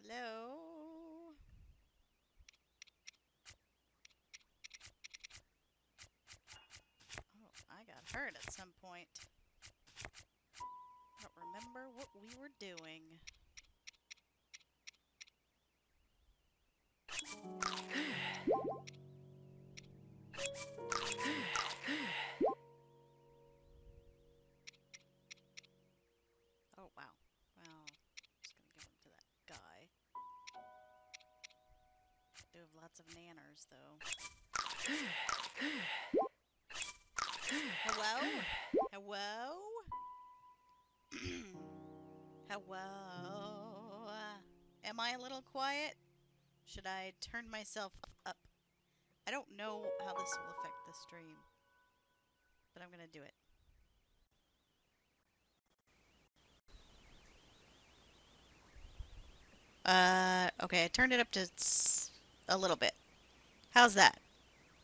Hello? Oh, I got hurt at some point. I don't remember what we were doing. Oh, wow. Well, I'm just gonna give them to that guy. Do have lots of nanners, though. Hello? Hello? Hello? Am I a little quiet? Should I turn myself up? I don't know how this will affect the stream, but I'm gonna do it. Okay, I turned it up to a little bit. How's that?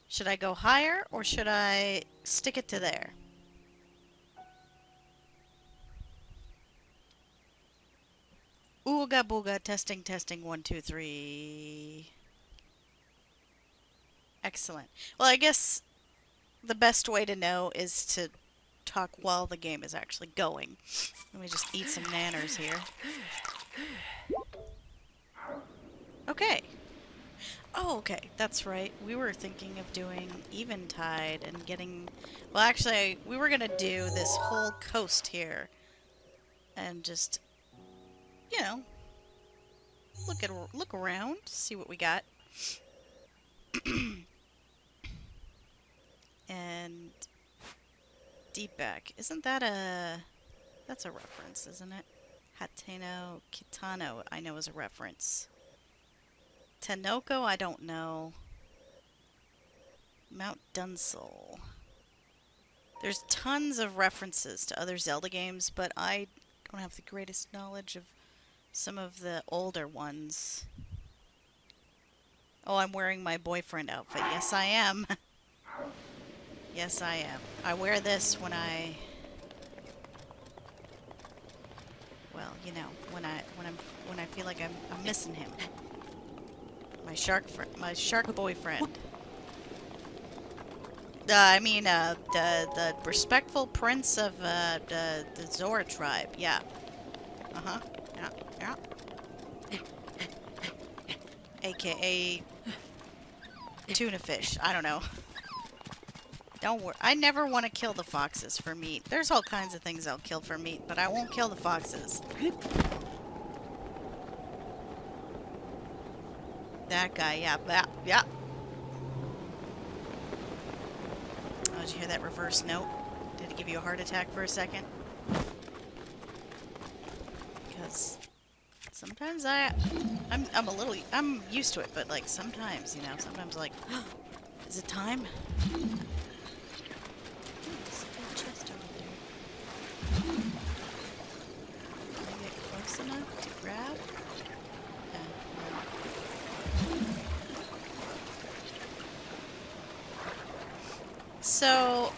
Should I go higher or should I stick it to there? Ooga booga, testing, testing, 1, 2, 3. Excellent. Well, I guess the best way to know is to talk while the game is actually going. Let me just eat some nanners here. Okay. Oh, okay. That's right. We were thinking of doing Eventide and getting... Well, actually, we were going to do this whole coast here. And just, you know, look around, see what we got. And Deep Back. Isn't that a... That's a reference, isn't it? Hateno Kitano, I know is a reference. Tenoko, I don't know. Mount Dunsel. There's tons of references to other Zelda games, but I don't have the greatest knowledge of some of the older ones. Oh, I'm wearing my boyfriend outfit. Yes, I am. Yes, I am. I wear this when I... Well, you know, when I feel like I'm missing him. My shark boyfriend. The respectful prince of the Zora tribe. Yeah. Uh-huh. Yeah. Yeah. AKA tuna fish. I don't know. Don't worry. I never want to kill the foxes for meat. There's all kinds of things I'll kill for meat, but I won't kill the foxes. That guy, yeah, yeah. Oh, did you hear that reverse note? Did it give you a heart attack for a second? Because sometimes I'm used to it, but like sometimes, you know, sometimes like, is it time? There's a big chest over there. Can I get close enough to grab? So,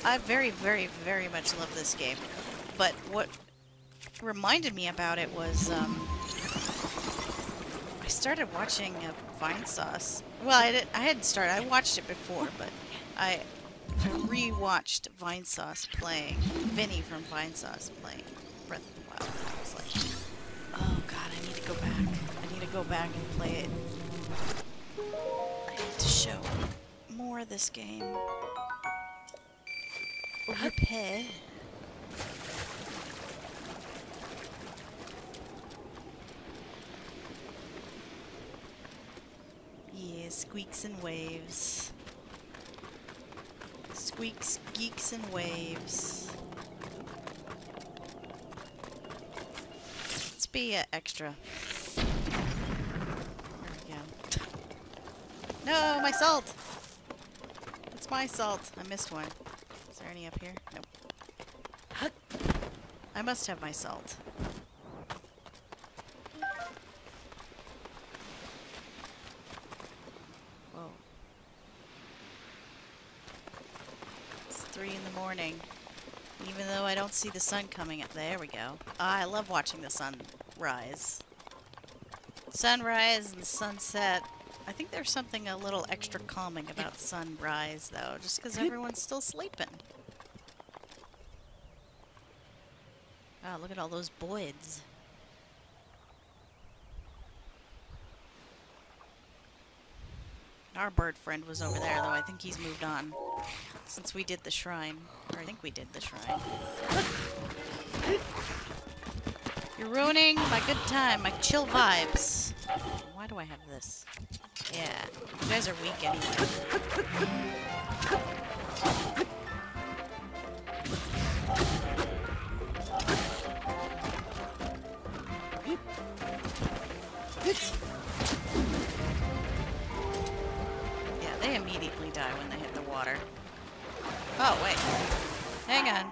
I very, very, very much love this game, but what reminded me about it was, I started watching Vine Sauce. Well, I hadn't started, I watched it before, but I re-watched Vine Sauce playing, Vinny from Vine Sauce playing Breath of the Wild, and I was like, oh god, I need to go back. I need to go back and play it. To show more of this game. Repair. Yeah, squeaks and waves. Squeaks, geeks, and waves. Let's be extra. No, my salt! That's my salt. I missed one. Is there any up here? Nope. I must have my salt. Whoa. It's 3 in the morning. Even though I don't see the sun coming up. There we go. Ah, I love watching the sun rise. Sunrise and sunset. I think there's something a little extra calming about sunrise, though, just because everyone's still sleeping. Oh, look at all those boids. Our bird friend was over there, though. I think he's moved on since we did the shrine. Or I think we did the shrine. You're ruining my good time, my chill vibes. Why do I have this? Yeah, you guys are weak anyway. Yeah, they immediately die when they hit the water. Oh, wait. Hang on.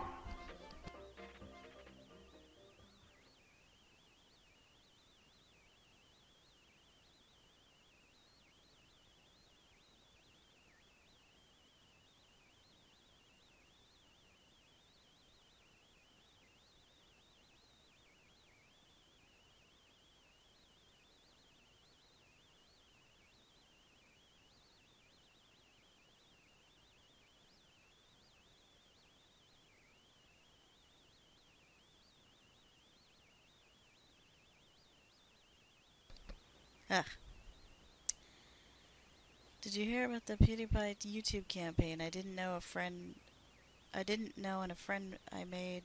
Ugh. Did you hear about the PewDiePie YouTube campaign? I didn't know, and a friend I made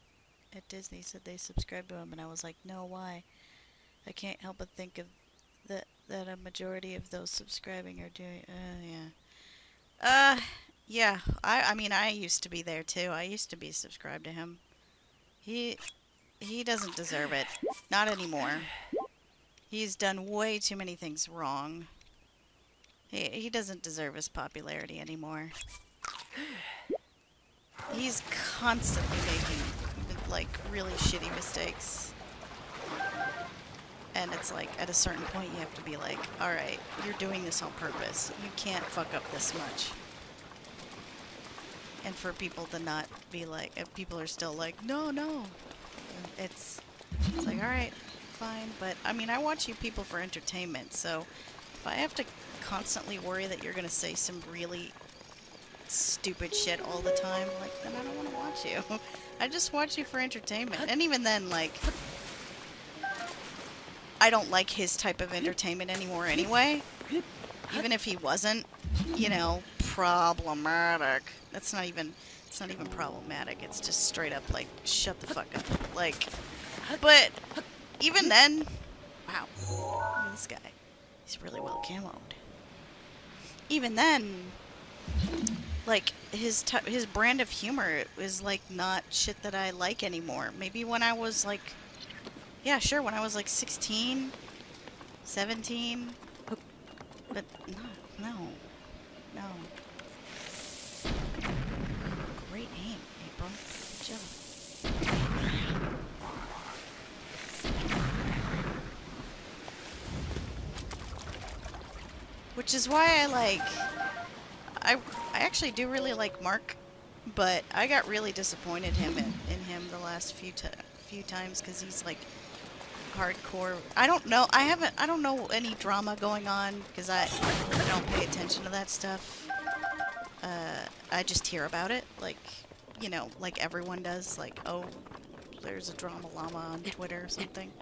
at Disney said they subscribed to him, and I was like, no, why? I can't help but think of that a majority of those subscribing are doing, yeah. Yeah, I mean, I used to be there, too. I used to be subscribed to him. He doesn't deserve it. Not anymore. He's done way too many things wrong. He doesn't deserve his popularity anymore. He's constantly making, like, really shitty mistakes. And it's like, at a certain point you have to be like, alright, you're doing this on purpose. You can't fuck up this much. And for people to not be like, if people are still like, no. It's like, alright, fine. But, I mean, I watch you people for entertainment, so if I have to constantly worry that you're gonna say some really stupid shit all the time, like, then I don't want to watch you. I just watch you for entertainment. And even then, like, I don't like his type of entertainment anymore anyway. Even if he wasn't, you know, problematic. It's not even problematic. It's just straight up, like, shut the fuck up. Like, but even then, wow, look at this guy. He's really well camoed. Even then, like, his brand of humor is, like, not shit that I like anymore. Maybe when I was, like, yeah, sure, when I was, like, 16, 17, but no. Great aim, April. Good job. Which is why I like... I actually do really like Mark, but I got really disappointed in him the last few times because he's like hardcore. I don't know. I don't know any drama going on because I don't pay attention to that stuff. I just hear about it, like, you know, like everyone does. Like, oh, there's a drama llama on Twitter or something.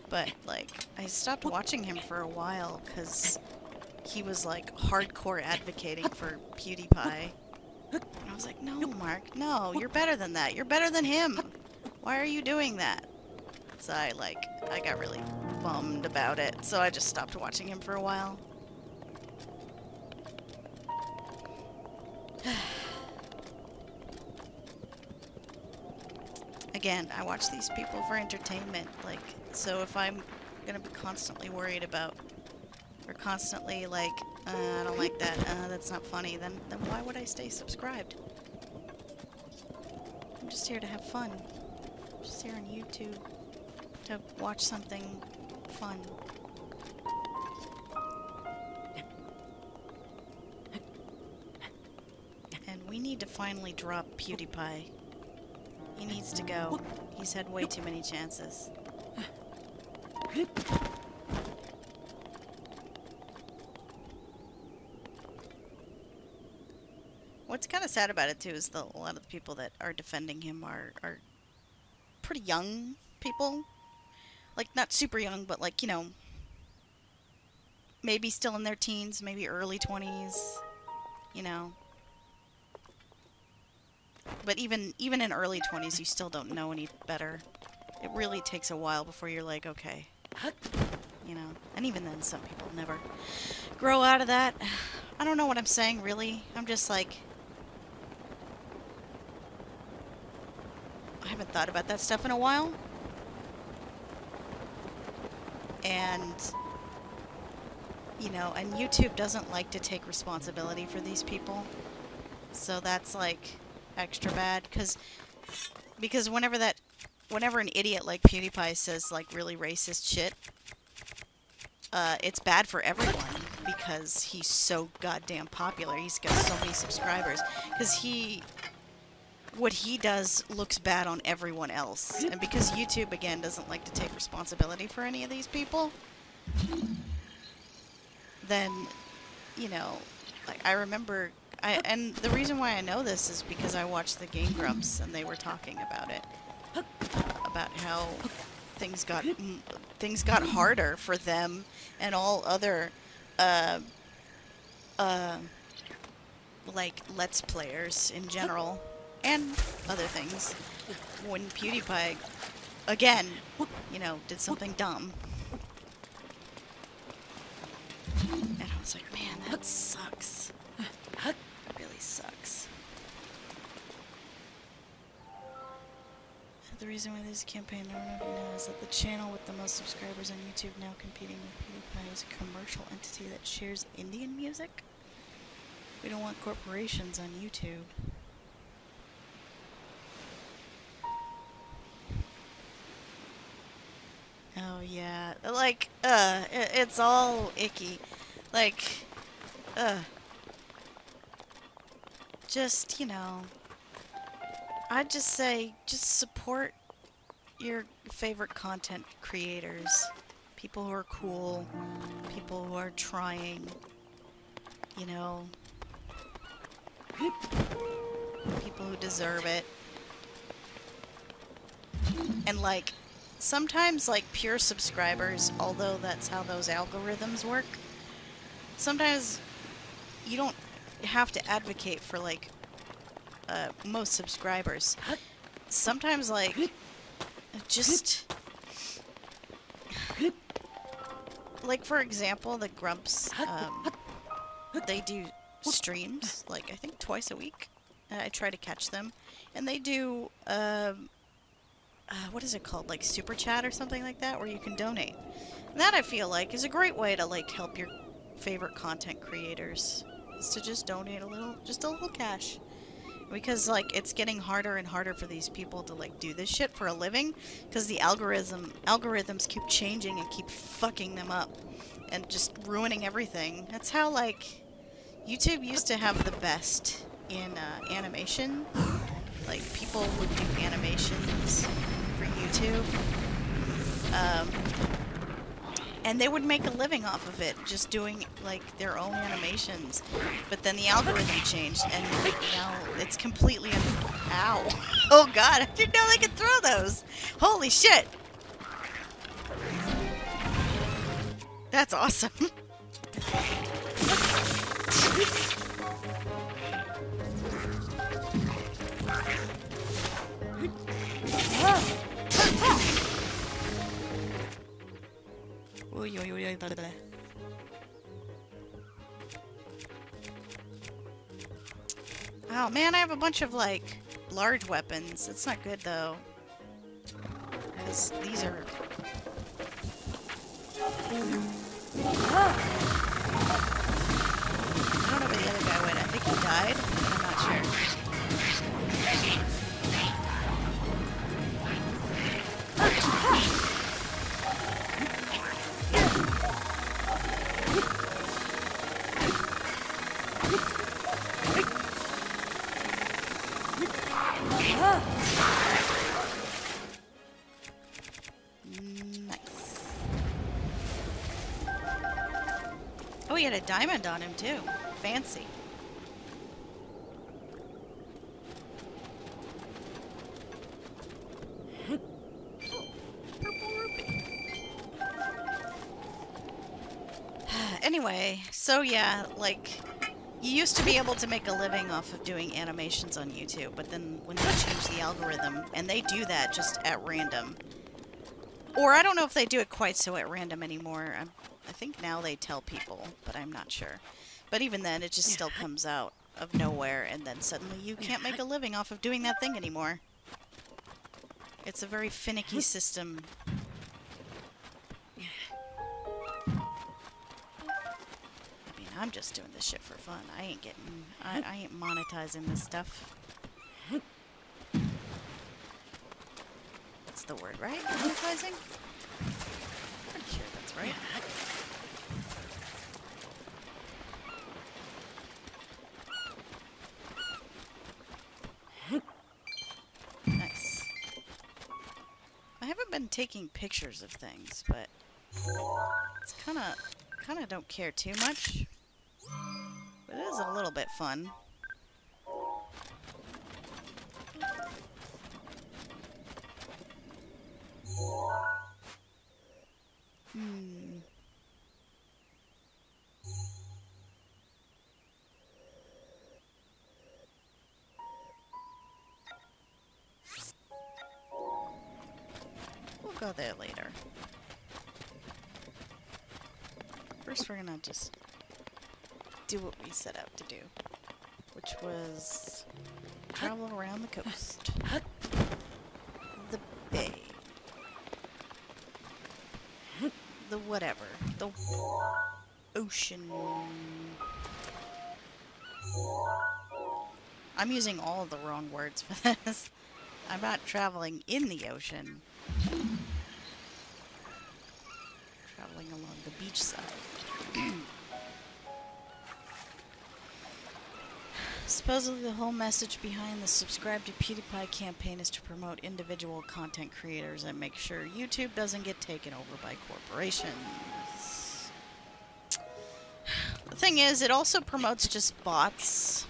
But like, I stopped watching him for a while because he was like hardcore advocating for PewDiePie. And I was like, no, Mark, no, you're better than that. You're better than him. Why are you doing that? So I got really bummed about it. So I just stopped watching him for a while. Again, I watch these people for entertainment. Like, so if I'm gonna be constantly worried about, or constantly like, I don't like that, that's not funny, then why would I stay subscribed? I'm just here to have fun. I'm just here on YouTube to watch something fun. And we need to finally drop PewDiePie. He needs to go. He's had way too many chances. What's kind of sad about it, too, is a lot of the people that are defending him are pretty young people. Like, not super young, but, like, you know, maybe still in their teens, maybe early 20s, you know. But even in early 20s, you still don't know any better. It really takes a while before you're like, okay, you know. And even then, some people never grow out of that. I don't know what I'm saying, really. I'm just like, I haven't thought about that stuff in a while. And, you know, and YouTube doesn't like to take responsibility for these people. So that's, like, extra bad. Because whenever an idiot like PewDiePie says, like, really racist shit, it's bad for everyone. Because he's so goddamn popular. He's got so many subscribers. Because what he does looks bad on everyone else. And because YouTube, again, doesn't like to take responsibility for any of these people, then, you know, like, I remember, and the reason why I know this is because I watched the Game Grumps, and they were talking about it. About how things got harder for them and all other, like, Let's Players in general. And other things. When PewDiePie, again, you know, did something dumb. And I was like, man, that sucks. It really sucks. The reason why this campaign, I don't know if you know, is that the channel with the most subscribers on YouTube now competing with PewDiePie is a commercial entity that shares Indian music. We don't want corporations on YouTube. Oh yeah, like, it's all icky. Like, just, you know, I'd just say, just support your favorite content creators. People who are cool, people who are trying, you know, people who deserve it. And, like, sometimes, like, pure subscribers, although that's how those algorithms work, sometimes you don't have to advocate for, like, most subscribers. Sometimes, like, just, like, for example, the Grumps, they do streams, like, I think twice a week. I try to catch them. And they do, what is it called? Like Super Chat or something like that, where you can donate. And that, I feel like, is a great way to, like, help your favorite content creators. Is to just donate just a little cash. Because, like, it's getting harder and harder for these people to, like, do this shit for a living. Because the algorithms keep changing and keep fucking them up. And just ruining everything. That's how, like, YouTube used to have the best in animation. Like, people would do animations for YouTube. And they would make a living off of it, just doing, like, their own animations. But then the algorithm changed, and now it's completely... Ow. Oh god, I didn't know they could throw those! Holy shit! That's awesome. Oh man, I have a bunch of, like, large weapons. It's not good though. Because these are... I don't know where the other guy went. I think he died. I'm not sure. Nice. Oh, he had a diamond on him too. Fancy. Anyway, so yeah, like, you used to be able to make a living off of doing animations on YouTube, but then when they changed the algorithm, and they do that just at random, or I don't know if they do it quite so at random anymore. I think now they tell people, but I'm not sure. But even then, it just still comes out of nowhere, and then suddenly you can't make a living off of doing that thing anymore. It's a very finicky system. I'm just doing this shit for fun. I ain't getting... I ain't monetizing this stuff. That's the word, right? Monetizing? Pretty sure that's right. Nice. I haven't been taking pictures of things, but... it's kinda don't care too much. But it is a little bit fun. We'll go there later. First we're gonna just do what we set out to do, which was travel around the coast. The bay. The whatever. The ocean. I'm using all the wrong words for this. I'm not traveling in the ocean. Traveling along the beach side. Supposedly the whole message behind the Subscribe to PewDiePie campaign is to promote individual content creators and make sure YouTube doesn't get taken over by corporations. The thing is, it also promotes just bots.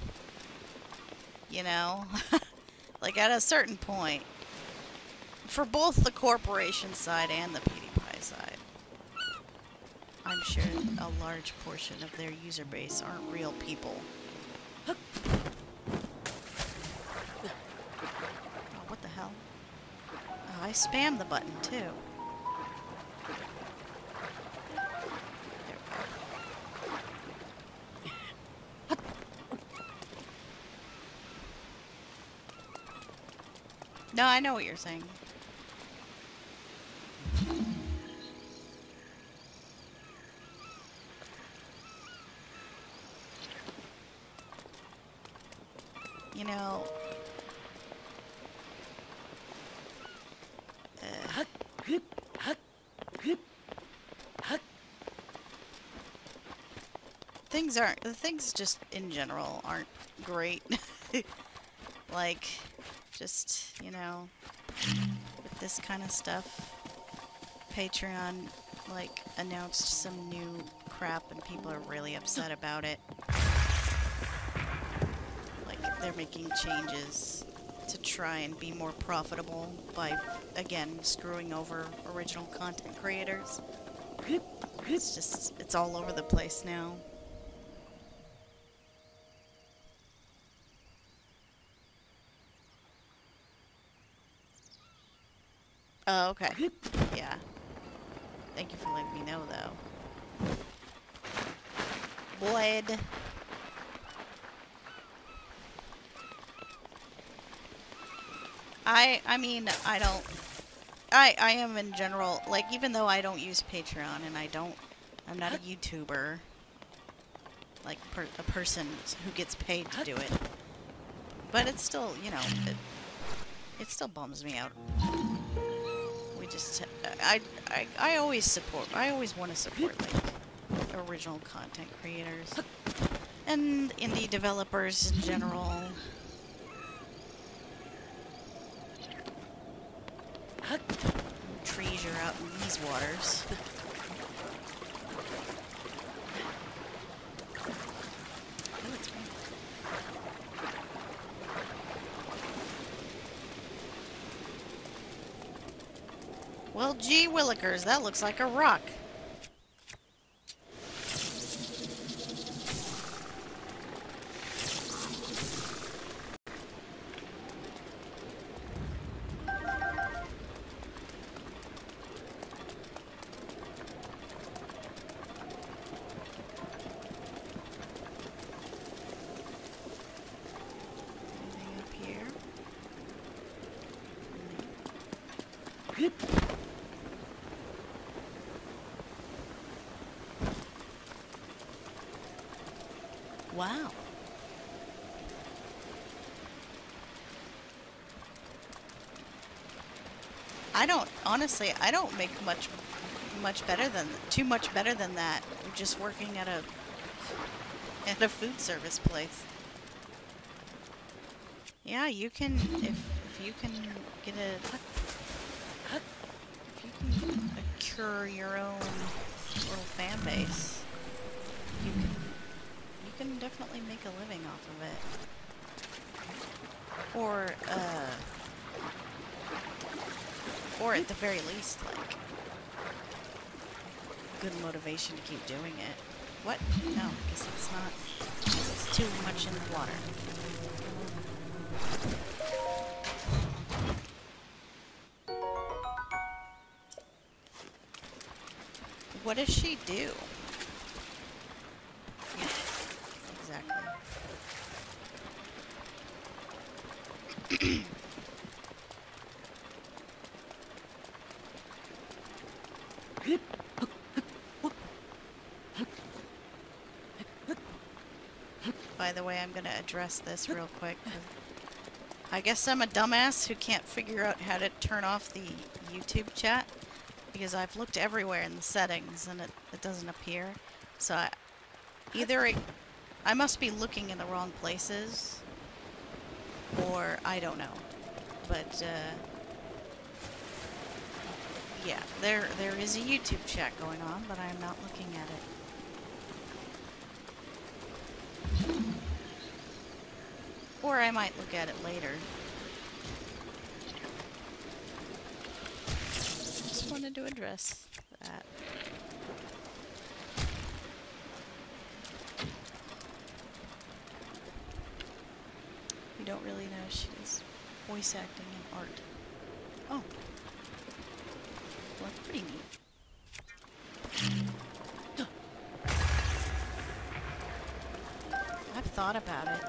You know? Like, at a certain point, for both the corporation side and the PewDiePie side, I'm sure a large portion of their user base aren't real people. Oh, what the hell? Oh, I spammed the button, too. There we go. No, I know what you're saying. You know, things just in general aren't great. Like, just, you know, with this kind of stuff, Patreon, like, announced some new crap and people are really upset about it. They're making changes to try and be more profitable by, again, screwing over original content creators. It's just, it's all over the place now. Oh, okay. Yeah. Thank you for letting me know, though. Blood. I mean, I am in general, like, even though I don't use Patreon and I'm not a YouTuber, like, a person who gets paid to do it, but it's still, you know, it still bums me out. We just, I always want to support, like, original content creators, and indie developers in general. out in these waters. Oh, it's green. Well, gee willikers, that looks like a rock. Wow. Honestly, I don't make too much better than that. I'm just working at a food service place. Yeah, you can, if you can get if you can accrue your own little fan base, you can definitely make a living off of it. Or at the very least, like, good motivation to keep doing it. What? No, because it's not. It's too much in the water. What does she do? Yeah, exactly. By the way, I'm going to address this real quick. I guess I'm a dumbass who can't figure out how to turn off the YouTube chat, because I've looked everywhere in the settings and it doesn't appear. So I must be looking in the wrong places, or I don't know. But yeah, there is a YouTube chat going on, but I'm not looking at it. Or I might look at it later. Just wanted to address that. We don't really know she's voice acting in art. Oh. Well, that's pretty neat. I've thought about it.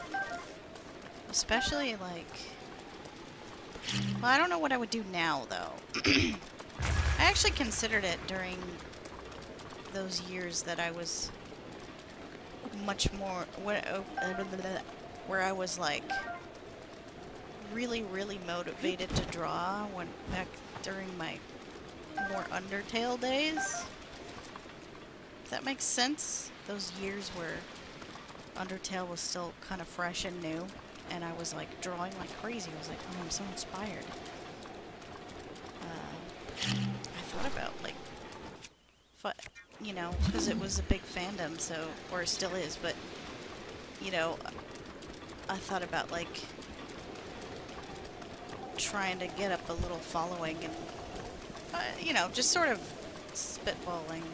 Especially, like... Well, I don't know what I would do now, though. I actually considered it during those years that I was much more... where I was, like, really, really motivated to draw when back during my more Undertale days. If that makes sense? Those years where Undertale was still kind of fresh and new. And I was like drawing like crazy. I was like, oh, I'm so inspired. I thought about like, you know, because it was a big fandom, so, or it still is, but, you know, I thought about like trying to get up a little following and, you know, just sort of spitballing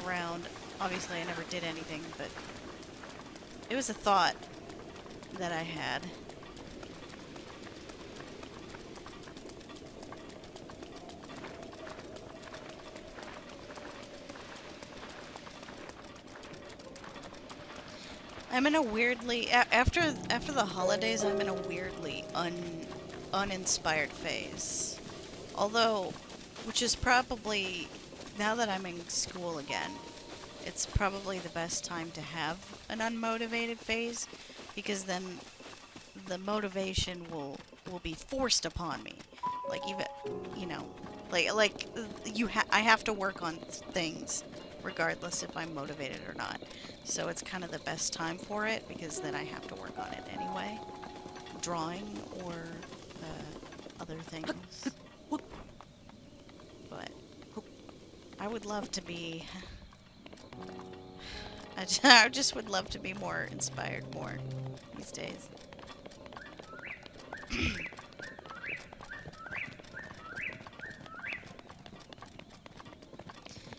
around. Obviously, I never did anything, but it was a thought that I had. I'm in a weirdly after the holidays, I'm in a weirdly uninspired phase. Although, which is probably, now that I'm in school again, it's probably the best time to have an unmotivated phase, because then the motivation will be forced upon me. Like, even, you know, I have to work on things regardless if I'm motivated or not. So it's kind of the best time for it, because then I have to work on it anyway. Drawing or other things. But I would love to be... I just would love to be more inspired more these days.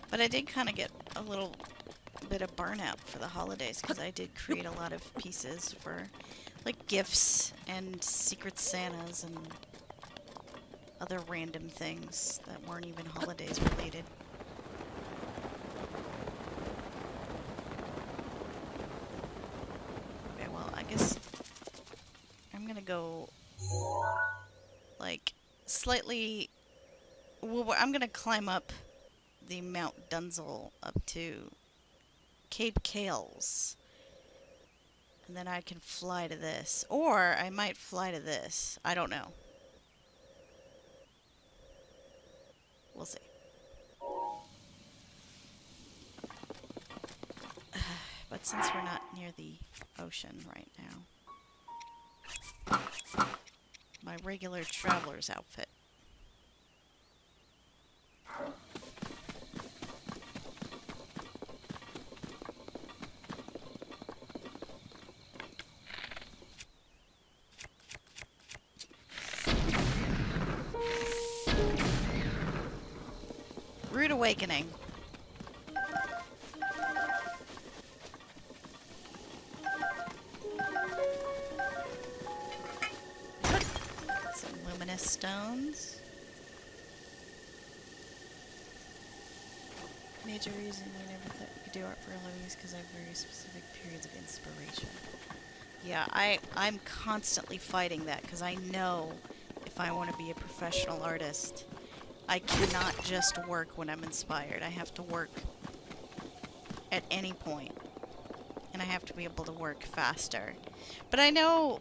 But I did kind of get a little bit of burnout for the holidays because I did create a lot of pieces for like gifts and Secret Santas and other random things that weren't even holidays related. Okay, well, I guess I'm gonna go like slightly. Well, I'm gonna climb up the Mount Dunzel up to Cape Kales. And then I can fly to this. Or I might fly to this. I don't know. We'll see. But since we're not near the ocean right now, my regular traveler's outfit. Rude awakening. Some luminous stones. Major reason we never thought we could do art for a living is because I have very specific periods of inspiration. Yeah, I'm constantly fighting that because I know if I want to be a professional artist, I cannot just work when I'm inspired. I have to work at any point. And I have to be able to work faster. But I know,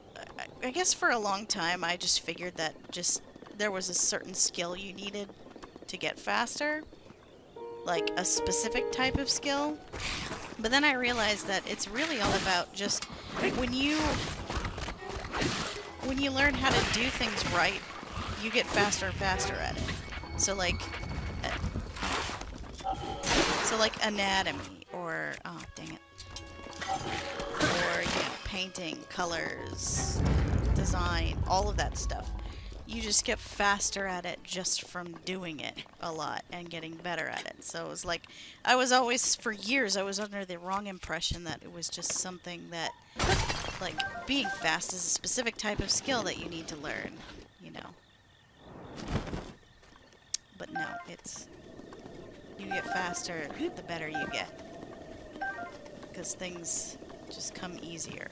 I guess for a long time I just figured that just there was a certain skill you needed to get faster. Like a specific type of skill. But then I realized that it's really all about just when you learn how to do things right, you get faster and faster at it. So like anatomy, or oh dang it, or you know, painting, colors, design, all of that stuff. You just get faster at it just from doing it a lot and getting better at it. So it was like I was always, for years, I was under the wrong impression that it was just something that, like, being fast is a specific type of skill that you need to learn, you know. But no, it's, you get faster, the better you get. Because things just come easier.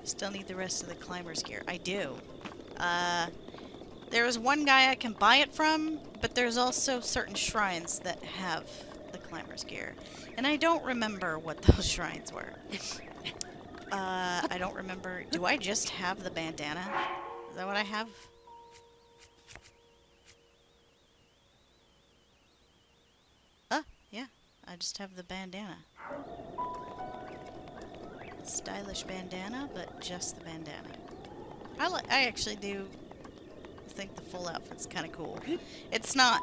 Still need the rest of the climber's gear. I do. There is one guy I can buy it from, but there's also certain shrines that have the climber's gear. And I don't remember what those shrines were. I don't remember. Do I just have the bandana? Is that what I have? Yeah. I just have the bandana. Stylish bandana, but just the bandana. I actually do think the full outfit's kind of cool. It's not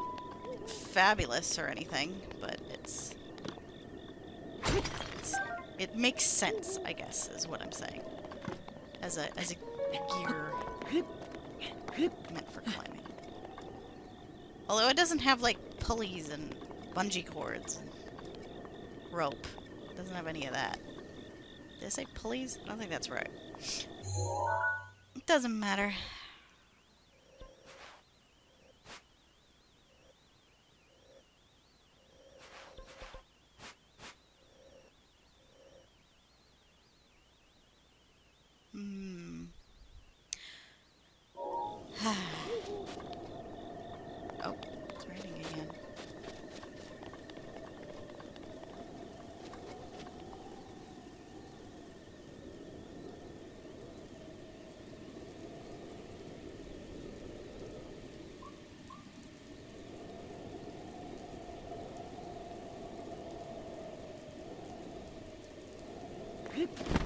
fabulous or anything, but it makes sense, I guess, is what I'm saying. As a gear meant for climbing. Although it doesn't have like pulleys and bungee cords and rope. It doesn't have any of that. Did I say pulleys? I don't think that's right. It doesn't matter. Oh, it's raining again.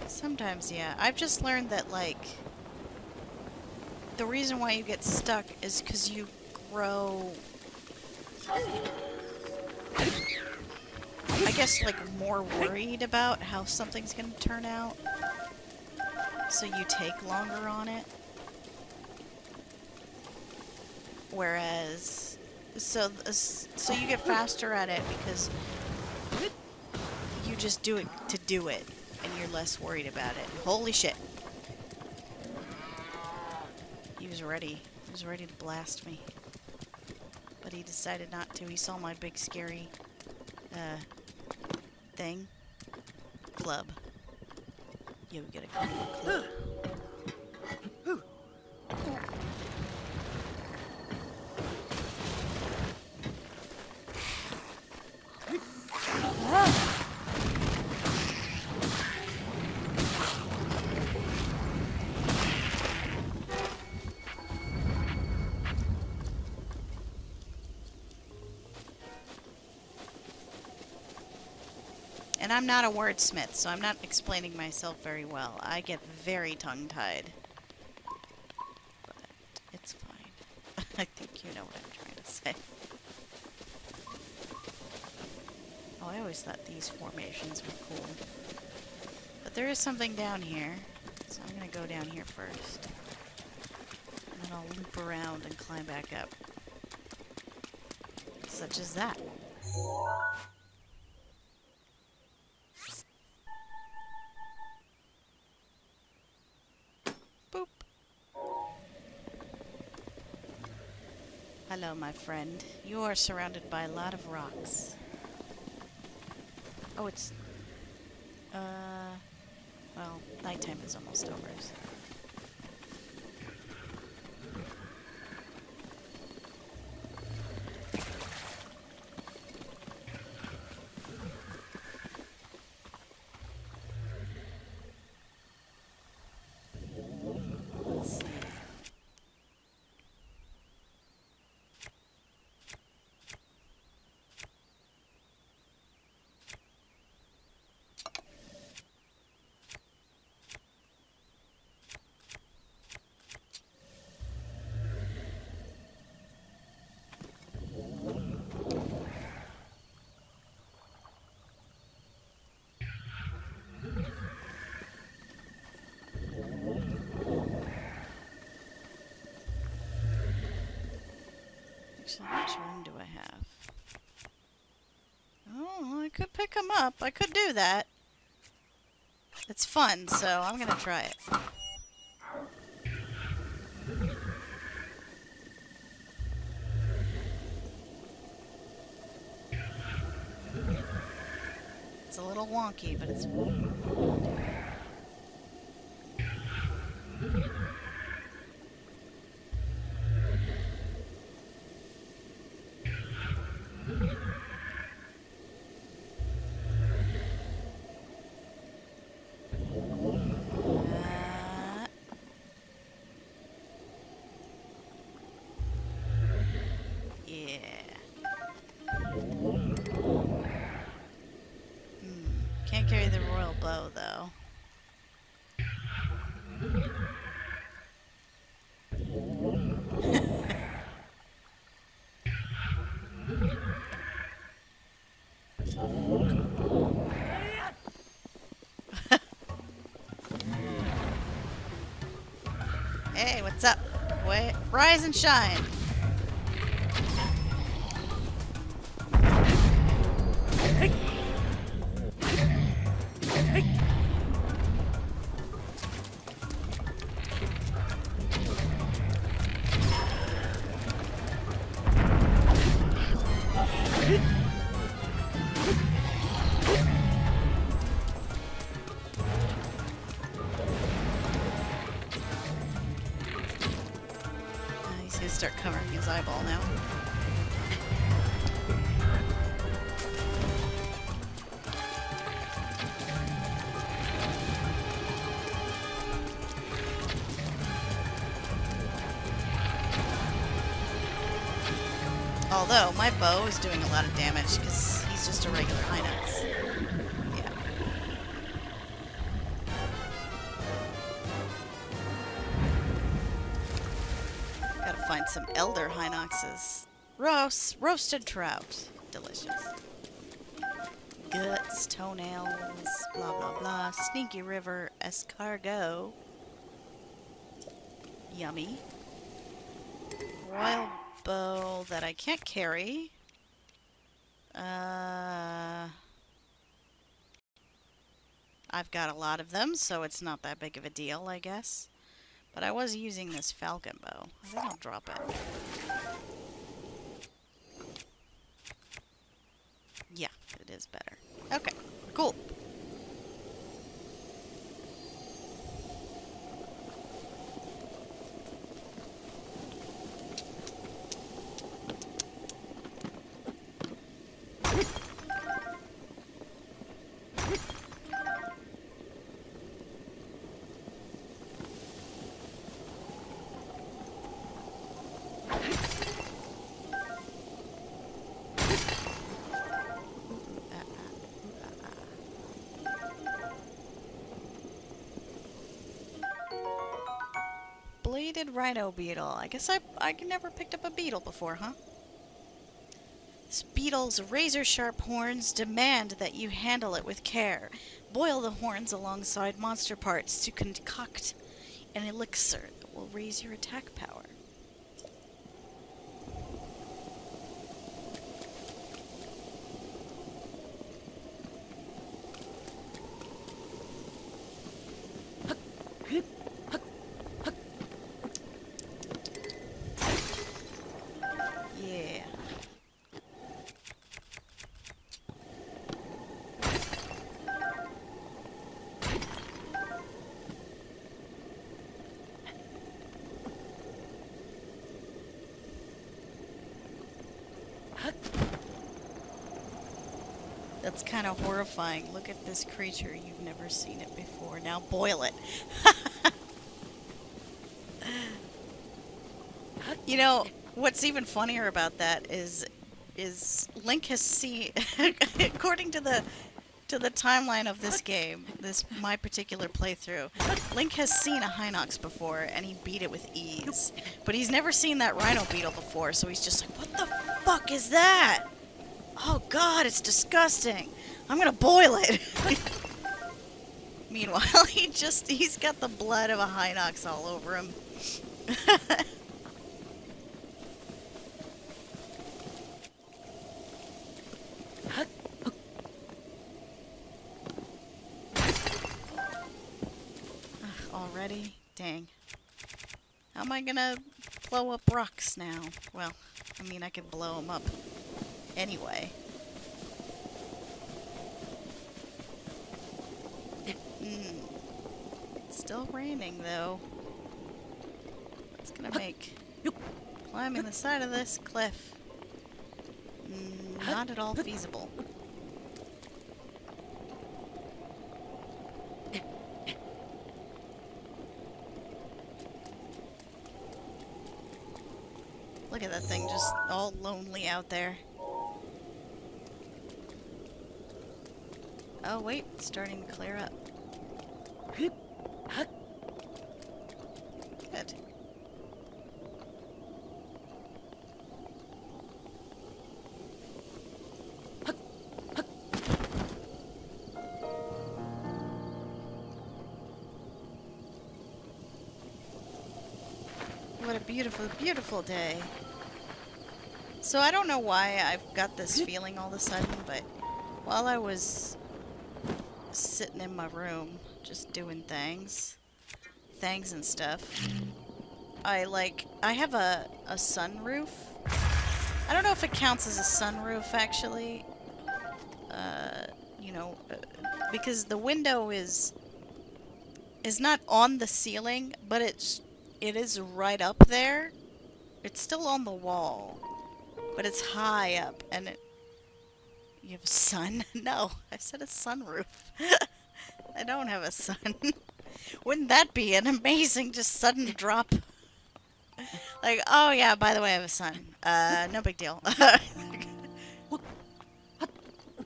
Sometimes, yeah. I've just learned that, like, the reason why you get stuck is because you grow, I guess, like, more worried about how something's gonna turn out. So you take longer on it. Whereas, so you get faster at it because you just do it to do it, and you're less worried about it. Holy shit. He was ready. He was ready to blast me. But he decided not to. He saw my big scary, thing. Club. Yo, we gotta come to a club. And I'm not a wordsmith, so I'm not explaining myself very well. I get very tongue-tied. But it's fine. I think you know what I'm trying to say. Oh, I always thought these formations were cool. But there is something down here, so I'm gonna go down here first. And then I'll loop around and climb back up. Such as that. Boop. Hello, my friend. You are surrounded by a lot of rocks. Oh, it's... well, nighttime is almost over, so... Let's see. Actually, how much room do I have? Oh, I could pick them up. I could do that. It's fun, so I'm gonna try it. It's a little wonky, but it's... Can't carry the royal bow, though. Hey, what's up? Wait, rise and shine. He's gonna start covering his eyeball now. Although, my bow is doing a lot of damage because he's just a regular Hinox. Yeah. find some elder hinoxes. Roasted trout. Delicious. Guts, toenails, blah blah blah. Sneaky River escargot. Yummy. Royal bow that I can't carry. I've got a lot of them, so it's not that big of a deal, I guess. But I was using this falcon bow. I think I'll drop it. Yeah, it is better. Okay, cool. Bladed rhino beetle. I guess I never picked up a beetle before, huh? This beetle's razor-sharp horns demand that you handle it with care. Boil the horns alongside monster parts to concoct an elixir that will raise your attack power. Yeah. That's kind of horrifying. Look at this creature. You've never seen it before. Now boil it. You know, what's even funnier about that is Link has seen, according to the timeline of this game, my particular playthrough, Link has seen a Hinox before and he beat it with ease. But he's never seen that rhino beetle before, so he's just like, what the fuck is that? Oh god, it's disgusting. I'm gonna boil it. Meanwhile, he's got the blood of a Hinox all over him. Already? Dang. How am I gonna blow up rocks now? Well, I mean, I could blow them up anyway. It's still raining, though. It's gonna make climbing the side of this cliff not at all feasible. Look at that thing just all lonely out there. Oh wait, it's starting to clear up. Good. What a beautiful, beautiful day. So I don't know why I've got this feeling all of a sudden, but while I was sitting in my room just doing things and stuff, I have a sunroof. I don't know if it counts as a sunroof actually, you know, because the window is not on the ceiling, but it is right up there. It's still on the wall, but it's high up, and you have a sun? No, I said a sunroof. I don't have a sun. Wouldn't that be an amazing just sudden drop? Like, oh yeah, by the way, I have a sun. No big deal.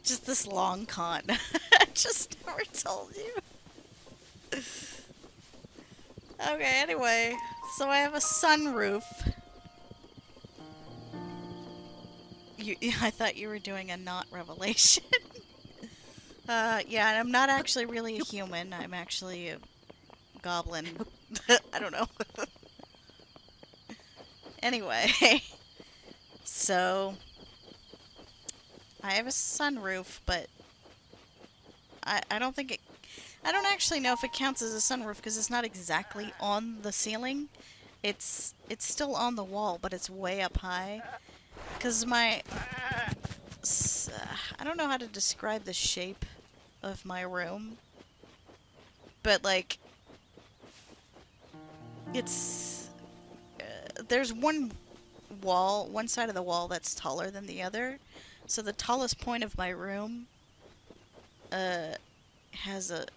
Just this long con. I just never told you. Okay, anyway, so I have a sunroof. I thought you were doing a not revelation. Yeah, I'm not actually really a human. I'm actually a goblin. I don't know. Anyway, so I have a sunroof, but I don't think it... I don't actually know if it counts as a sunroof because it's not exactly on the ceiling. It's still on the wall, but it's way up high. Because my... I don't know how to describe the shape of my room. But, like... It's... there's one side of the wall that's taller than the other. So the tallest point of my room has a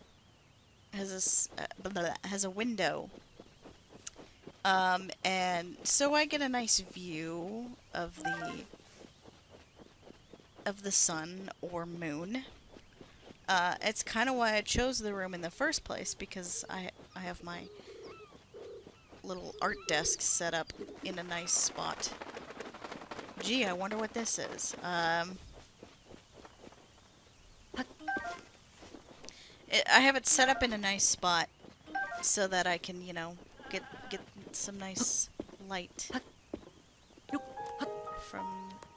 window, and so I get a nice view of the sun or moon. It's kind of why I chose the room in the first place, because I have my little art desk set up in a nice spot. Gee, I wonder what this is. I have it set up in a nice spot so that I can, you know, get some nice light from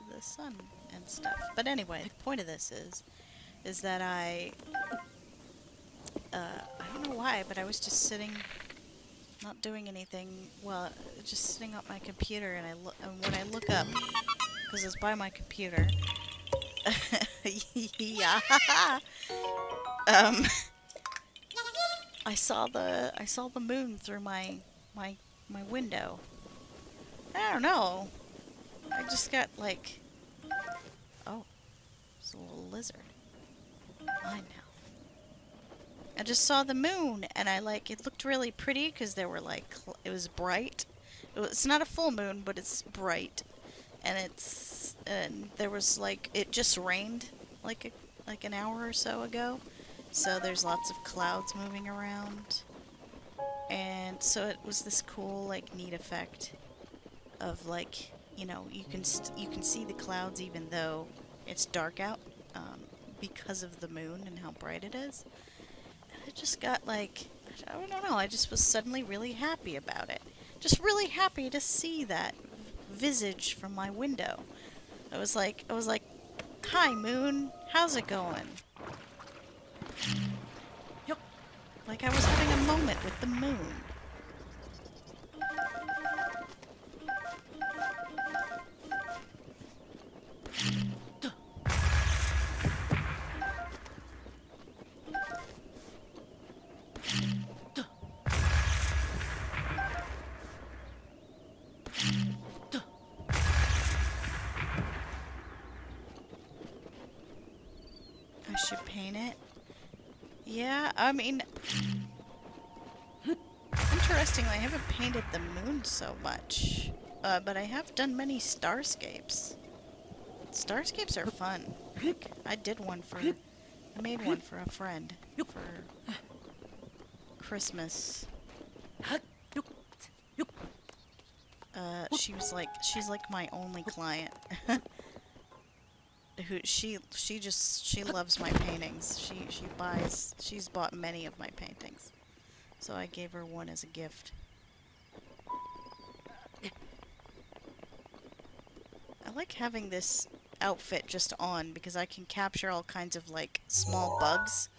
the sun and stuff. But anyway, the point of this is that I don't know why, but I was just sitting, not doing anything. Well, just sitting at my computer, and when I look up, because it's by my computer. Yeah. I saw the moon through my window. I don't know. I just got like, oh, it's a little lizard. Mine now. I just saw the moon, and it looked really pretty because there were like, it was bright. It's not a full moon, but it's bright, and there was like, it just rained like an hour or so ago. So there's lots of clouds moving around, and so it was this cool, like, neat effect of, like, you know, you can see the clouds even though it's dark out, because of the moon and how bright it is. And it just got, like, I don't know, I just was suddenly really happy about it. Just really happy to see that visage from my window. I was like, hi, moon, how's it going? Like I was having a moment with the moon. I should paint it. Yeah, I mean, interestingly, I haven't painted the moon so much, but I have done many starscapes. Starscapes are fun. Like, I made one for a friend for Christmas. She's like my only client. She loves my paintings. She's bought many of my paintings. So I gave her one as a gift. I like having this outfit just on because I can capture all kinds of like small bugs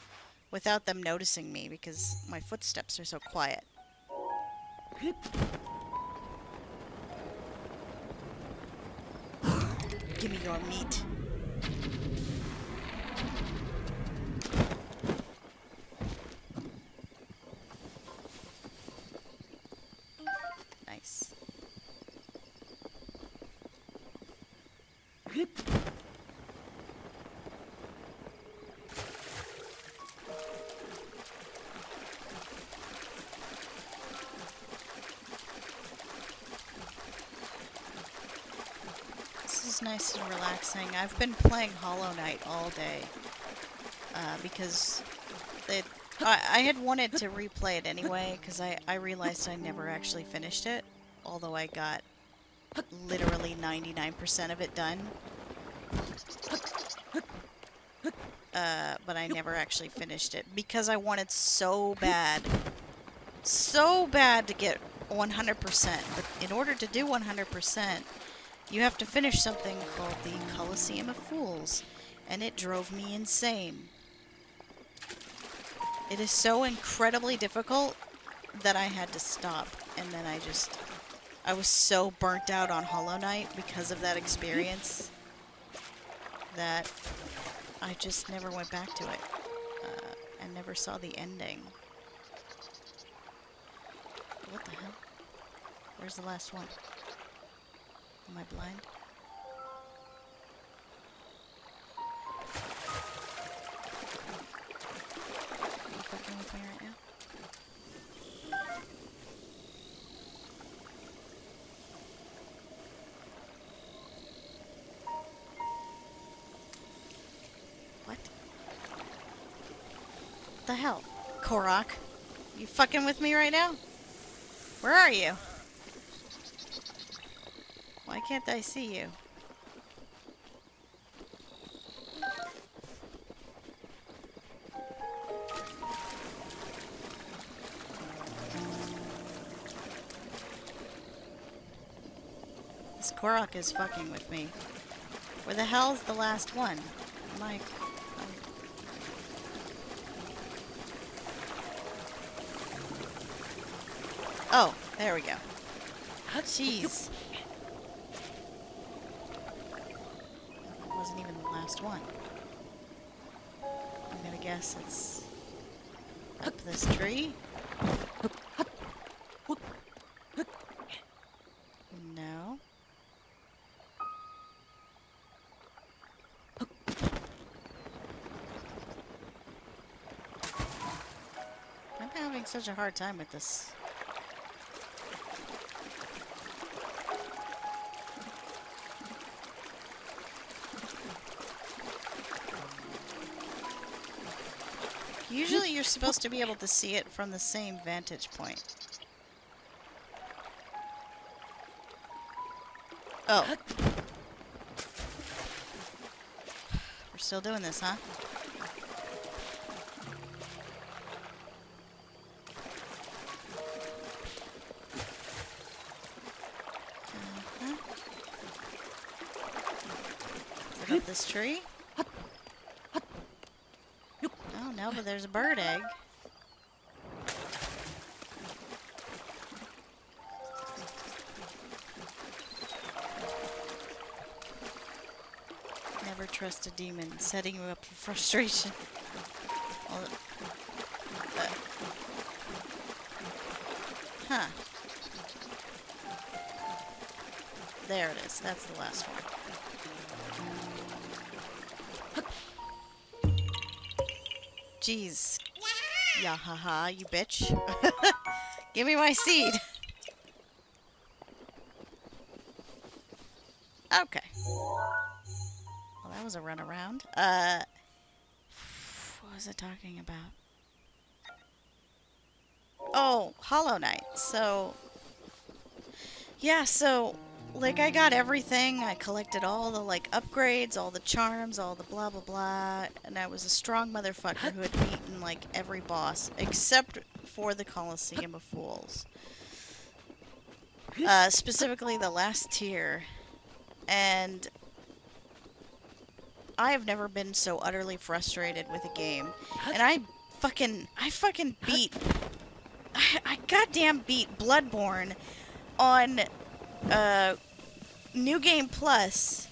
without them noticing me because my footsteps are so quiet. Give me your meat. Nice. This is nice and relaxing. I've been playing Hollow Knight all day because I had wanted to replay it anyway because I realized I never actually finished it, although I got literally 99% of it done. But I never actually finished it because I wanted so bad to get 100%. But in order to do 100%, you have to finish something called the Coliseum of Fools, and it drove me insane. It is so incredibly difficult that I had to stop, and then I was so burnt out on Hollow Knight because of that experience that I just never went back to it, and never saw the ending. What the hell? Where's the last one? Am I blind? Are you fucking with me right now? What? What the hell? Korok? You fucking with me right now? Where are you? Why can't I see you? This Korok is fucking with me. Where the hell's the last one? Mike. Oh, there we go. Jeez. That wasn't even the last one. I'm gonna guess it's up this tree. No. I'm having such a hard time with this. Usually you're supposed to be able to see it from the same vantage point. Oh. We're still doing this, huh? Is it up this tree? Oh, no, but there's a bird egg. Never trust a demon, setting you up for frustration. Well, huh. There it is. That's the last one. Jeez. Yahaha, you bitch. Give me my seed. Okay. Well, that was a runaround. What was I talking about? Oh, Hollow Knight. So, yeah, so, like, I got everything. I collected all the, like, upgrades, all the charms, all the blah, blah, blah. And I was a strong motherfucker who had beaten, like, every boss, except for the Coliseum of Fools. Specifically the last tier. And I have never been so utterly frustrated with a game. And I fucking beat... I goddamn beat Bloodborne on... New Game Plus,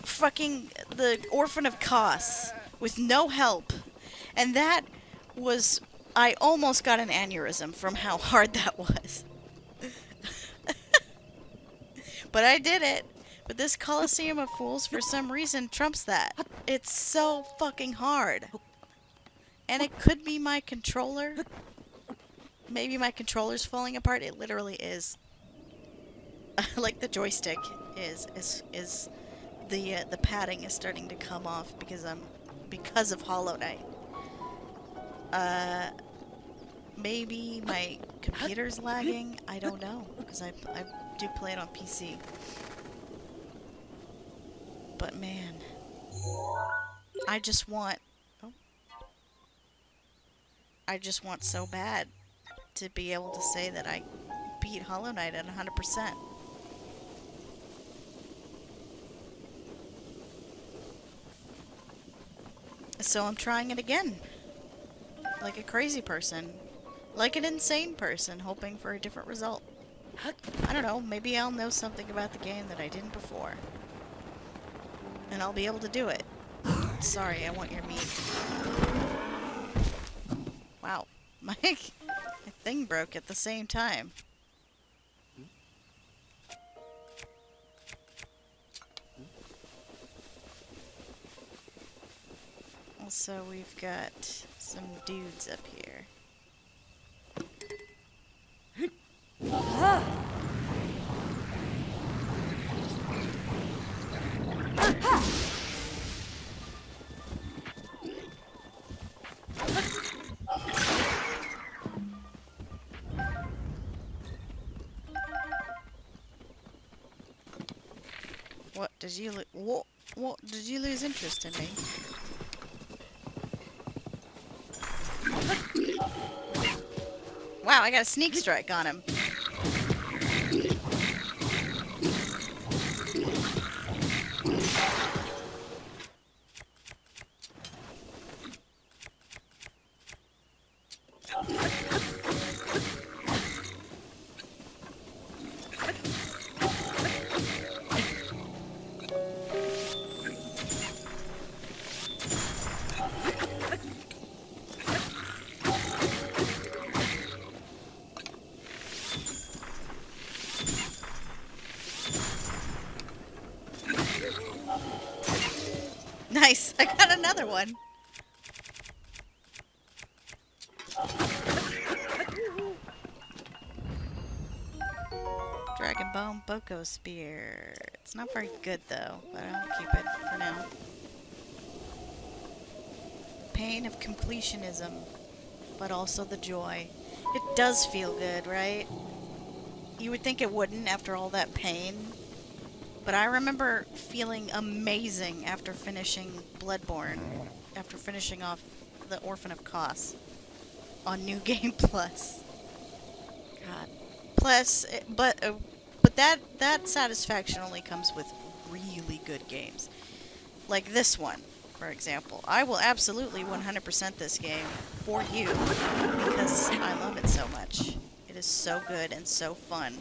fucking the Orphan of Kos with no help, and that was, I almost got an aneurysm from how hard that was. But I did it. But this Coliseum of Fools, for some reason, trumps that. It's so fucking hard. And it could be my controller. Maybe my controller's falling apart. It literally is. Like the joystick is the padding is starting to come off because of Hollow Knight. Maybe my computer's lagging. I don't know, because I do play it on PC. But man, I just want... Oh. I just want so bad to be able to say that I beat Hollow Knight at 100%. So I'm trying it again. Like a crazy person. Like an insane person, hoping for a different result. I don't know, maybe I'll know something about the game that I didn't before. And I'll be able to do it. Sorry, I want your meat. Wow. My thing broke at the same time. Also, we've got some dudes up here. What did you what did you lose interest in me? Wow, I got a sneak strike on him. Nice, I got another one. Dragon Bone Boko Spear. It's not very good though, but I'll keep it for now. Pain of completionism, but also the joy. It does feel good, right? You would think it wouldn't after all that pain. But I remember feeling amazing after finishing Bloodborne, after finishing off the Orphan of Kos on New Game Plus. God. Plus, but that satisfaction only comes with really good games, like this one, for example. I will absolutely 100% this game for you because I love it so much. It is so good and so fun.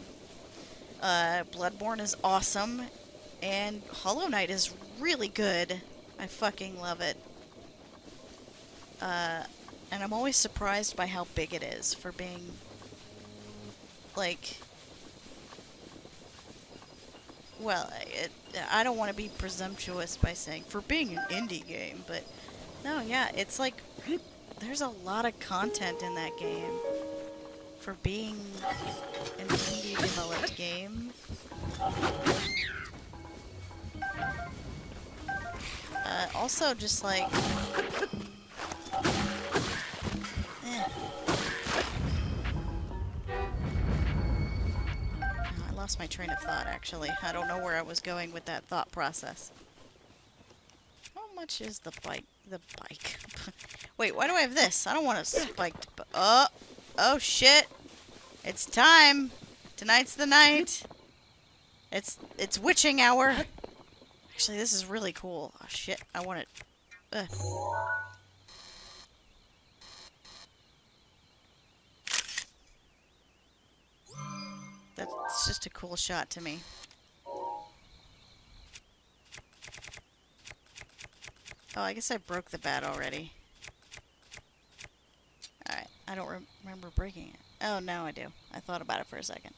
Bloodborne is awesome, and Hollow Knight is really good. I fucking love it. And I'm always surprised by how big it is for being, like, well, I don't want to be presumptuous by saying for being an indie game, but no, yeah, it's like, there's a lot of content in that game for being an indie developed game. Also, just like, I lost my train of thought, actually. I don't know where I was going with that thought process. How much is the bike? The bike. Wait, why do I have this? I don't want a spiked. Oh shit! It's time. Tonight's the night. It's witching hour. Actually, this is really cool. Oh shit! I want it. Ugh. That's just a cool shot to me. Oh, I guess I broke the bat already. Alright, I don't remember breaking it. Oh, now I do. I thought about it for a second.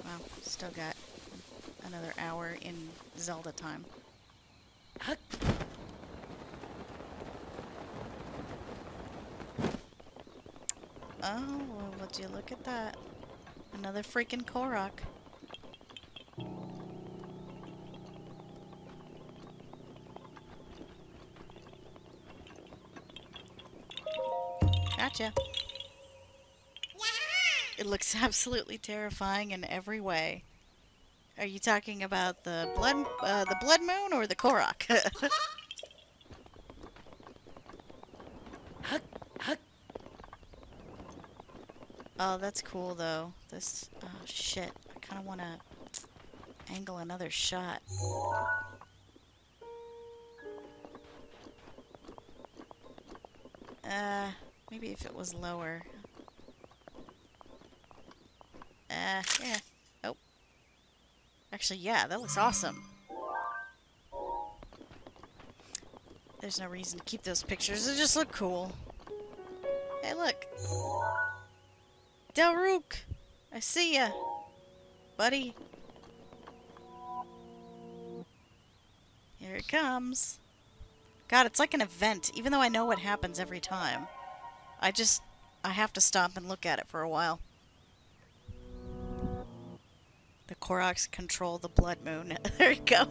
Wow, still got another hour in Zelda time. Oh, well, would you look at that? Another freaking Korok. Gotcha. It looks absolutely terrifying in every way. Are you talking about the blood moon or the Korok? Oh, that's cool though. This, oh shit. I kind of want to angle another shot. Maybe if it was lower. Yeah. Oh. Actually, yeah, that looks awesome. There's no reason to keep those pictures. They just look cool. Hey, look. Delrook! I see ya, buddy. Here it comes. God, it's like an event, even though I know what happens every time. I have to stop and look at it for a while. The Koroks control the blood moon. There you go.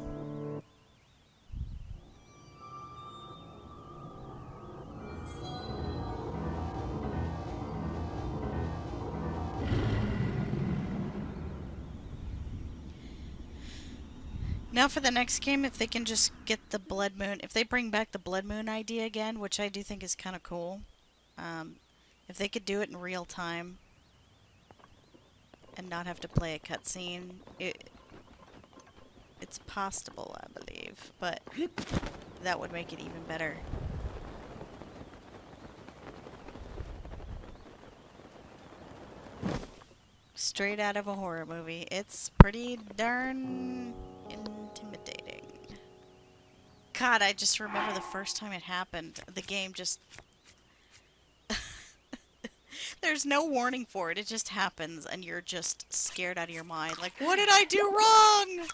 Now for the next game, if they can just get the blood moon, if they bring back the blood moon idea again, which I do think is kind of cool, if they could do it in real time and not have to play a cutscene, it's possible, I believe, but that would make it even better. Straight out of a horror movie. It's pretty darn intimidating. God, I just remember the first time it happened. The game just... There's no warning for it. It just happens, and you're just scared out of your mind. Like, what did I do wrong?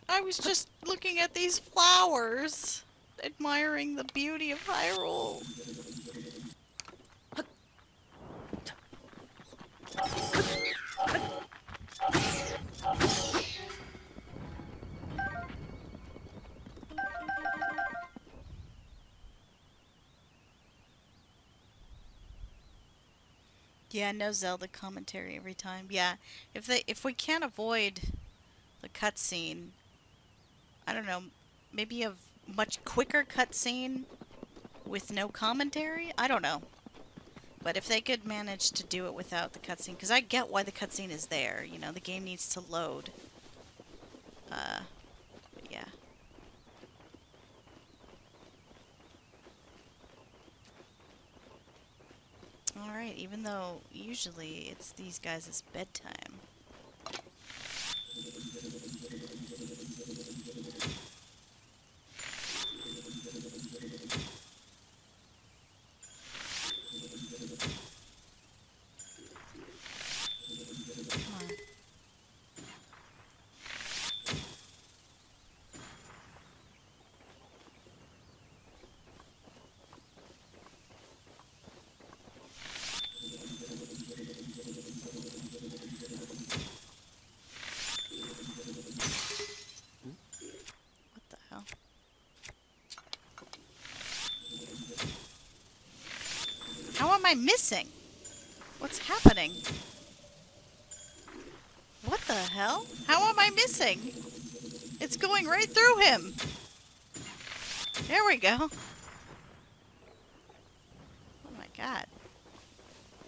I was just looking at these flowers, admiring the beauty of Hyrule. Yeah, no Zelda commentary every time. Yeah, if we can't avoid the cutscene, I don't know, maybe a much quicker cutscene with no commentary? I don't know. But if they could manage to do it without the cutscene, because I get why the cutscene is there, you know, the game needs to load. But yeah. Alright, even though usually it's these guys' bedtime. How am I missing? What's happening? What the hell? How am I missing? It's going right through him. There we go. Oh my god.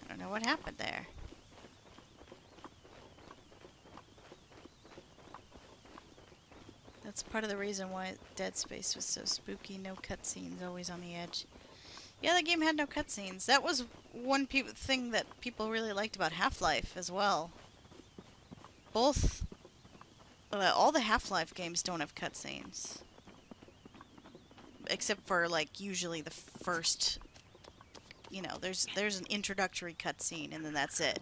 I don't know what happened there. That's part of the reason why Dead Space was so spooky. No cutscenes, always on the edge. Yeah, the game had no cutscenes. That was one thing that people really liked about Half-Life as well. All the Half-Life games don't have cutscenes. Except for, like, usually the first... You know, there's an introductory cutscene, and then that's it.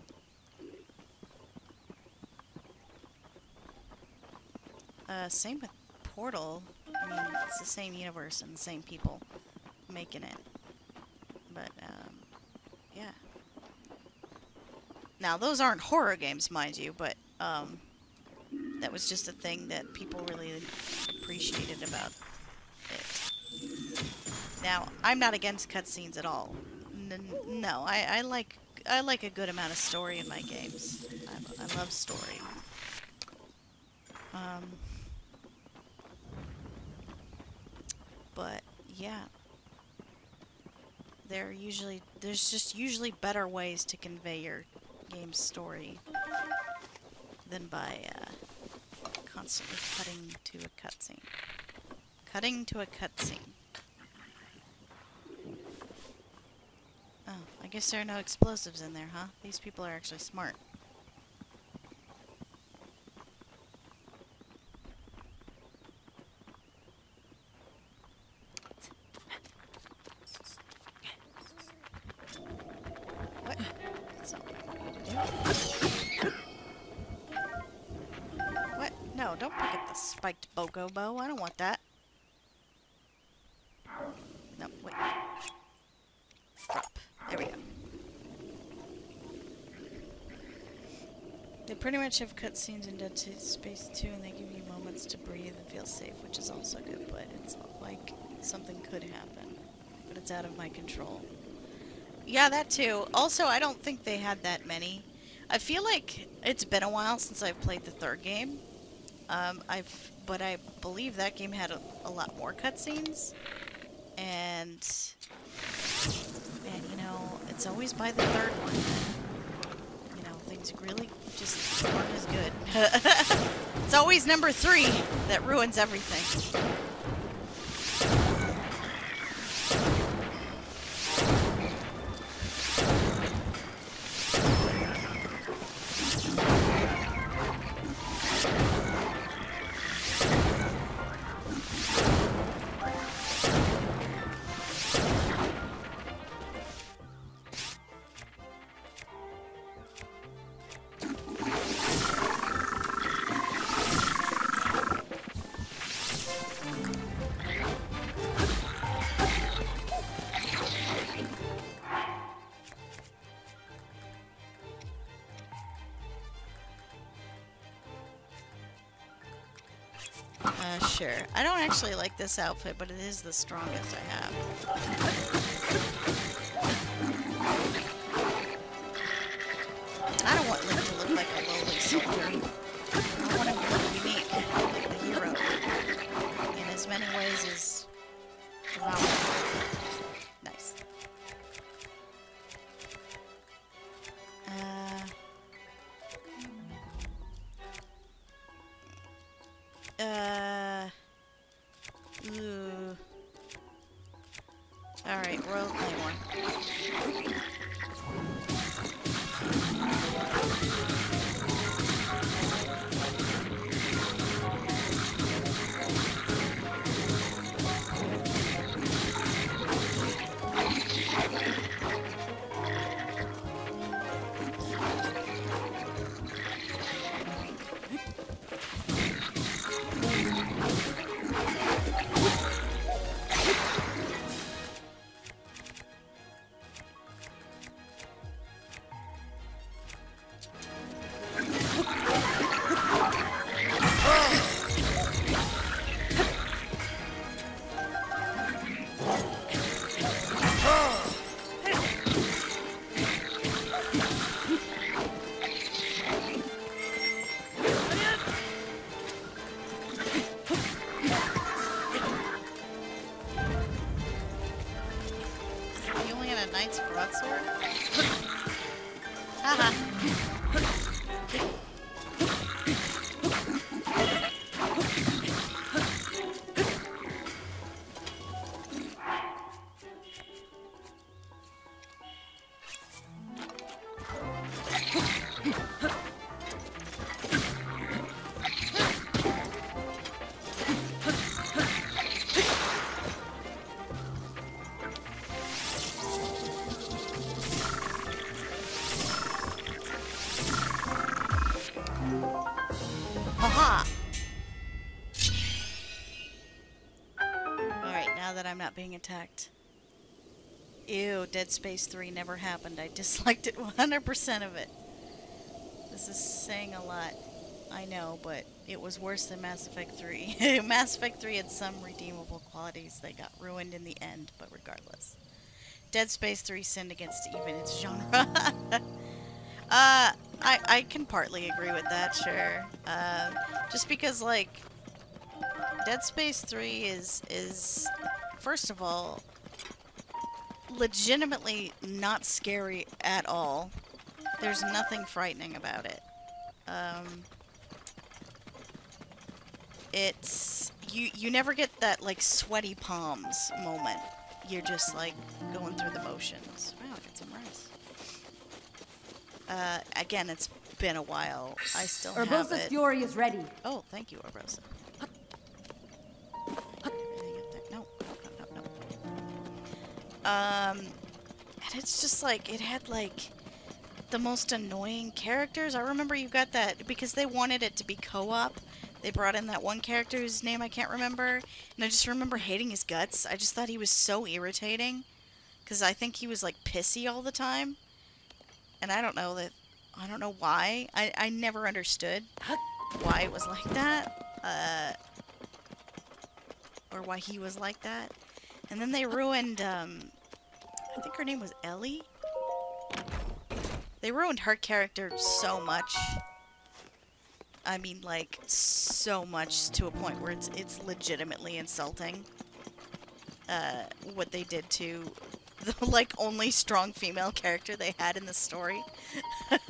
Same with Portal. I mean, it's the same universe and the same people making it. But, yeah. Now, those aren't horror games, mind you, but, that was just a thing that people really appreciated about it. Now, I'm not against cutscenes at all. No, I like I like a good amount of story in my games. I love story. But yeah, there's just usually better ways to convey your game's story than by constantly cutting to a cutscene. Cutting to a cutscene. Oh, I guess there are no explosives in there, huh? These people are actually smart. What? That's not what I wanted to do. What? No, don't pick up the spiked bogobo. I don't want that. No, wait. Drop. There we go. They pretty much have cutscenes in Dead Space 2, and they give you moments to breathe and feel safe, which is also good, but it's like something could happen. But it's out of my control. Yeah, that too. Also, I don't think they had that many. I feel like it's been a while since I've played the third game. But I believe that game had a lot more cutscenes. And you know, it's always by the third one. You know, things really just aren't as good. It's always number 3 that ruins everything. Sure. I don't actually like this outfit, but it is the strongest I have. I don't want Link to look like a lowly soldier. I want him to look unique, like the hero. In as many ways as... Wow. Nice. Ooh. Alright, Royal Claymore. Knight's broadsword? Haha. Haha! Alright, now that I'm not being attacked. Ew, Dead Space 3 never happened. I disliked it 100% of it. This is saying a lot. I know, but it was worse than Mass Effect 3. Mass Effect 3 had some redeemable qualities. They got ruined in the end, but regardless. Dead Space 3 sinned against even its genre. I can partly agree with that, sure. Just because, like, Dead Space 3 is first of all, legitimately not scary at all. There's nothing frightening about it. It's you never get that like sweaty palms moment. You're just like going through the motions. Wow, I got some rice. Again, it's been a while. I still have Urbosa's it. fury is ready. Oh, thank you, Urbosa. Everything up there. No, no, no, no. And it's just like it had like the most annoying characters. I remember you got that because they wanted it to be co-op. They brought in that one character whose name I can't remember, and I just remember hating his guts. I just thought he was so irritating because I think he was like pissy all the time, and I don't know why. I never understood why it was like that, or why he was like that. And then they ruined, I think her name was Ellie. They ruined her character so much. I mean, like, so much to a point where it's legitimately insulting. What they did to the, like, only strong female character they had in the story. And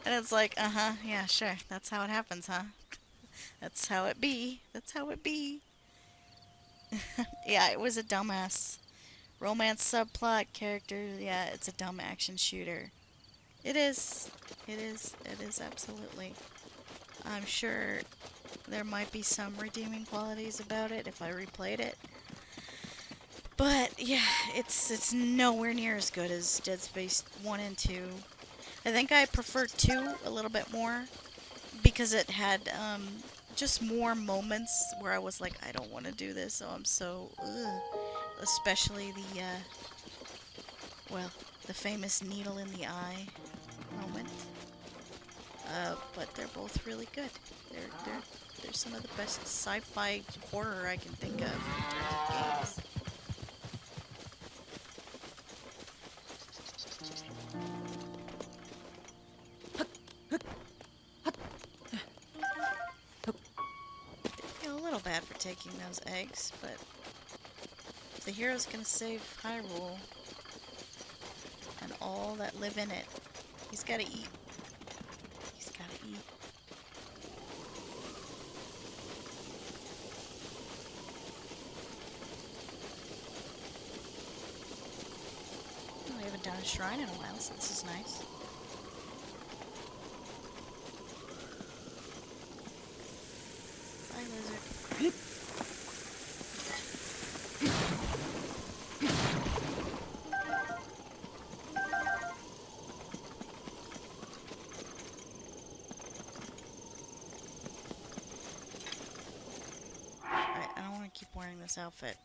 it's like, uh-huh, yeah, sure. That's how it happens, huh? That's how it be. That's how it be. Yeah, it was a dumbass romance subplot character. Yeah, it's a dumb action shooter. It is. It is. It is absolutely. I'm sure there might be some redeeming qualities about it if I replayed it. But yeah, it's nowhere near as good as Dead Space 1 and 2. I think I prefer 2 a little bit more because it had just more moments where I was like, I don't want to do this, so I'm so ugh. Especially the well, the famous needle in the eye moment. But they're both really good. They're some of the best sci-fi horror I can think of in terms of games. I feel a little bad for taking those eggs, but if the hero's gonna save Hyrule and all that live in it, he's gotta eat. He's gotta eat. Oh, we haven't done a shrine in a while, so this is nice. Bye, lizard. I don't want to keep wearing this outfit.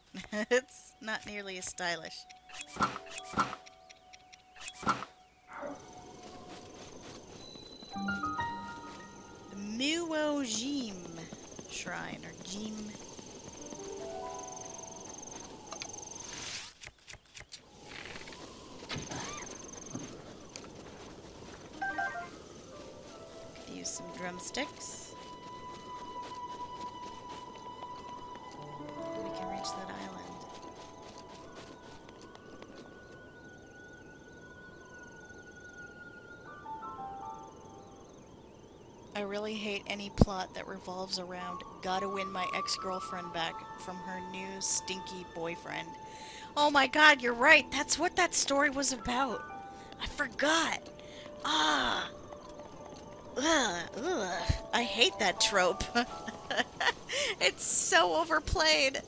It's not nearly as stylish. Muojim Shrine, or Jim. Could use some drumsticks. We can reach that island. I really hate any plot that revolves around gotta win my ex-girlfriend back from her new stinky boyfriend. Oh my god, you're right. That's what that story was about. I forgot. Ah. Ugh. Ugh. I hate that trope. It's so overplayed.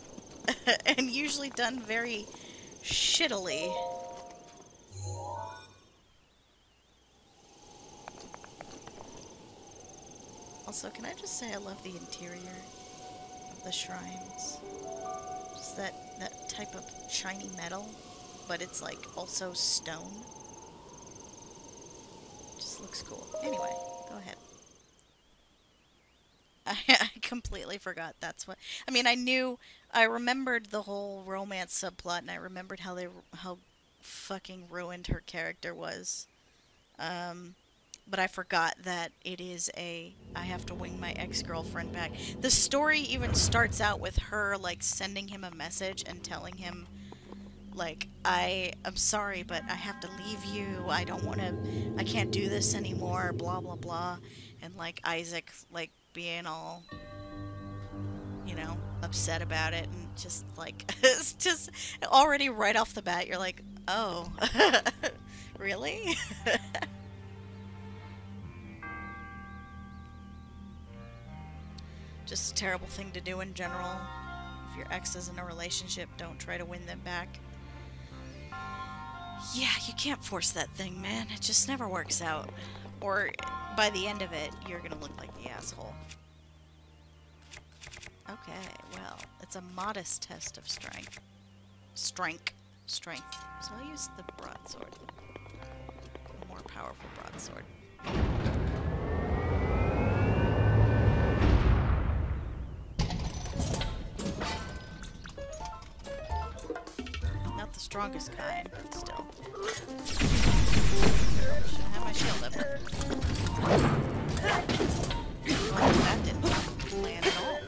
And usually done very shittily. Also, can I just say I love the interior of the shrines? Just that type of shiny metal, but it's like also stone. Just looks cool. Anyway, go ahead. I completely forgot that's what... I mean, I remembered the whole romance subplot, and I remembered how fucking ruined her character was. But I forgot that it is I have to wing my ex-girlfriend back. The story even starts out with her, like, sending him a message and telling him, like, I'm sorry, but I have to leave you. I can't do this anymore, blah, blah, blah. And, like, Isaac, like, being all, you know, upset about it. And just, like, it's just already right off the bat, you're like, oh, really? Just a terrible thing to do in general. If your ex is in a relationship, don't try to win them back. Yeah, you can't force that thing, man. It just never works out. Or by the end of it, you're gonna look like the asshole. Okay, well, it's a modest test of strength. Strength. So I'll use the broadsword. A more powerful broadsword. Not the strongest kind, but still. Should I have my shield up? Well, that didn't land at all.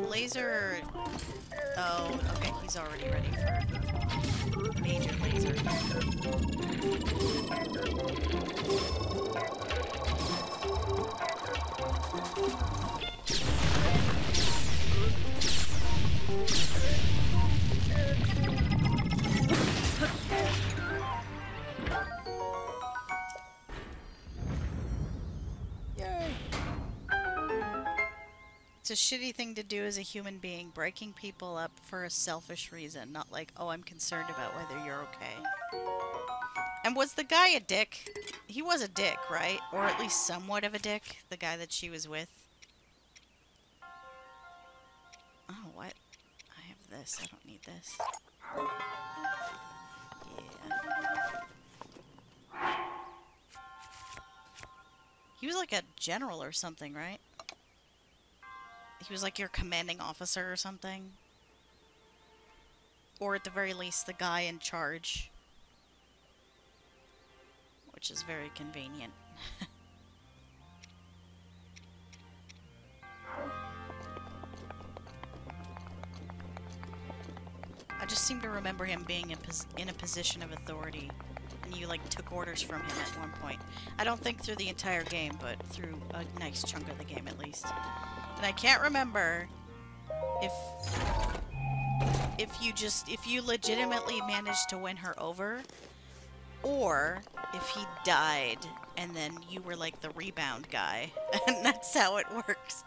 Laser. Oh, okay, he's already ready for major laser. It's a shitty thing to do as a human being, breaking people up for a selfish reason, not like, oh, I'm concerned about whether you're okay. And was the guy a dick? He was a dick, right? Or at least somewhat of a dick, the guy that she was with. Oh, what? I have this. I don't need this. Yeah. He was like a general or something, right? He was like your commanding officer or something. Or at the very least, the guy in charge. Which is very convenient. I just seem to remember him being in a position of authority. And you, like, took orders from him at one point. I don't think through the entire game, but through a nice chunk of the game at least. And I can't remember if you legitimately managed to win her over, or if he died and then you were like the rebound guy, and that's how it works.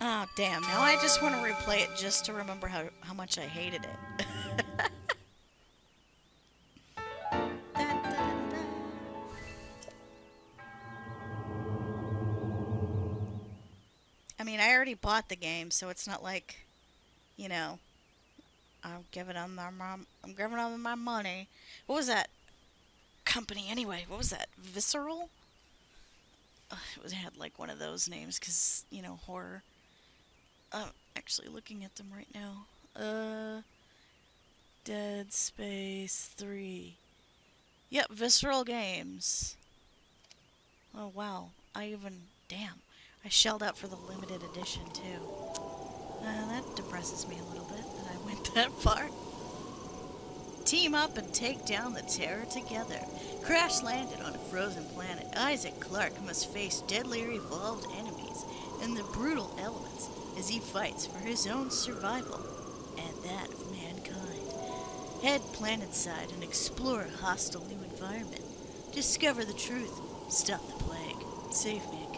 Oh damn, now I just want to replay it just to remember how much I hated it. I mean, I already bought the game, so it's not like, you know, I'm giving them my money. What was that company anyway? What was that? Visceral? It had like one of those names, because, you know, horror. I'm actually looking at them right now. Dead Space 3. Yep, Visceral Games. Oh wow, damn. I shelled out for the limited edition, too. That depresses me a little bit that I went that far. Team up and take down the terror together. Crash landed on a frozen planet. Isaac Clarke must face deadlier evolved enemies and the brutal elements as he fights for his own survival and that of mankind. Head planetside and explore a hostile new environment. Discover the truth, stop the plague, save mankind.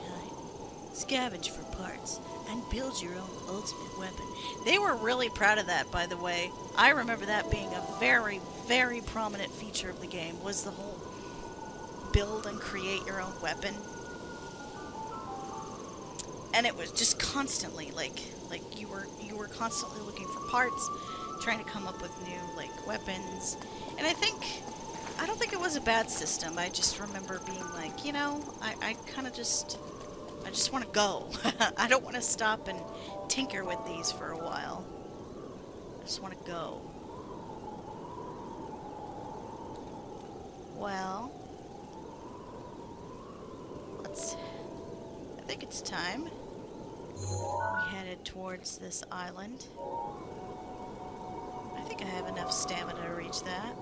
Scavenge for parts and build your own ultimate weapon. They were really proud of that, by the way. I remember that being a very, very prominent feature of the game, was the whole build and create your own weapon. And it was just constantly like you were constantly looking for parts, trying to come up with new like weapons. And I don't think it was a bad system. I just remember being like, you know, I just want to go. I don't want to stop and tinker with these for a while. I just want to go. Well, I think it's time. We headed towards this island. I think I have enough stamina to reach that.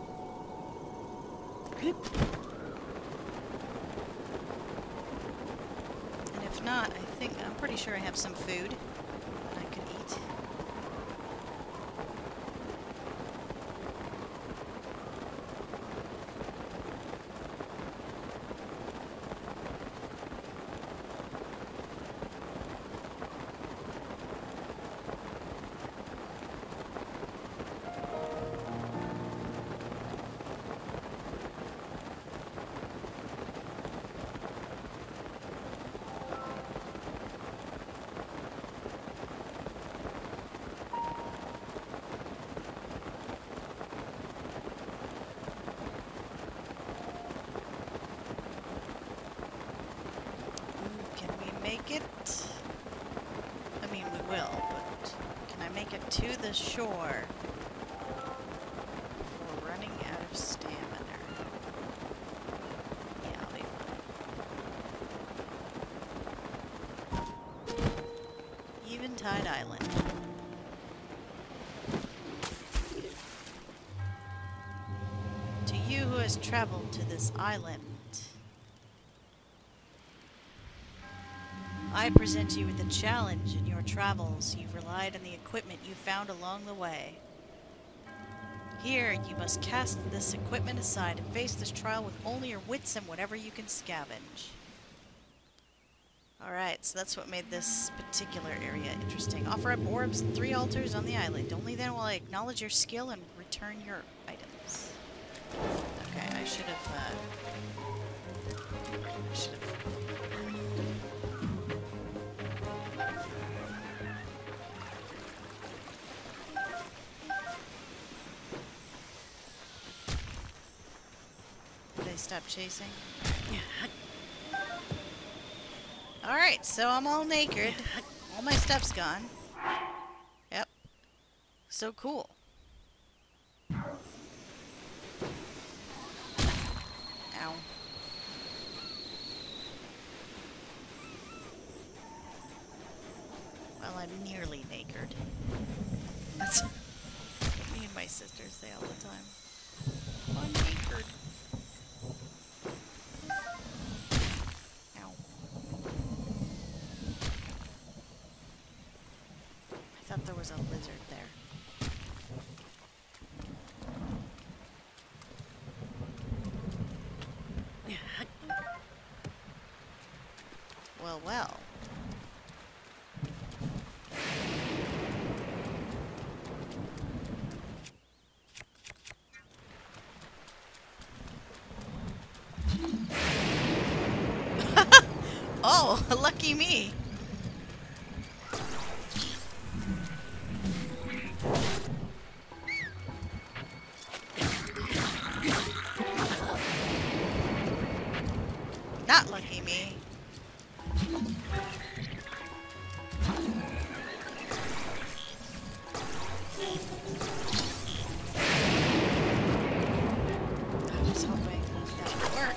And if not, I'm pretty sure I have some food that I could eat. Make it? I mean, we will, but can I make it to the shore before running out of stamina? Yeah, I'll be fine. Eventide Island. To you who has traveled to this island, I present you with a challenge in your travels. You've relied on the equipment you found along the way. Here, you must cast this equipment aside and face this trial with only your wits and whatever you can scavenge. Alright, so that's what made this particular area interesting. Offer up orbs and 3 altars on the island. Only then will I acknowledge your skill and return your items. Okay, I should have... Stop chasing. Alright, so I'm all naked. All my stuff's gone. Yep. So cool. Ow. Well, I'm nearly naked. That's what me and my sister say all the time. I'm naked. There was a lizard there. Well, well. Oh, lucky me. Not lucky me. I was hoping that would work.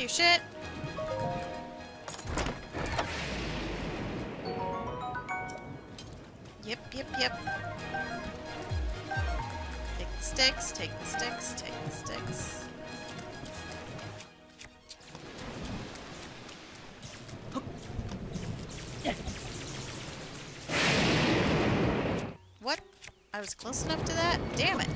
you shit? Yep, yep, yep. Take the sticks, take the sticks, take the sticks. What? I was close enough to that? Damn it.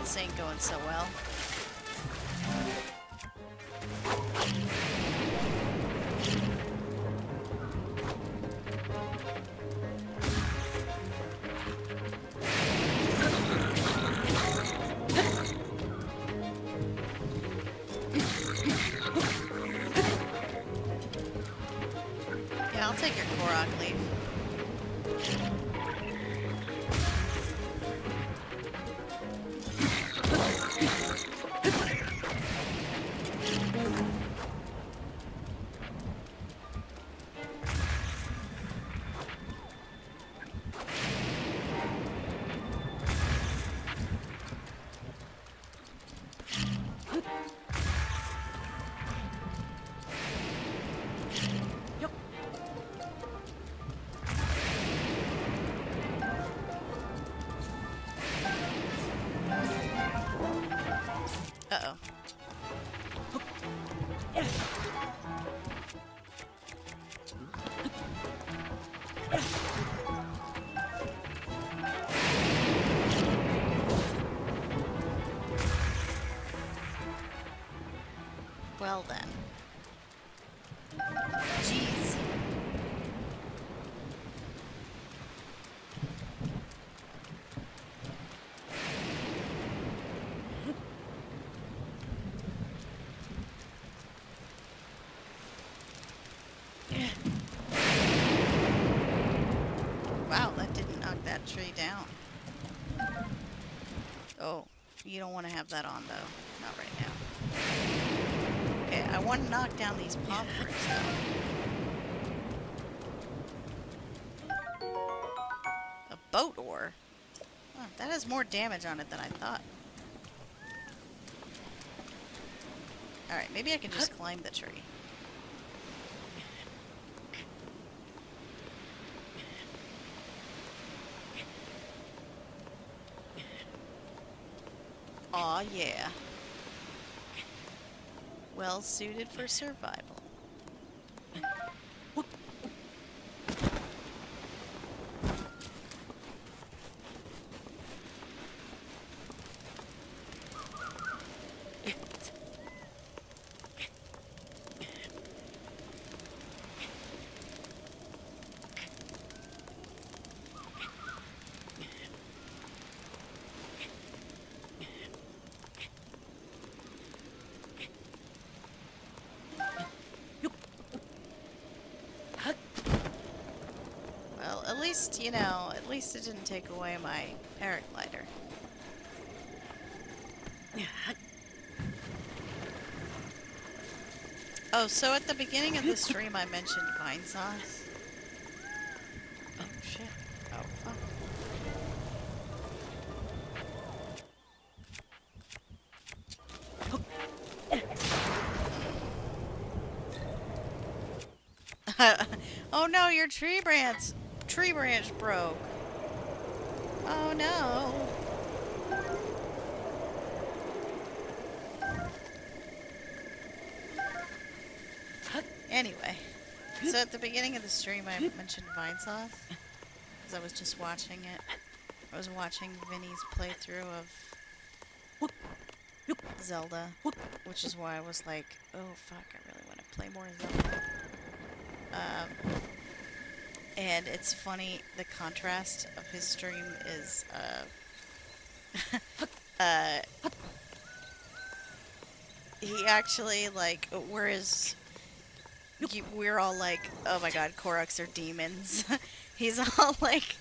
This ain't going so well. Yeah, I'll take your Korok leaf. Uh-oh. Well then. Jeez. Wow, that didn't knock that tree down. Oh, you don't want to have that on though. Not right now. Okay, I want to knock down these palm fruits though. A boat ore? Oh, that has more damage on it than I thought. Alright, maybe I can just climb the tree. Aw, yeah. Well suited for survival. At least, you know, at least it didn't take away my paraglider. Oh, so at the beginning of the stream I mentioned vine sauce. Oh, shit. Oh, fuck. Oh no, your tree branch broke. Oh no. Anyway, so at the beginning of the stream I mentioned vine sauce because I was just watching it. I was watching Vinny's playthrough of Zelda, which is why I was like, oh fuck, I really want to play more Zelda. And it's funny, the contrast of his stream is, he actually, like, whereas we're all like, oh my god, Koroks are demons. He's all like,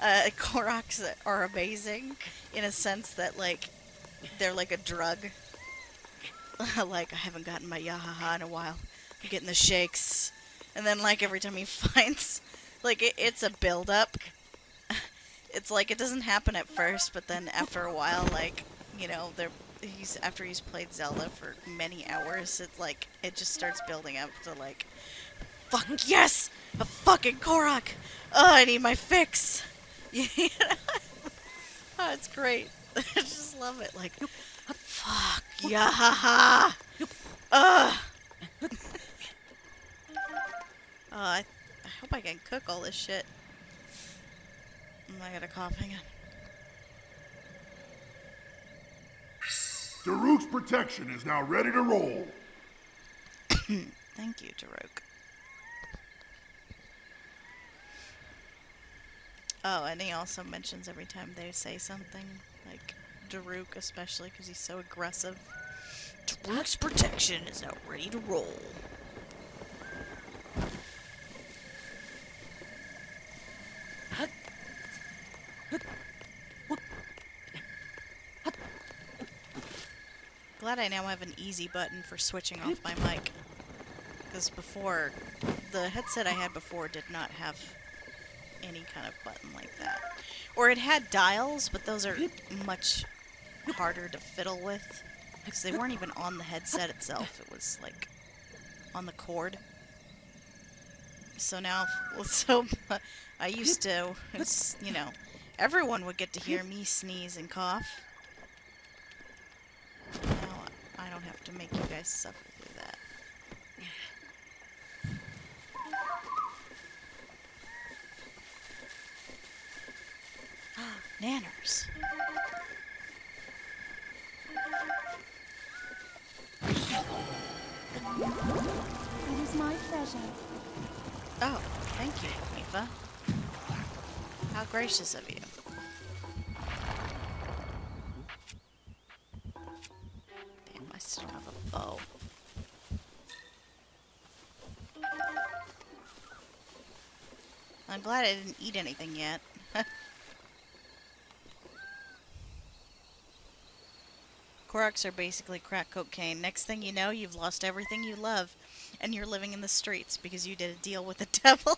Koroks are amazing in a sense that, like, they're like a drug. Like, I haven't gotten my yahaha in a while. I'm getting the shakes. And then, like, every time he finds... Like, it's a build-up. It's like, it doesn't happen at first, but then after a while, like, you know, after he's played Zelda for many hours, it's like, it just starts building up to, like, fuck, yes! A fucking Korok! Oh, I need my fix! You know? Oh, it's great. I just love it. Like, fuck, yahaha! Ugh! I hope I can cook all this shit. I got a cough, hang on. Daruk's protection is now ready to roll. Thank you, Daruk. Oh, and he also mentions every time they say something, like Daruk especially, because he's so aggressive. Daruk's protection is now ready to roll. Glad I now have an easy button for switching off my mic. Because before, the headset I had before did not have any kind of button like that. Or it had dials, but those are much harder to fiddle with. Because they weren't even on the headset itself. It was like on the cord. So now, I used to, you know, everyone would get to hear me sneeze and cough. Now I don't have to make you guys suffer through that. Nanners. It is my pleasure. Oh, thank you, Mifa. How gracious of you. Damn, I still don't have a bow. I'm glad I didn't eat anything yet. Koroks are basically crack cocaine. Next thing you know, you've lost everything you love, and you're living in the streets because you did a deal with the devil.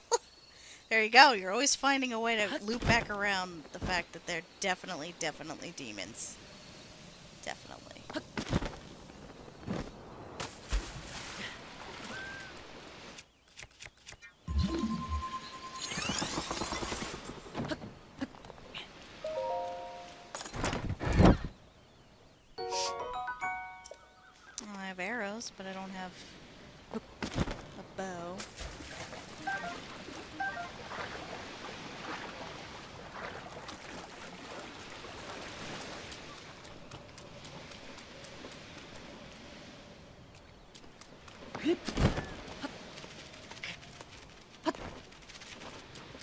There you go. You're always finding a way to loop back around the fact that they're definitely demons. Definitely. I have arrows, but I don't have a bow.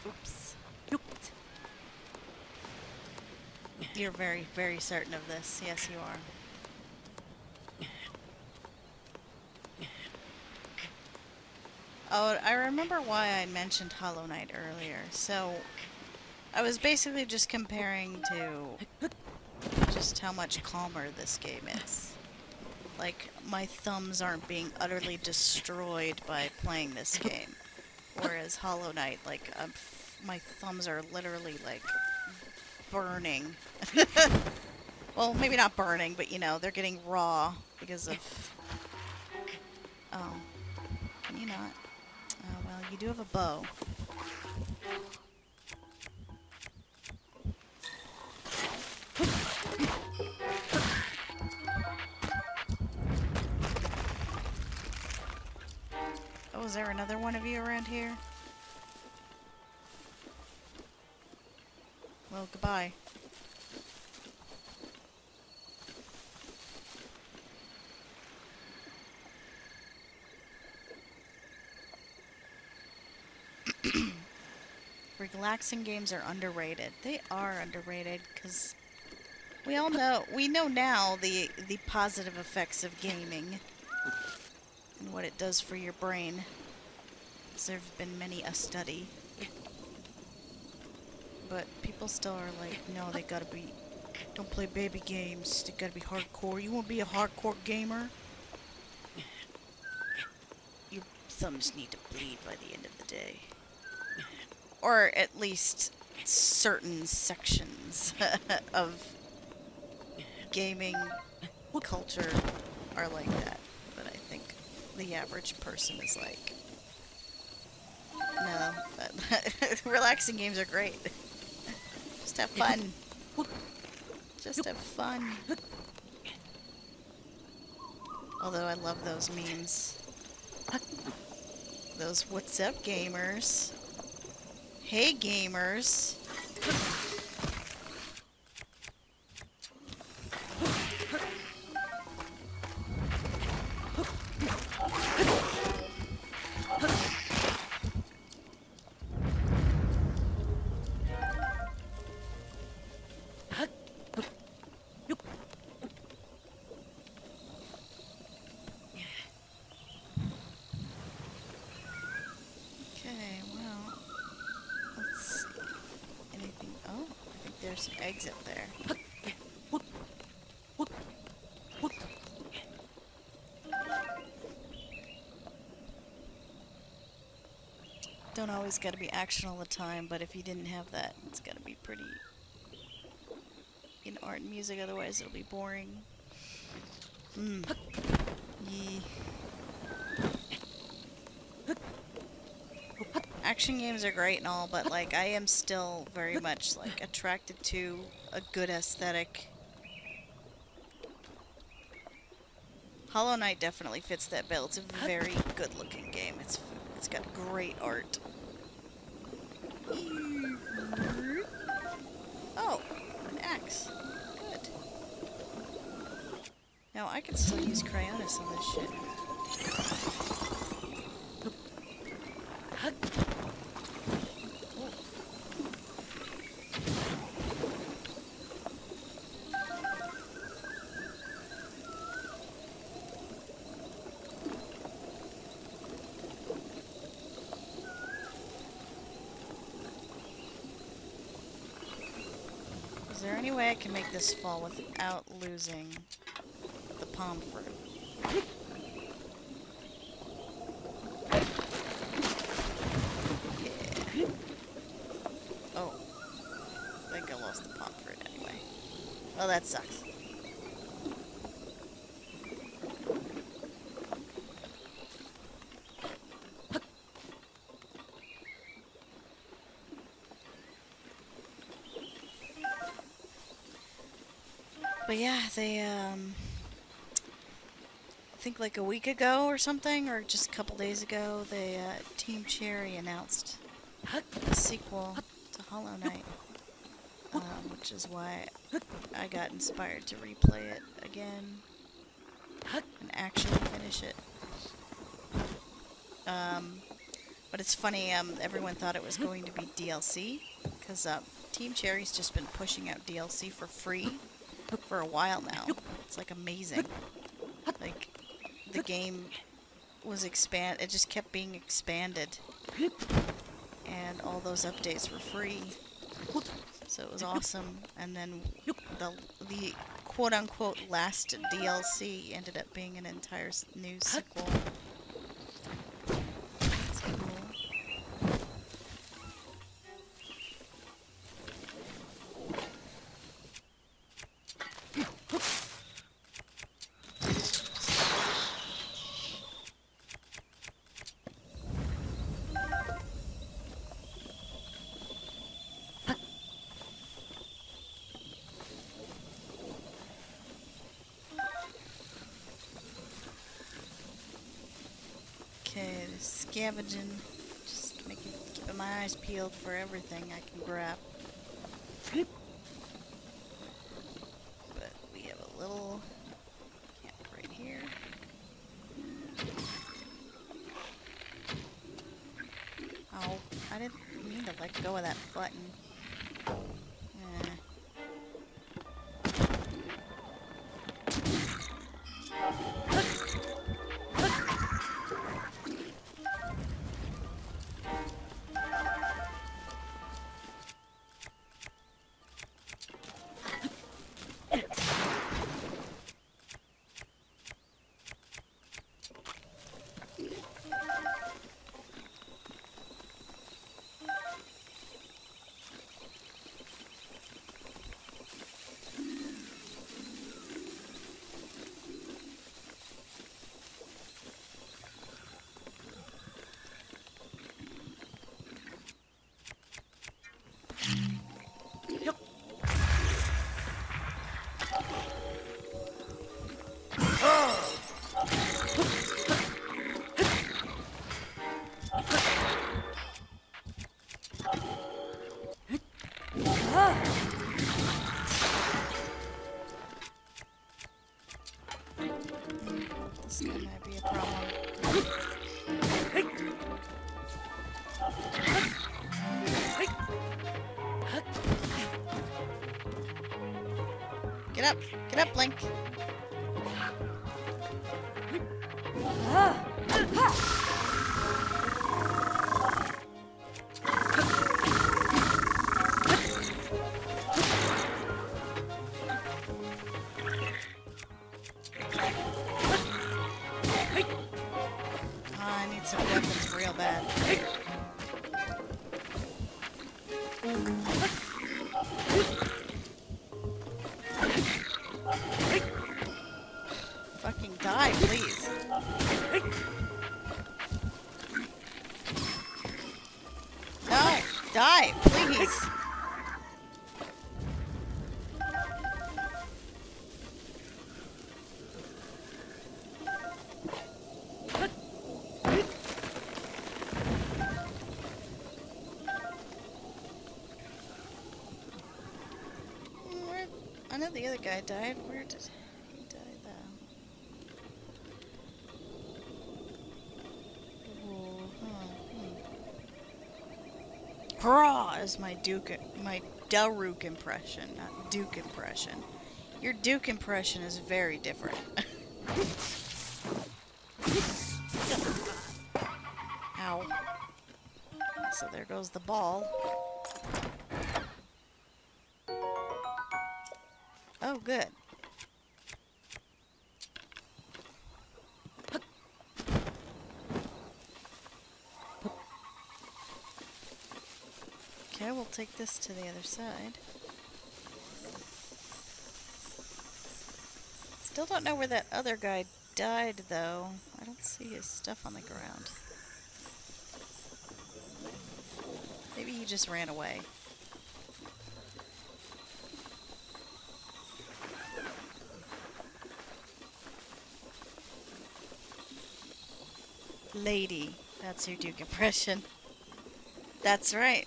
Oops. You're very, very certain of this. Yes, you are. Oh, I remember why I mentioned Hollow Knight earlier. So, I was basically just comparing to just how much calmer this game is. Like, my thumbs aren't being utterly destroyed by playing this game. Whereas Hollow Knight, like, my thumbs are literally, like, burning. Well, maybe not burning, but, you know, they're getting raw because of... Oh. Can you not? Oh, well, you do have a bow. Oh, is there another one of you around here? Well, goodbye. Relaxing games are underrated. They are underrated because we know now the positive effects of gaming and what it does for your brain. There have been many a study, but people still are like, no, they gotta be, don't play baby games. They gotta be hardcore. You wanna be a hardcore gamer? thumbs need to bleed by the end of the day. Or at least certain sections of gaming culture are like that. But I think the average person is like, no, relaxing games are great. Just have fun. Just have fun. Although I love those memes. Those "What's up, gamers?" Hey, gamers. There's some eggs up there. Don't always gotta be action all the time, but if you didn't have that, it's gotta be pretty in art and music, otherwise it'll be boring. Yee. Action games are great and all, but like I am still very much like attracted to a good aesthetic. Hollow Knight definitely fits that bill. It's a very good looking game. It's got great art. Oh, an axe. Good. Now I can still use Cryonis on this shit. Is there any way I can make this fall without losing the palm fruit? Yeah. Oh. I think I lost the palm fruit anyway. Well, that sucks. But yeah, they, I think like a week ago or something, or just a couple days ago, they, Team Cherry announced a sequel to Hollow Knight, which is why I got inspired to replay it again and actually finish it. But it's funny, everyone thought it was going to be DLC, because Team Cherry's just been pushing out DLC for free for a while now. It's like amazing. Like the game was it just kept being expanded, and all those updates were free, so it was awesome. And then the quote-unquote last DLC ended up being an entire new sequel. That's cool. Okay, scavenging, just keeping my eyes peeled for everything I can grab. But we have a little camp right here. Oh, I didn't mean to let go of that button. This guy might be a problem. Get up! Get up, Link! I need some weapons real bad. Fucking die, please. No! Die, please! I know the other guy died. Where did he die, though? Ooh, Hurrah is my Daruk impression, not Duke impression. Your Duke impression is very different. Ow. So there goes the ball. Oh, good. Okay, we'll take this to the other side. Still don't know where that other guy died, though. I don't see his stuff on the ground. Maybe he just ran away. Lady. That's your Duke impression. That's right.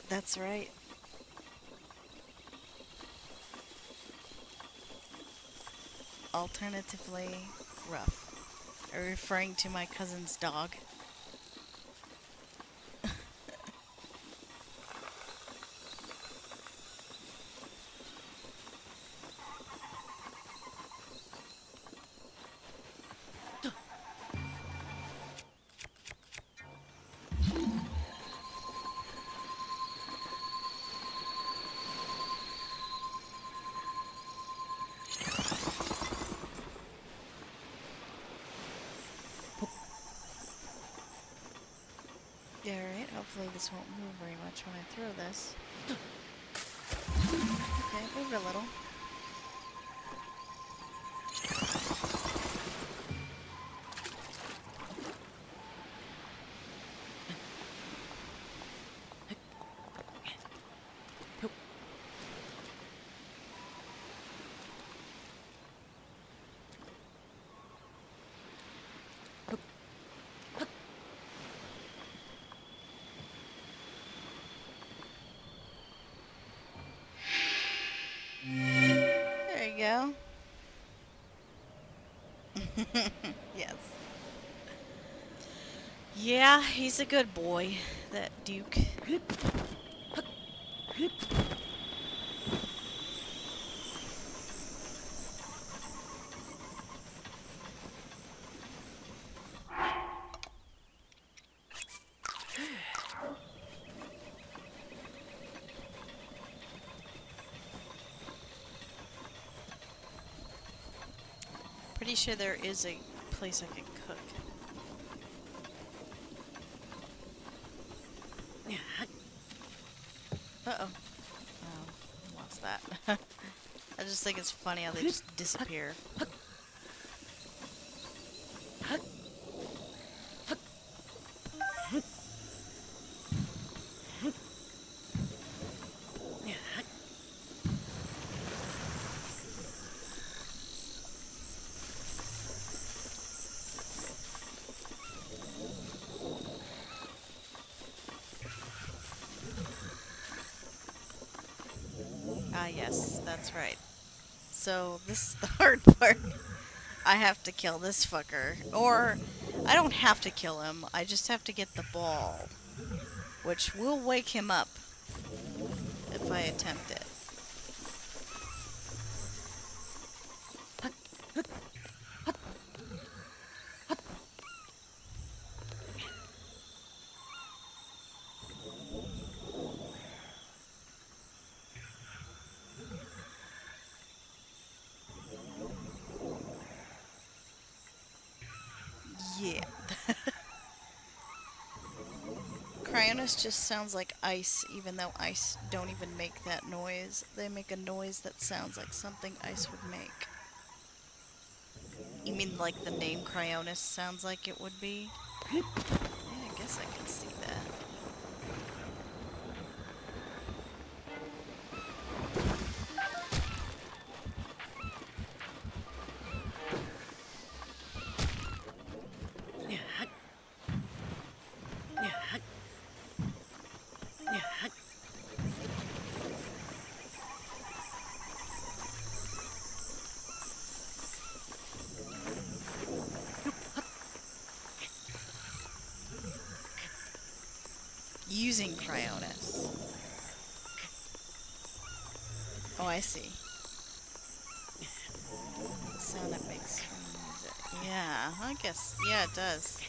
That's right. Alternatively, rough. Are you referring to my cousin's dog? Alright, hopefully this won't move very much when I throw this. Okay, moved a little. There you go. Yes. Yeah, he's a good boy, that Duke. Pretty sure there is a place I can cook. Uh-oh. Oh, lost that. I just think it's funny how they just disappear. Ah, yes, that's right. So, this is the hard part. I have to kill this fucker. Or, I don't have to kill him. I just have to get the ball. Which will wake him up if I attempt it. Yeah. Cryonis just sounds like ice, even though ice don't even make that noise. They make a noise that sounds like something ice would make. You mean like the name Cryonis sounds like it would be? Yeah, I guess I can see that. Using Cryonis. Oh, I see. The sound it makes from music. Yeah, I guess. Yeah, it does.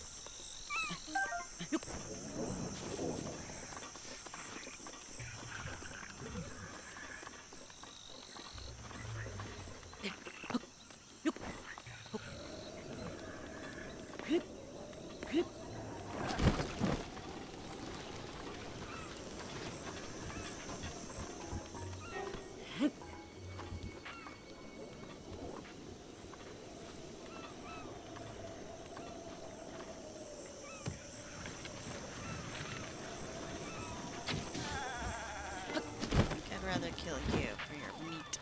I'd rather kill you for your meat.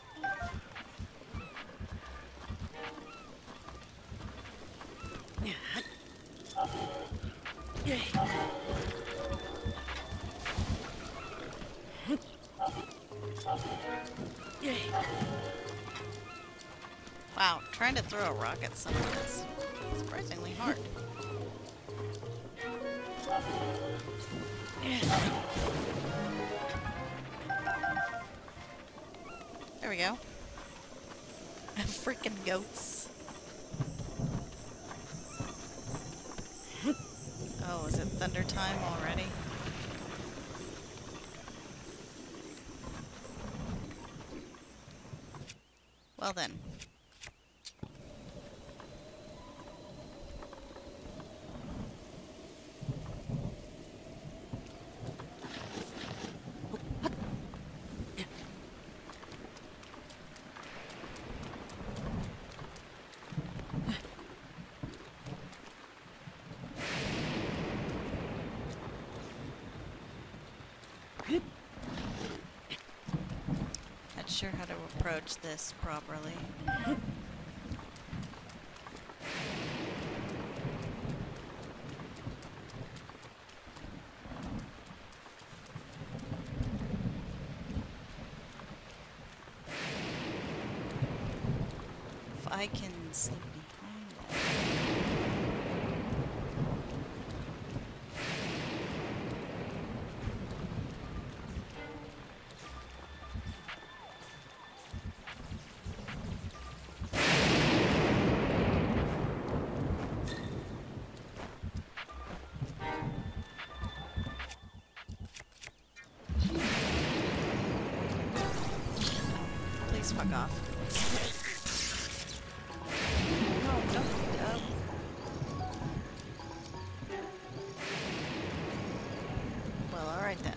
Wow, trying to throw a rock at someone is surprisingly hard. There we go. Freaking goats. Oh, is it thunder time already? Well then. Not sure how to approach this properly. If I can slip behind that. Please fuck off. No, don't be dumb. Well, alright then.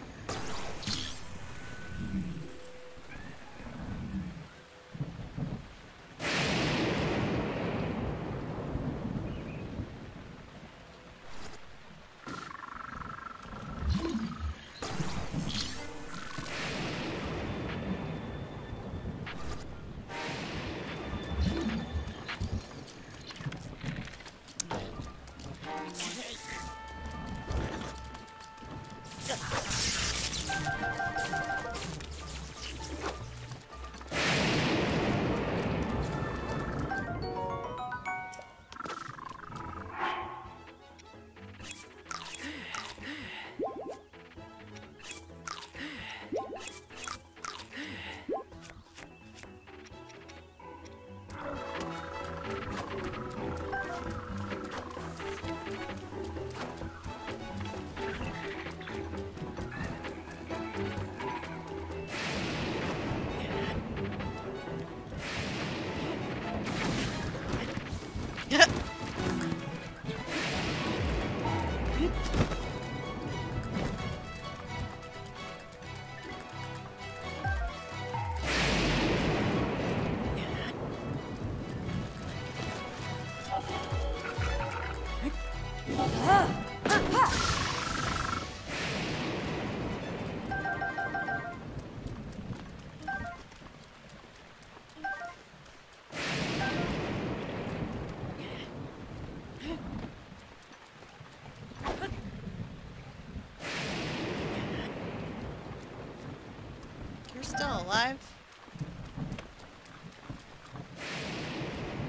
still alive?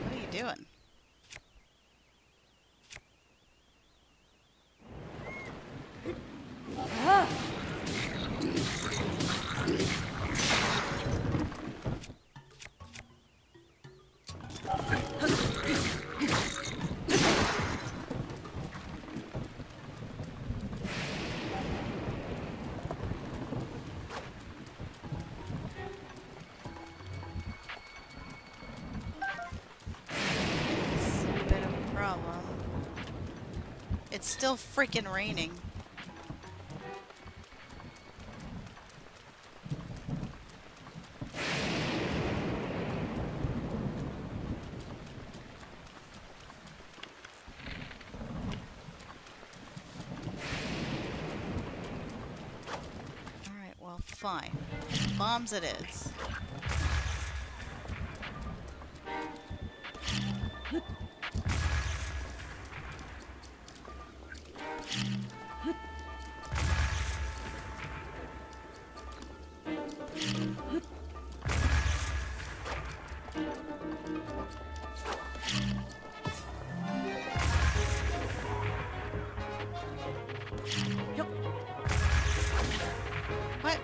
What are you doing? It's a bit of a problem. It's still freaking raining. Alright, well, fine. Bombs it is. What?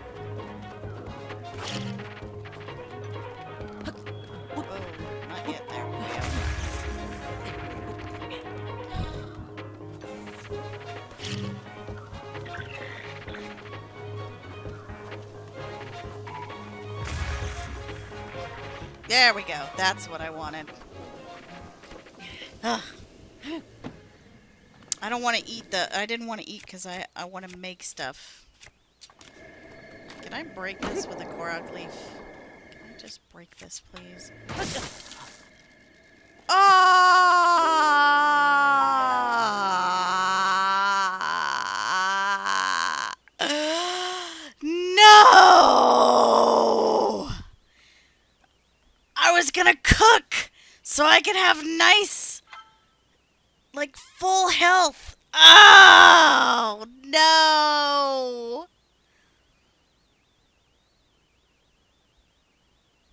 Oh, not yet. There we go. There we go. That's what I wanted. Ugh. I don't want to eat the... I didn't want to eat because I want to make stuff. Can I break this with a Korok leaf? Can I just break this, please? Ah! No! I was gonna cook so I could have nice, like, full health. Oh, no!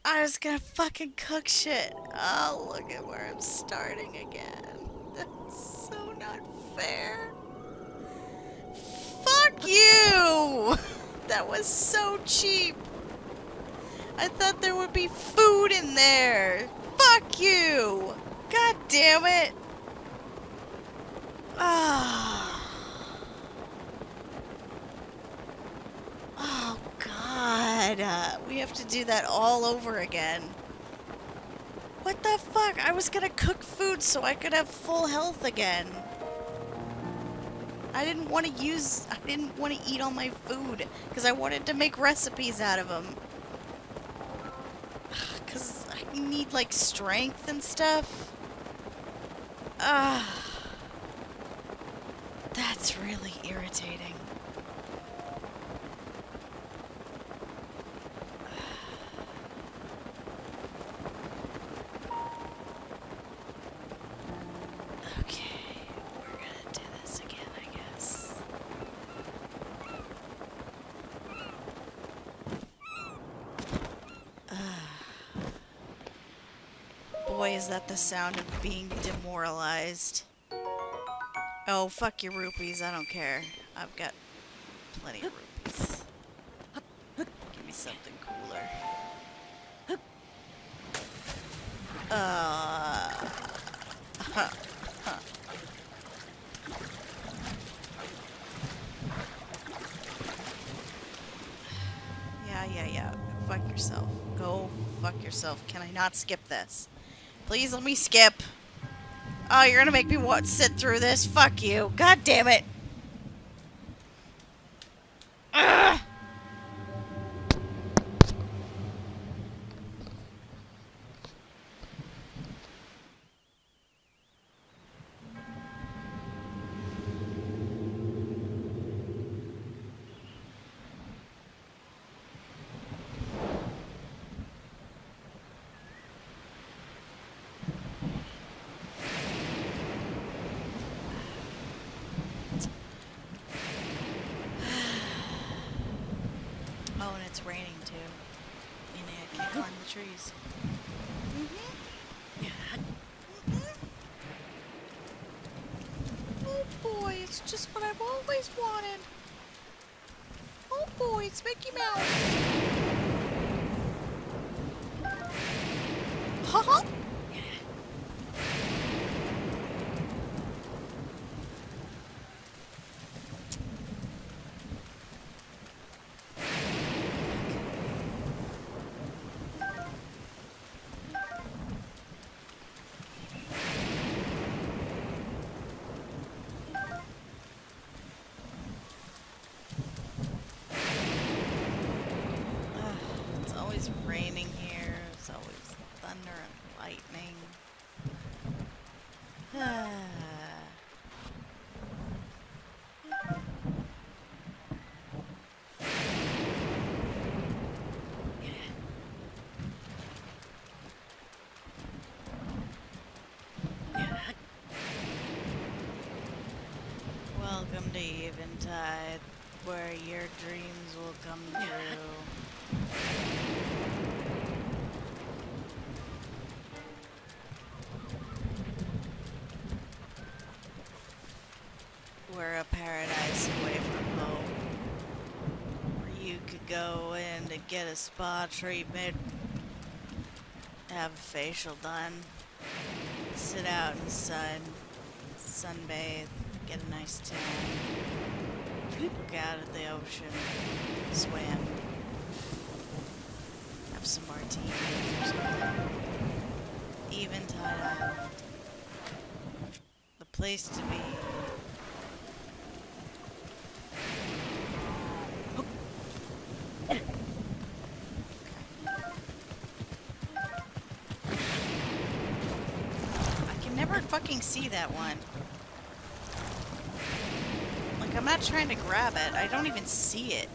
I was gonna fucking cook shit. Oh, look at where I'm starting again. That's so not fair. Fuck you! That was so cheap. I thought there would be food in there. Fuck you! God damn it! Ah. Oh, God. We have to do that all over again. What the fuck? I was gonna cook food so I could have full health again. I didn't want to eat all my food because I wanted to make recipes out of them. Because I need, like, strength and stuff. That's really irritating. Okay, we're gonna do this again, I guess. Boy, is that the sound of being demoralized. Oh, fuck your rupees, I don't care. I've got plenty of rupees. Give me something cooler. Yeah. Fuck yourself. Go fuck yourself. Can I not skip this? Please let me skip. Oh, you're gonna make me sit through this? Fuck you. God damn it. Ugh. Oh, and it's raining too. You know, I can't climb the trees. Oh boy, it's just what I've always wanted. Oh boy, it's Mickey Mouse. Haha. It's always raining here. It's always thunder and lightning. Welcome to Eventide, where your dreams will come true. We're a paradise away from home, where you could go in to get a spa treatment, have a facial done, sit out in the sun, sunbathe, get a nice tan, look out at the ocean, swim, have some martinis or something. Eventide Island, the place to be. I can never fucking see that one. Like, I'm not trying to grab it. I don't even see it.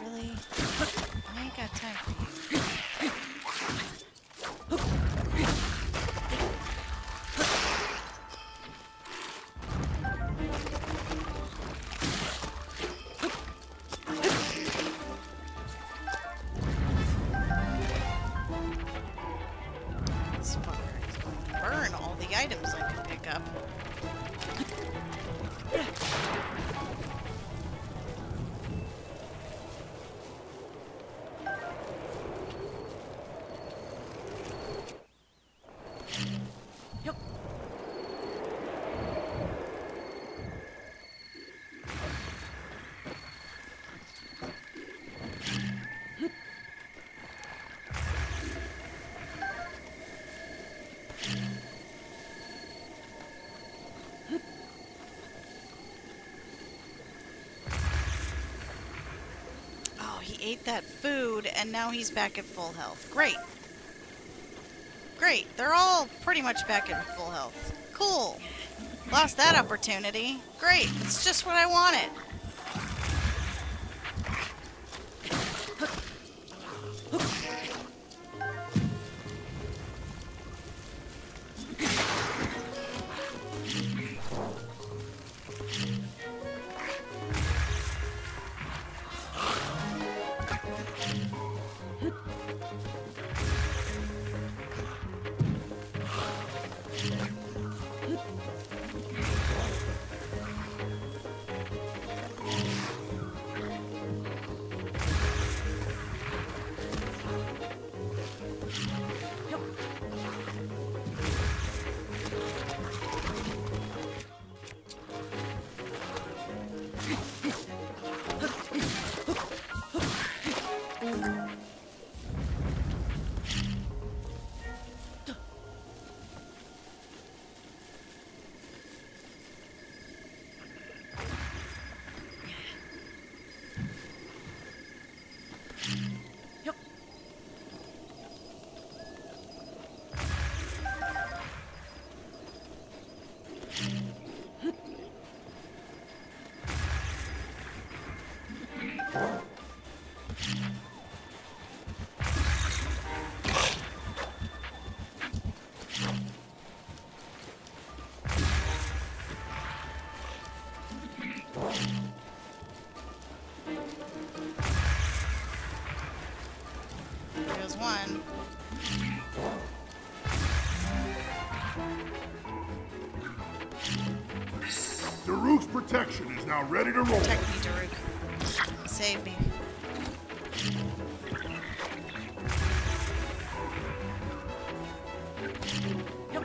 Really? I ain't got time for you. This fucker is going to burn all the items I can pick up. He ate that food, and now he's back at full health. Great. Great. They're all pretty much back at full health. Cool. Lost that opportunity. Great. It's just what I wanted. was one. Daruk's protection is now ready to roll. Protect me, Daruk. Save me. Yep.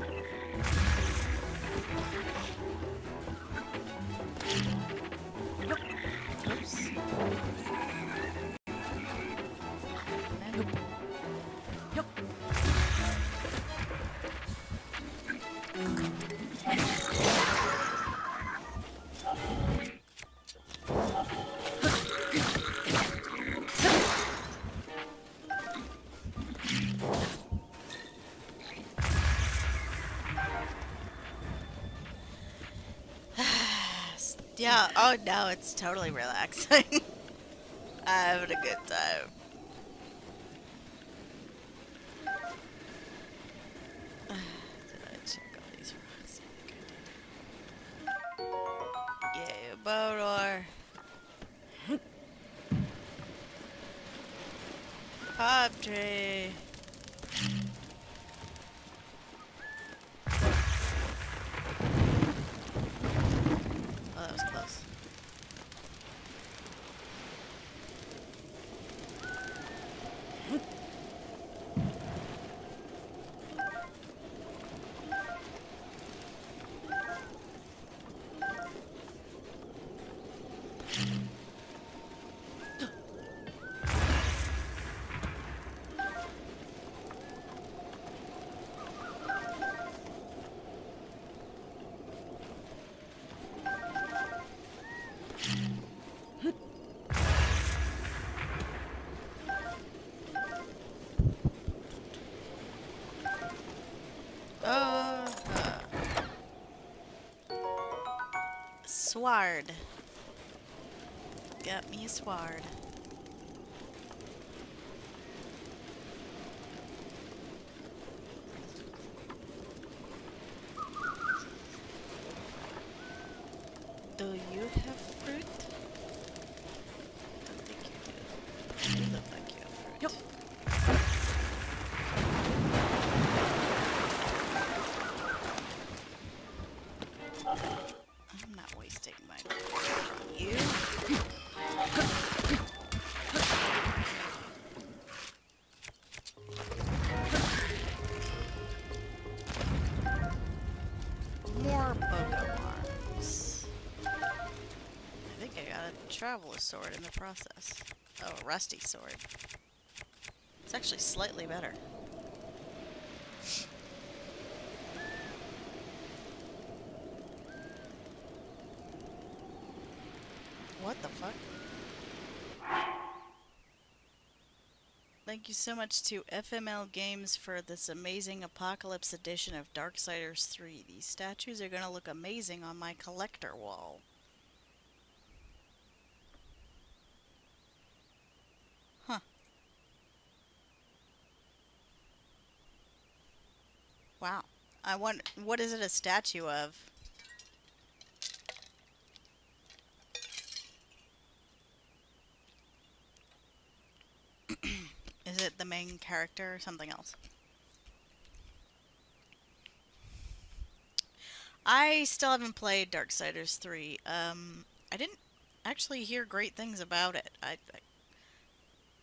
Yep. Oops. Nope. Yep. Yeah, oh no, it's totally relaxing. I'm having a good time. Did I check all these rocks? Yeah, Bodor. Pop tree. Oh, that was close. Sward. Got me a sward. Do you have fruit? Don't think you do. You look like you have fruit. Yep. I'm not wasting my on you. More Pokemon's. I think I got a Traveler Sword in the process. Oh, a Rusty Sword. It's actually slightly better. What the fuck? Thank you so much to FML Games for this amazing Apocalypse edition of Darksiders 3. These statues are gonna look amazing on my collector wall. Huh. Wow. I want. What is it a statue of? Is it the main character or something else? I still haven't played Darksiders 3. I didn't actually hear great things about it.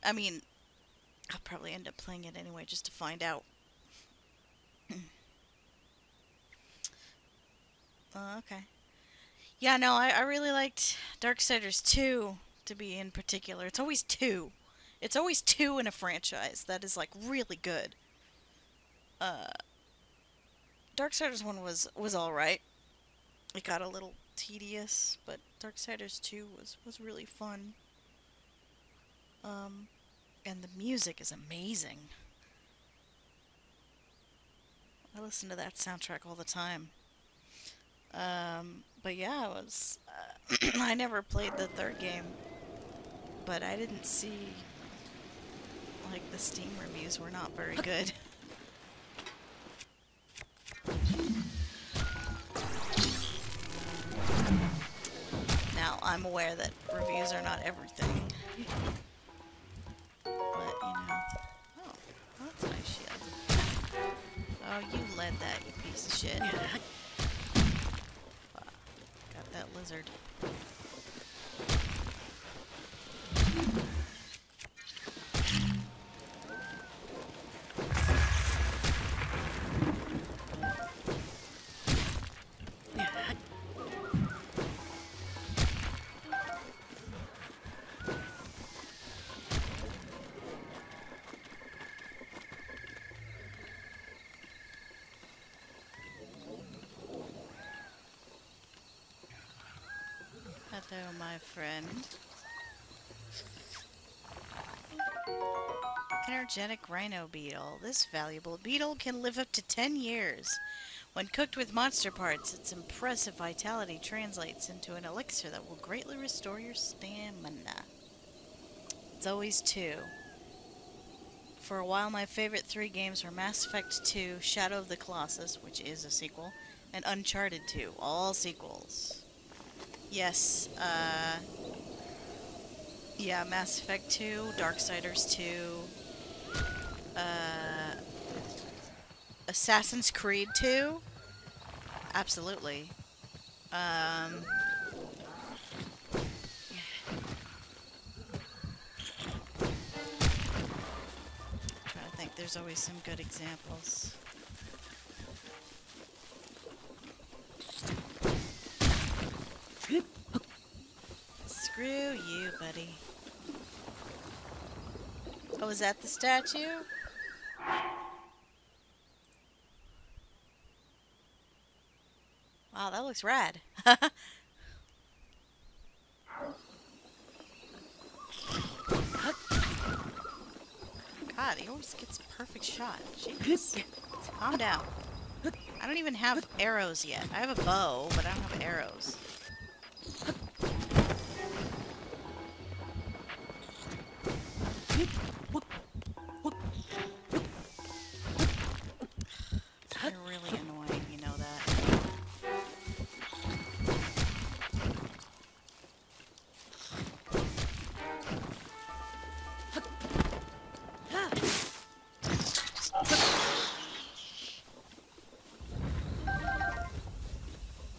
I mean, I'll probably end up playing it anyway just to find out. Okay. Yeah, no, I really liked Darksiders 2 to be in particular. It's always 2. It's always 2 in a franchise that is like really good. Darksiders 1 was alright. It got a little tedious, but Darksiders 2 was really fun. And the music is amazing. I listen to that soundtrack all the time. But yeah, it was... I never played the third game, but I didn't see... Like, the Steam reviews were not very good. Now, I'm aware that reviews are not everything. But, you know... Oh. piece of shit. Got that lizard. Hello, my friend. Energetic rhino beetle. This valuable beetle can live up to 10 years. When cooked with monster parts, its impressive vitality translates into an elixir that will greatly restore your stamina. It's always 2. For a while, my favorite 3 games were Mass Effect 2, Shadow of the Colossus, which is a sequel, and Uncharted 2, all sequels. Yes, yeah, Mass Effect 2, Darksiders 2, Assassin's Creed 2, absolutely. Trying to think, there's always some good examples. Screw you, buddy. Oh, is that the statue? Wow, that looks rad. God, he always gets a perfect shot. Jeez. Calm down. I don't even have arrows yet. I have a bow, but I don't have arrows. You're really annoying, you know that.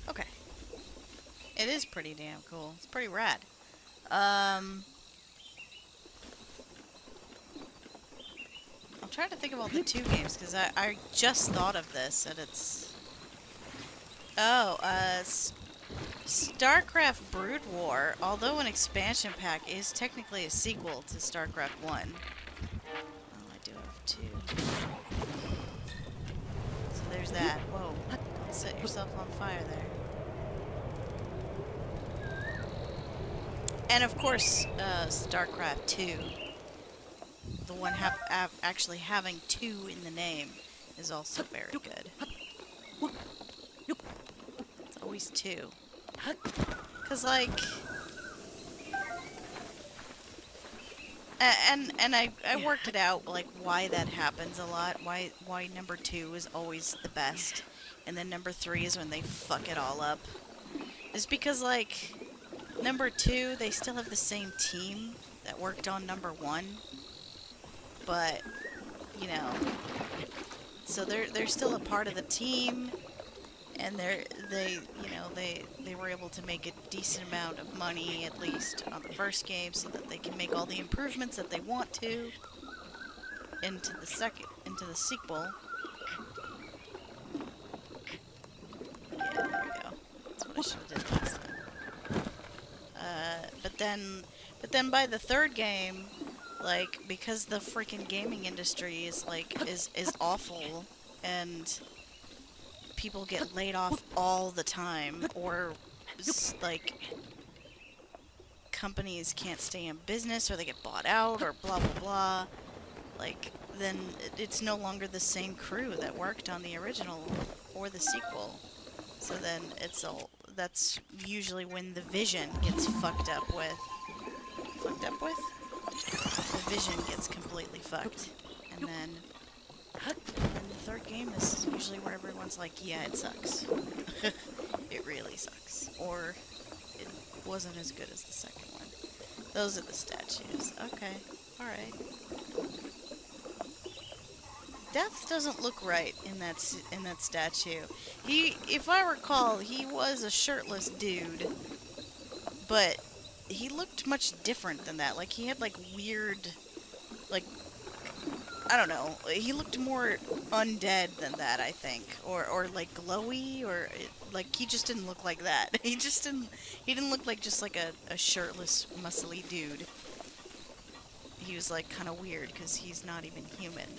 Okay. It is pretty damn cool. It's pretty rad. I'm trying to think of all the 2 games, because I just thought of this, and it's... Oh, StarCraft Brood War, although an expansion pack, is technically a sequel to StarCraft 1. Oh, I do have 2. So there's that. Whoa. Don't set yourself on fire there. And of course, StarCraft 2. The one actually having 2 in the name is also very good. It's always 2. Cause like, and I worked it out, like why that happens a lot. Why number 2 is always the best, and then number 3 is when they fuck it all up. Is because like number 2, they still have the same team that worked on number 1. But, you know, so they're still a part of the team, and they were able to make a decent amount of money, at least on the first game, so that they can make all the improvements that they want to into the sequel. Yeah, there we go. That's what I should have did last time. But then by the 3rd game, like, because the freaking gaming industry is awful, and people get laid off all the time, or like companies can't stay in business, or they get bought out, or blah blah blah, like, then it's no longer the same crew that worked on the original or the sequel. So then that's usually when the vision gets fucked up with. The vision gets completely fucked. And then the 3rd game is usually where everyone's like, yeah, it sucks. It really sucks. Or it wasn't as good as the 2nd one. Those are the statues. Okay. Alright. death doesn't look right in that statue. If I recall, he was a shirtless dude, but he looked much different than that. Like he had like weird, like I don't know. He looked more undead than that, I think, or like glowy, or like he just didn't look like that. He just didn't. He didn't look like just like a shirtless, muscly dude. He was like kind of weird because he's not even human.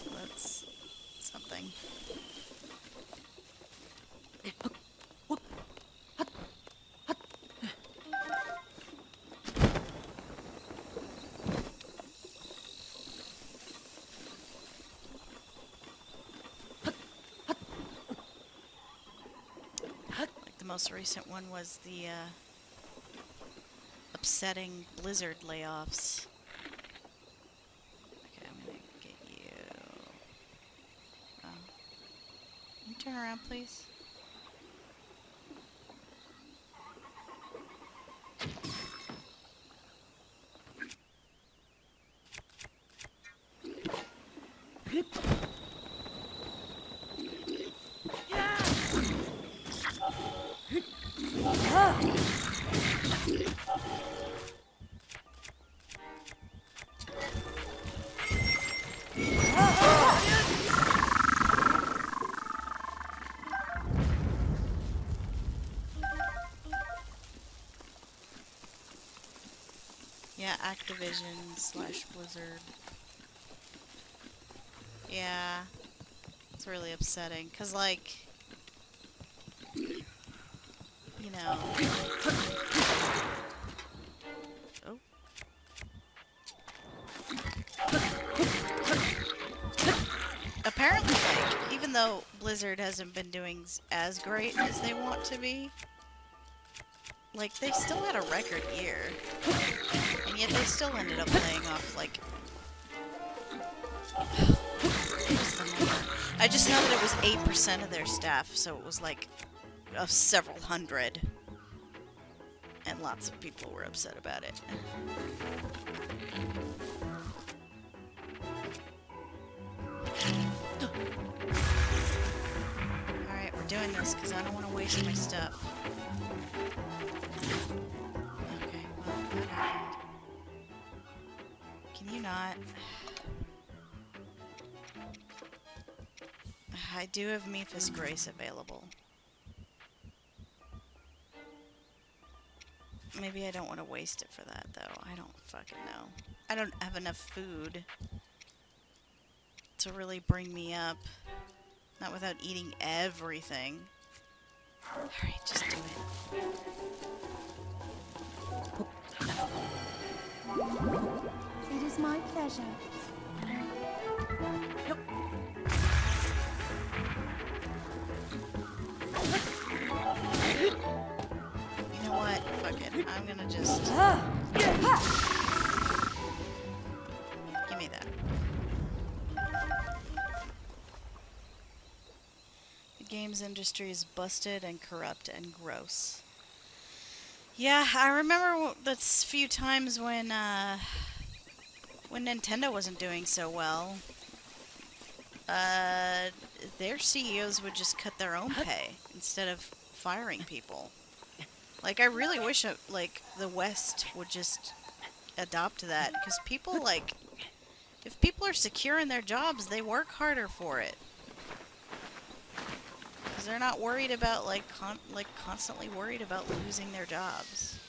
So that's something. Like the most recent one was the upsetting Blizzard layoffs. Okay, I'm gonna get you. Oh. Can you turn around, please? Yeah, Activision/Blizzard. Yeah, it's really upsetting, cause like, you know. Oh. Apparently, like, even though Blizzard hasn't been doing as great as they want to be, like, they still had a record year. And yet they still ended up laying off, like... what was the number? I just know that it was 8% of their staff, so it was like several hundred. And lots of people were upset about it. Alright, we're doing this because I don't want to waste my stuff. Okay, well, that happened. Can you not? I do have Mephis Grace available. Maybe I don't want to waste it for that, though. I don't fucking know. I don't have enough food to really bring me up. Not without eating everything. Alright, just do it. It is my pleasure. Yep. You know what? Fuck it. I'm gonna just... Give me that. The games industry is busted and corrupt and gross. Yeah, I remember the few times when Nintendo wasn't doing so well. Their CEOs would just cut their own pay instead of firing people. Like, I really wish, like, the West would just adopt that, because people, like, if people are secure in their jobs, they work harder for it. Because they're not worried about, like, constantly worried about losing their jobs.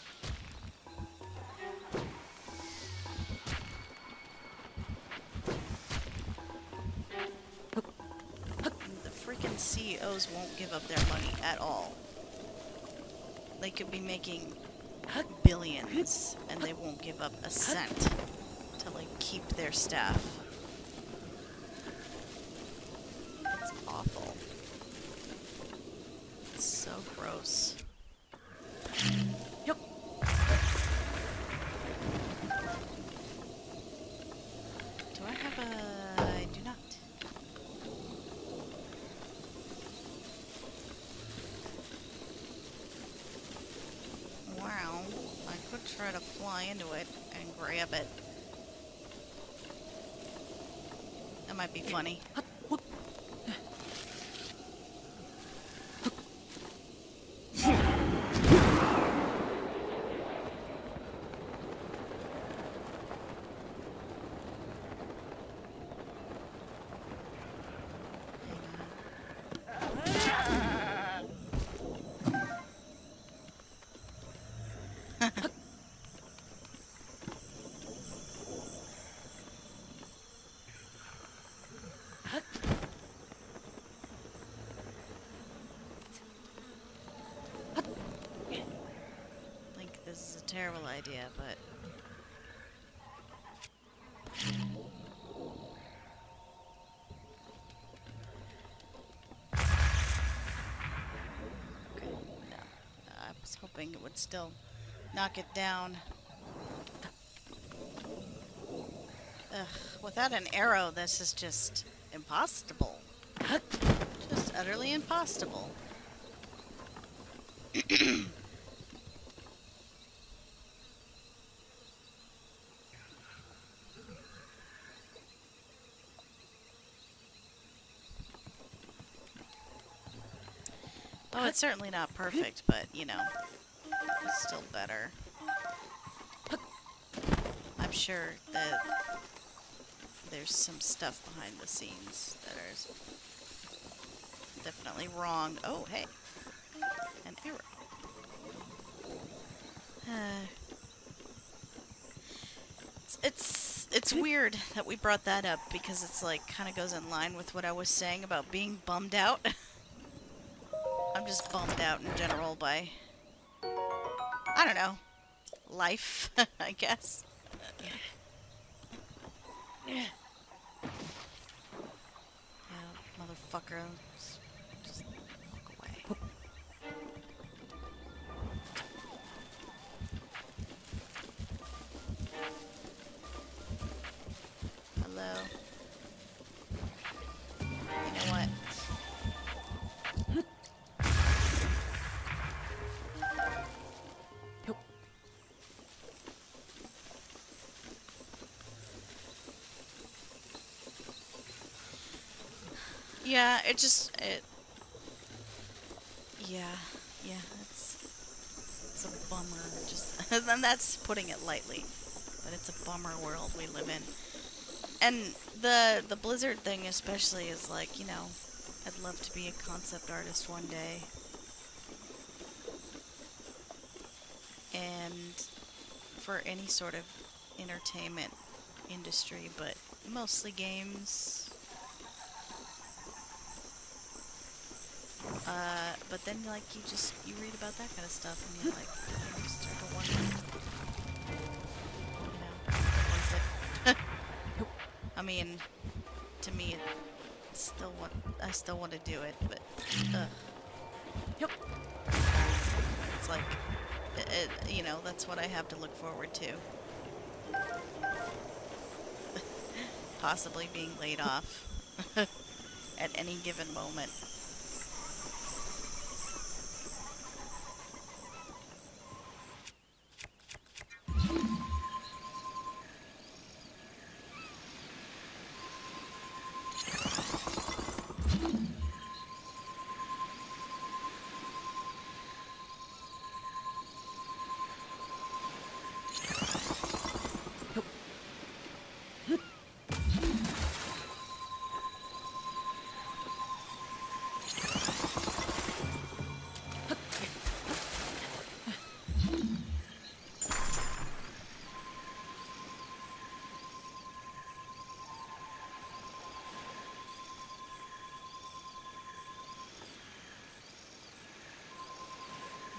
The freaking CEOs won't give up their money at all. They could be making billions, and they won't give up a cent to, like, keep their staff. It's awful. It's so gross. Yep. Do I have a... I do not. Wow. I could try to fly into it and grab it. That might be funny. This is a terrible idea, but... Okay, no. I was hoping it would still knock it down. Ugh, without an arrow, this is just impossible. Just utterly impossible. Oh, it's certainly not perfect, but, you know, it's still better. I'm sure that there's some stuff behind the scenes that is definitely wrong. Oh, hey. An arrow. It's weird that we brought that up because it's like kind of goes in line with what I was saying about being bummed out. I'm just bummed out in general by, I don't know, life, I guess. Yeah, motherfucker. Just walk away. Hello. You know what? Yeah, it's a bummer, just, and that's putting it lightly, but it's a bummer world we live in. And the Blizzard thing especially is like, you know, I'd love to be a concept artist one day. And for any sort of entertainment industry, but mostly games. But then, like, you read about that kind of stuff, and you're like, you start to wonder, you know, I mean, to me, I still want to do it, but, it's like, you know, that's what I have to look forward to. Possibly being laid off at any given moment.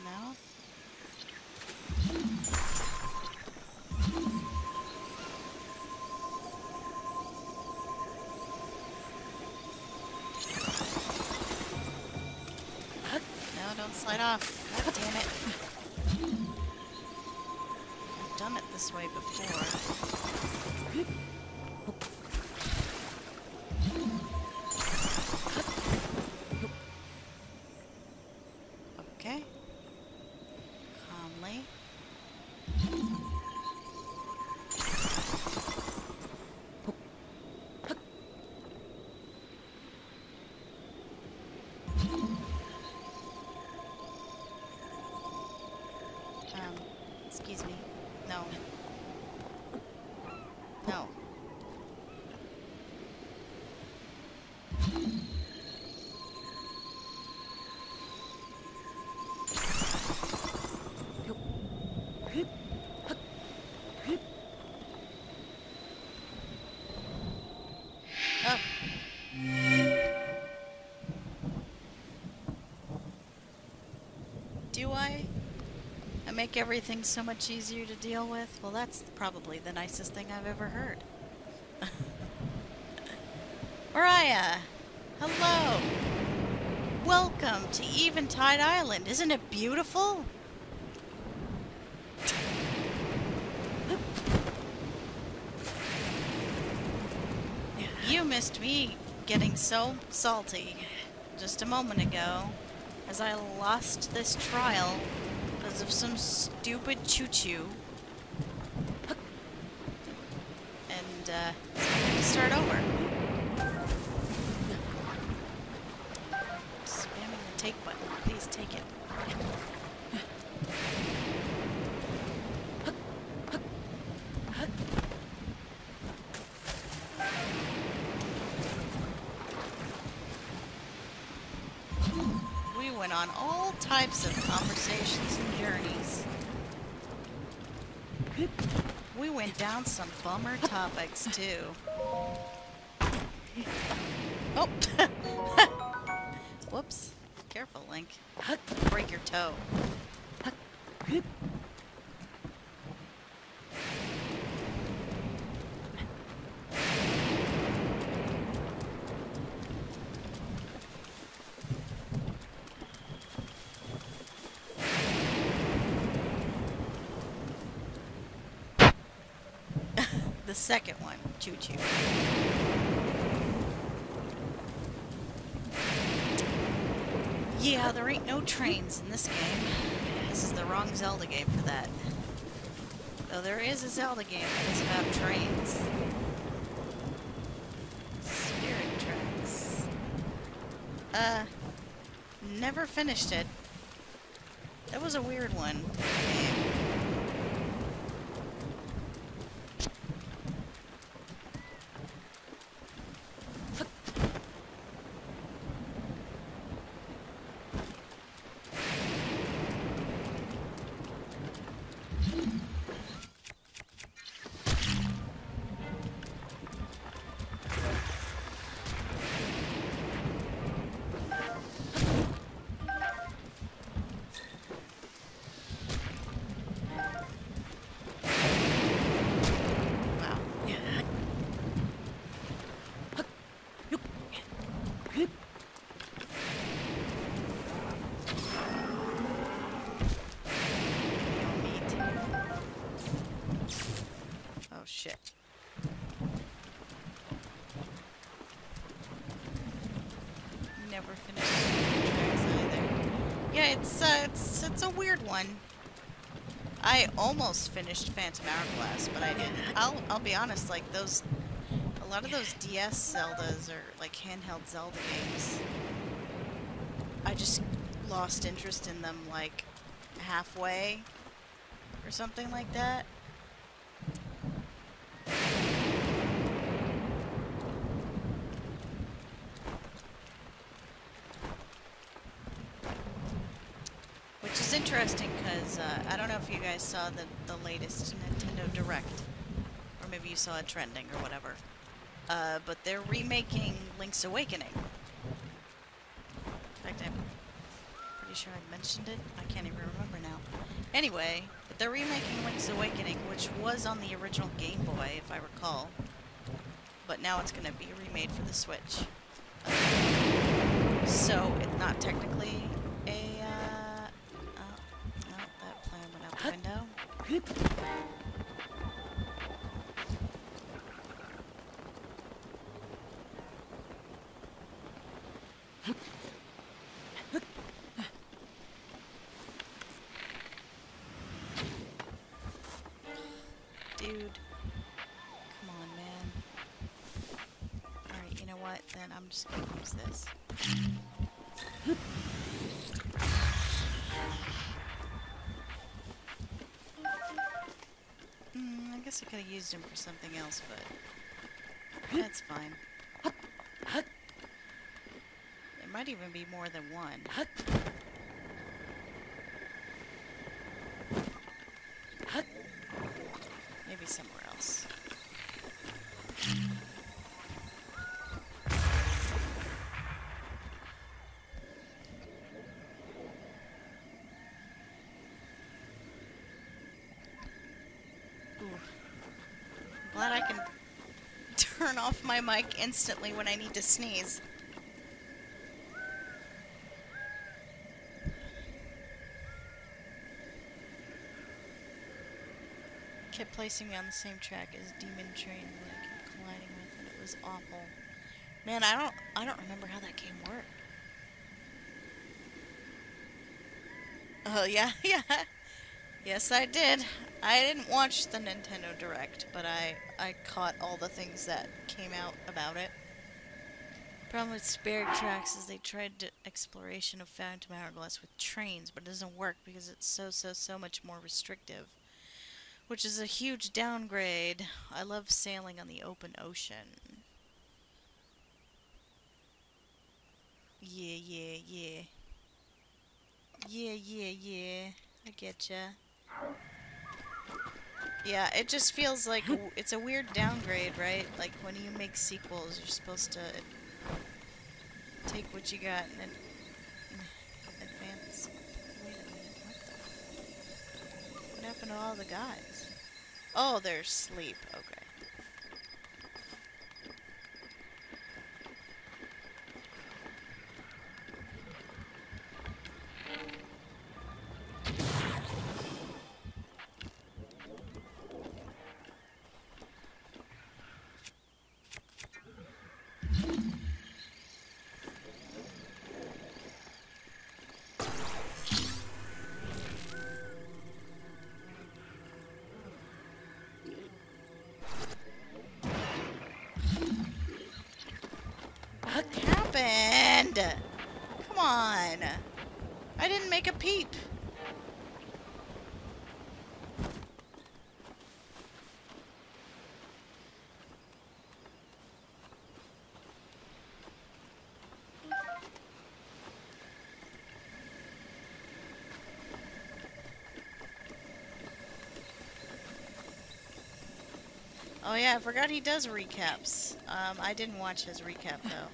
No? No, don't slide off. God damn it. I've done it this way before. Okay. Calmly. No. Oh. Do I? I make everything so much easier to deal with? Well, that's probably the nicest thing I've ever heard. Mariah! Hello! Welcome to Eventide Island. Isn't it beautiful? You missed me getting so salty just a moment ago as I lost this trial because of some stupid choo-choo. And, so I had to start over. Spamming the take button. Please take it. We went on all types of conversations and journeys. We went down some bummer topics, too. Oh! Whoops. Careful, Link. Break your toe. The second one, choo-choo. Yeah, there ain't no trains in this game. This is the wrong Zelda game for that. Though there is a Zelda game that is about trains. Spirit Tracks. Never finished it. That was a weird one. Oh shit. Never finished Spirit Tracks either. Yeah, it's a weird one. I almost finished Phantom Hourglass, but I didn't. I'll be honest, like a lot of those DS Zeldas or like handheld Zelda games, I just lost interest in them like halfway or something like that. Which is interesting because I don't know if you guys saw the latest Nintendo Direct, or maybe you saw it trending or whatever. But they're remaking Link's Awakening. In fact, I'm pretty sure I mentioned it. I can't even remember now. Anyway, but they're remaking Link's Awakening, which was on the original Game Boy, if I recall. But now it's going to be remade for the Switch. So it's not technically a... oh, that plan went out the window. Dude. Come on, man. Alright, you know what? Then I'm just gonna use this. I guess guess I could have used him for something else, but that's fine. It might even be more than one. Maybe somewhere else. Ooh. I'm glad I can turn off my mic instantly when I need to sneeze. Kept placing me on the same track as demon train that I kept colliding with, and it was awful. Man, I don't remember how that game worked. Oh yeah, yeah. Yes, I did. I didn't watch the Nintendo Direct, but I caught all the things that came out about it. Problem with Spirit Tracks is they tried to exploration of Phantom Hourglass with trains, but it doesn't work because it's so much more restrictive. Which is a huge downgrade. I love sailing on the open ocean. Yeah, yeah, yeah. Yeah, yeah, yeah. I getcha. Yeah, it just feels like it's a weird downgrade, right? Like when you make sequels, you're supposed to take what you got and advance. Wait a minute, what happened to all the guys? Oh, they're asleep. Okay. What happened? Come on. I didn't make a peep. Oh yeah, I forgot he does recaps. I didn't watch his recap though.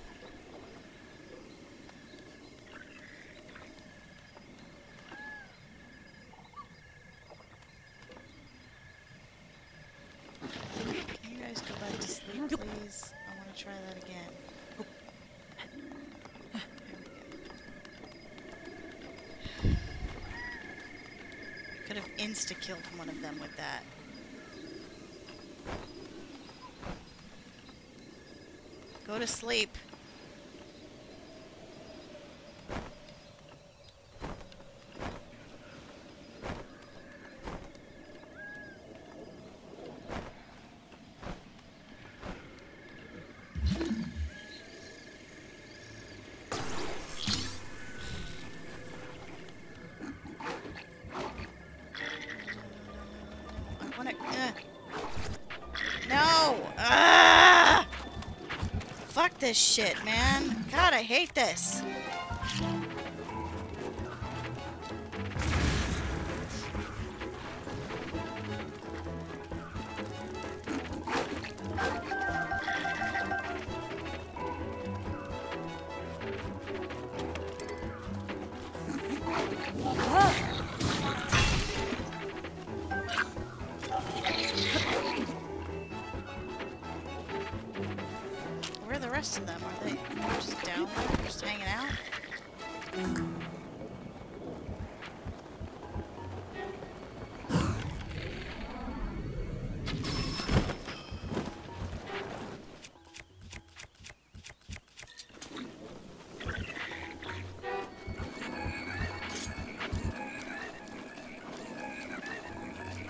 Can you guys go back to sleep, please? I want to try that again. Could have insta-killed one of them with that. Go to sleep. I wanna... No! Ah! Fuck this shit, man. God, I hate this. Where are the rest of them? Are they just down there, just hanging out?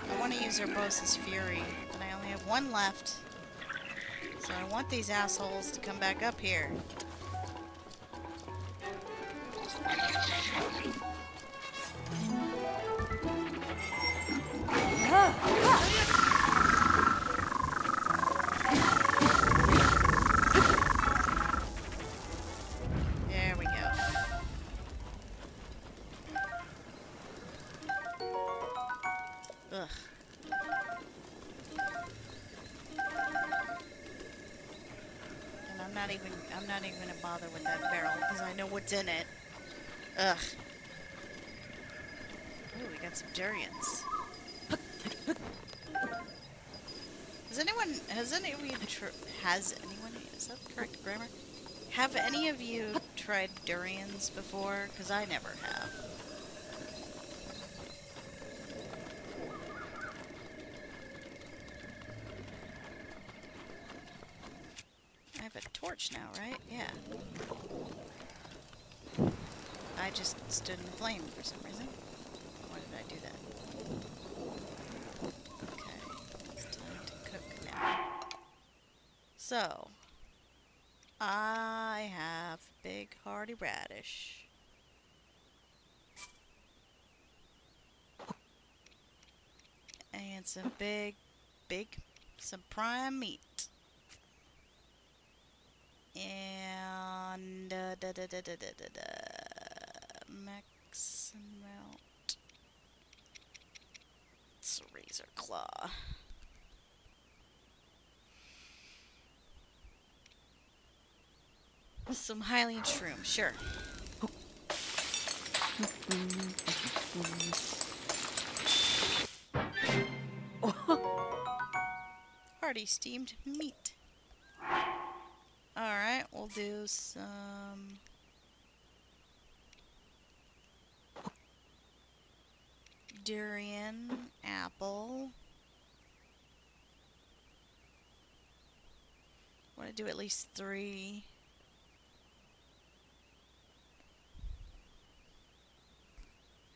I want to use Urbosa's Fury, but I only have one left. So I want these assholes to come back up here. not even gonna bother with that barrel because I know what's in it. Ugh. Ooh, we got some durians. Has any of you is that the correct grammar? Have any of you tried durians before? Because I never have. I have a torch now, right? Yeah. I just stood in the flame for some reason. Why did I do that? Okay, it's time to cook now. So, I have big hearty radish. And some some prime meat. And max amount. It's a razor claw. Some Hylian shroom, sure. Hearty steamed meat. Alright, we'll do some durian, apple. I want to do at least 3.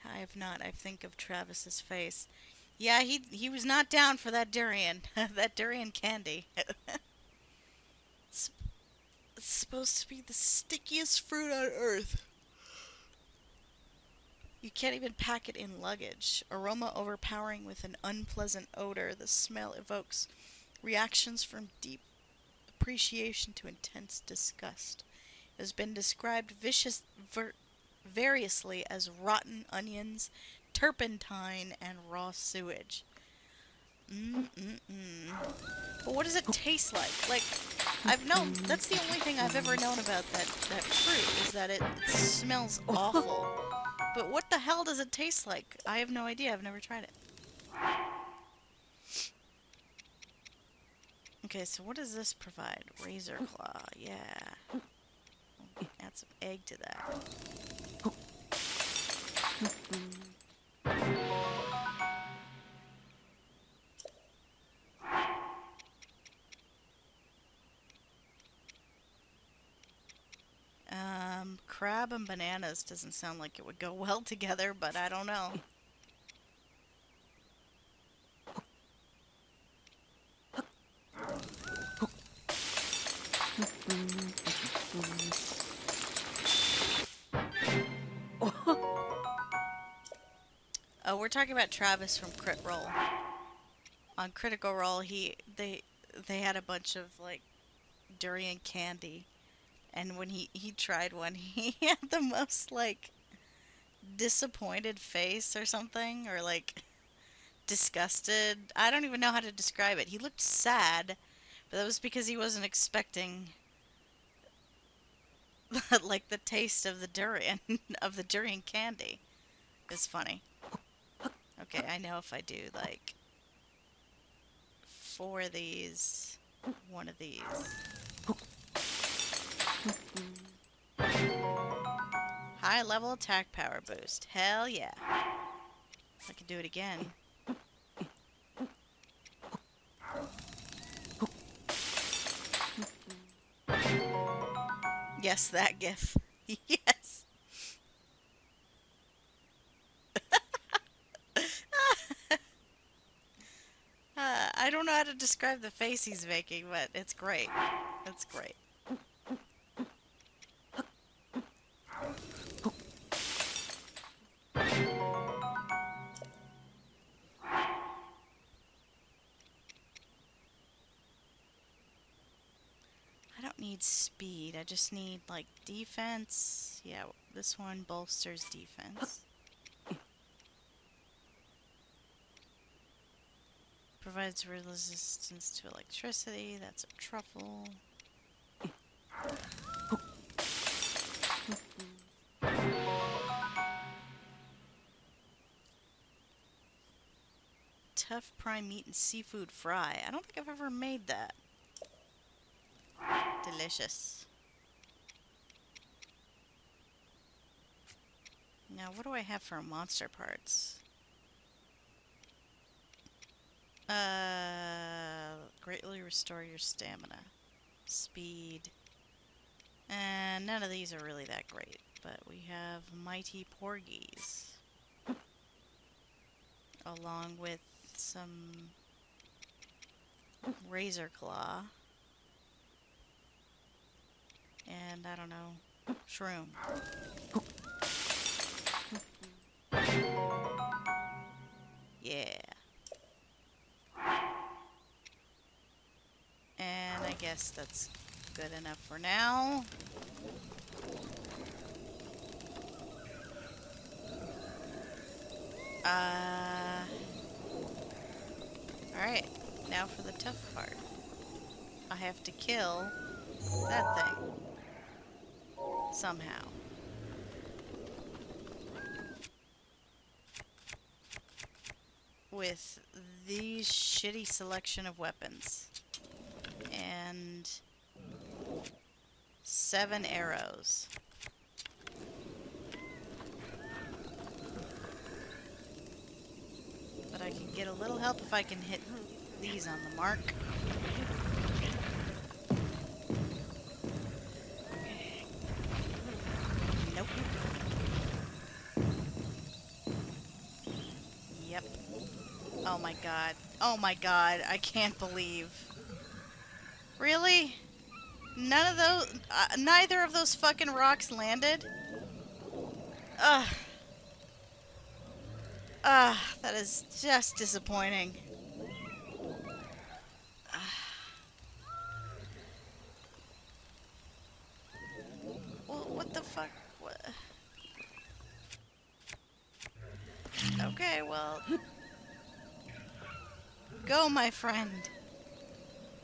I have not. I think of Travis's face. Yeah, he was not down for that durian. That durian candy. It's supposed to be the stickiest fruit on earth. You can't even pack it in luggage. Aroma overpowering with an unpleasant odor. The smell evokes reactions from deep appreciation to intense disgust. It has been described variously as rotten onions, turpentine, and raw sewage. But what does it taste like? Like, I've known, that's the only thing I've ever known about that fruit, is that it smells awful. But what the hell does it taste like? I have no idea. I've never tried it. Okay, so what does this provide? Razor claw, yeah. Add some egg to that. Crab and bananas doesn't sound like it would go well together, but I don't know. Oh, we're talking about Travis from Crit Roll. On Critical Role, they had a bunch of like durian candy, and when he tried one, he had the most like disappointed face or something, or like disgusted. I don't even know how to describe it. He looked sad, but that was because he wasn't expecting like the taste of the durian of the durian candy. It's funny. Okay, I know if I do like 4 of these, 1 of these. High level attack power boost. Hell yeah. I can do it again. Yes, that gif. Yes. I don't know how to describe the face he's making, but it's great. It's great. I don't need speed. I just need, like, defense. Yeah, this one bolsters defense. Provides resistance to electricity. That's a truffle. Tough prime meat and seafood fry. I don't think I've ever made that. Delicious. Now, what do I have for monster parts? Greatly restore your stamina. Speed. And none of these are really that great. But we have mighty porgies. Along with some razor claw. And I don't know, shroom. Yeah. And I guess that's good enough for now. Alright, now for the tough part. I have to kill that thing. Somehow. With these shitty selection of weapons. And 7 arrows. But I can get a little help if I can hit these on the mark. Nope. Yep. Oh my god. Oh my god. I can't believe. Really? None of those... neither of those fucking rocks landed? Ugh. That is just disappointing. Well, what the fuck? What? Okay, well... Go, my friend.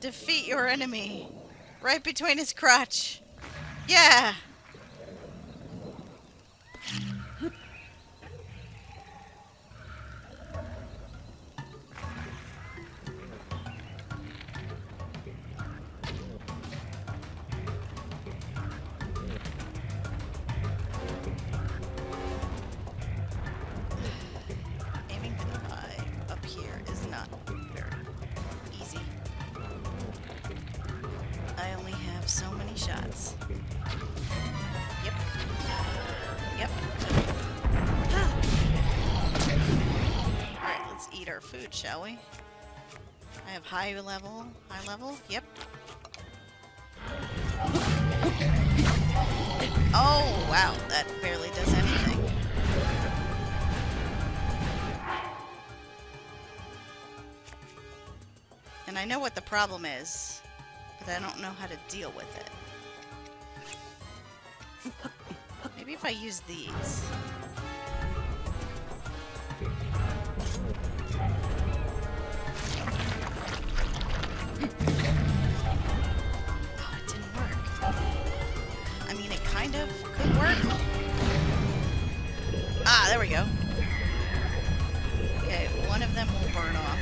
Defeat your enemy. Right between his crotch. Yeah! Aiming for the eye up here is not very easy. I only have so many shots. Yep. Yep. Alright, let's eat our food, shall we? I have high level. High level? Yep. Oh, wow. That barely does anything. And I know what the problem is, but I don't know how to deal with it. Maybe if I use these. Oh, it didn't work. I mean, it kind of could work. Ah, there we go. Okay, one of them will burn off.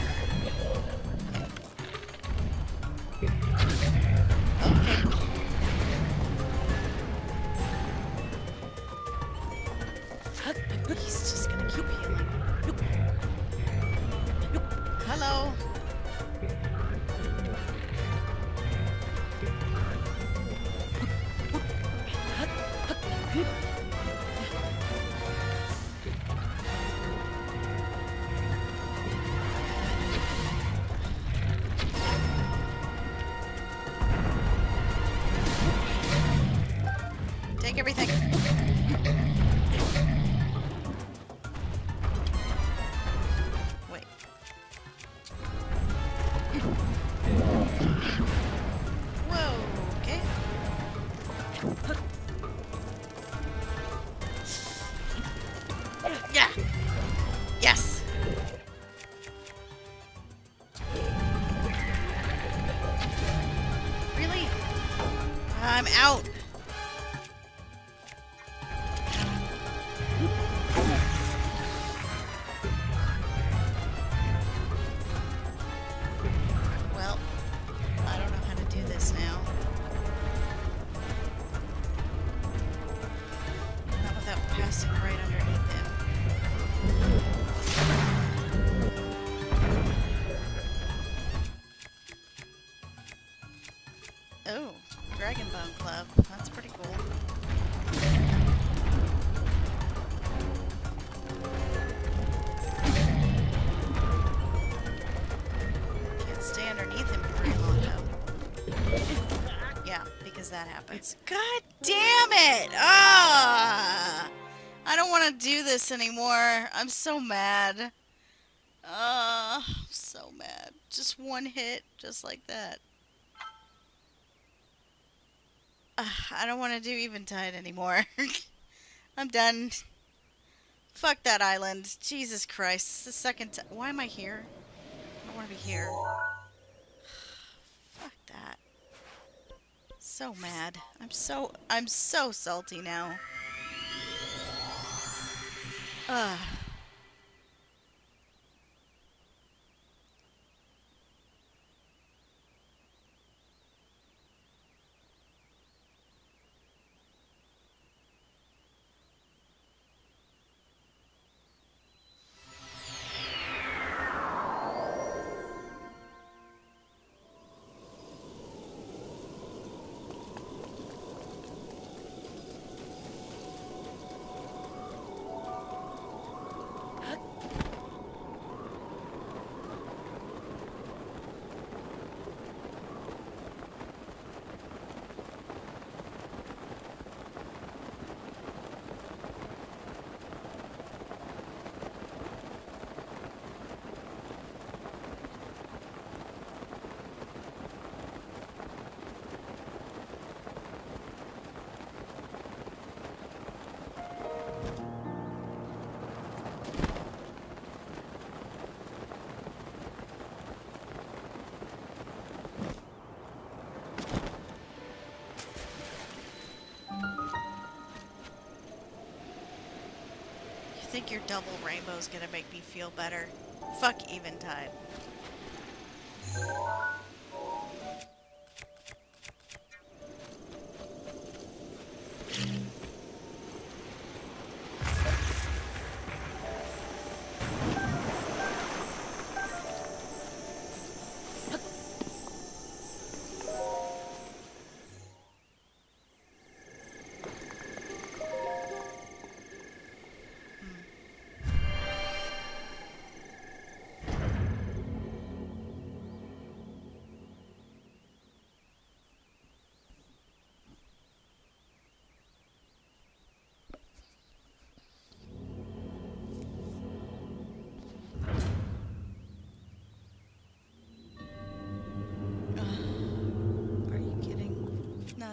Okay. He's just gonna keep healing. Hello. Take everything. Wait. Whoa, okay. Yeah. Yes. Really? I'm out. Well, I don't know how to do this now. Not without passing right underneath him. Oh, Dragon Bone Club. That's pretty cool. Can't stay underneath him for very long though. Yeah, because that happens. God damn it! Ah! I don't want to do this anymore. I'm so mad. I'm so mad. Just one hit, just like that. I don't want to do Eventide anymore. I'm done. Fuck that island. Jesus Christ. It's the second time. Why am I here? I don't want to be here. Fuck that. So mad. I'm so salty now. Ugh. Think your double rainbow's gonna make me feel better. Fuck Eventide.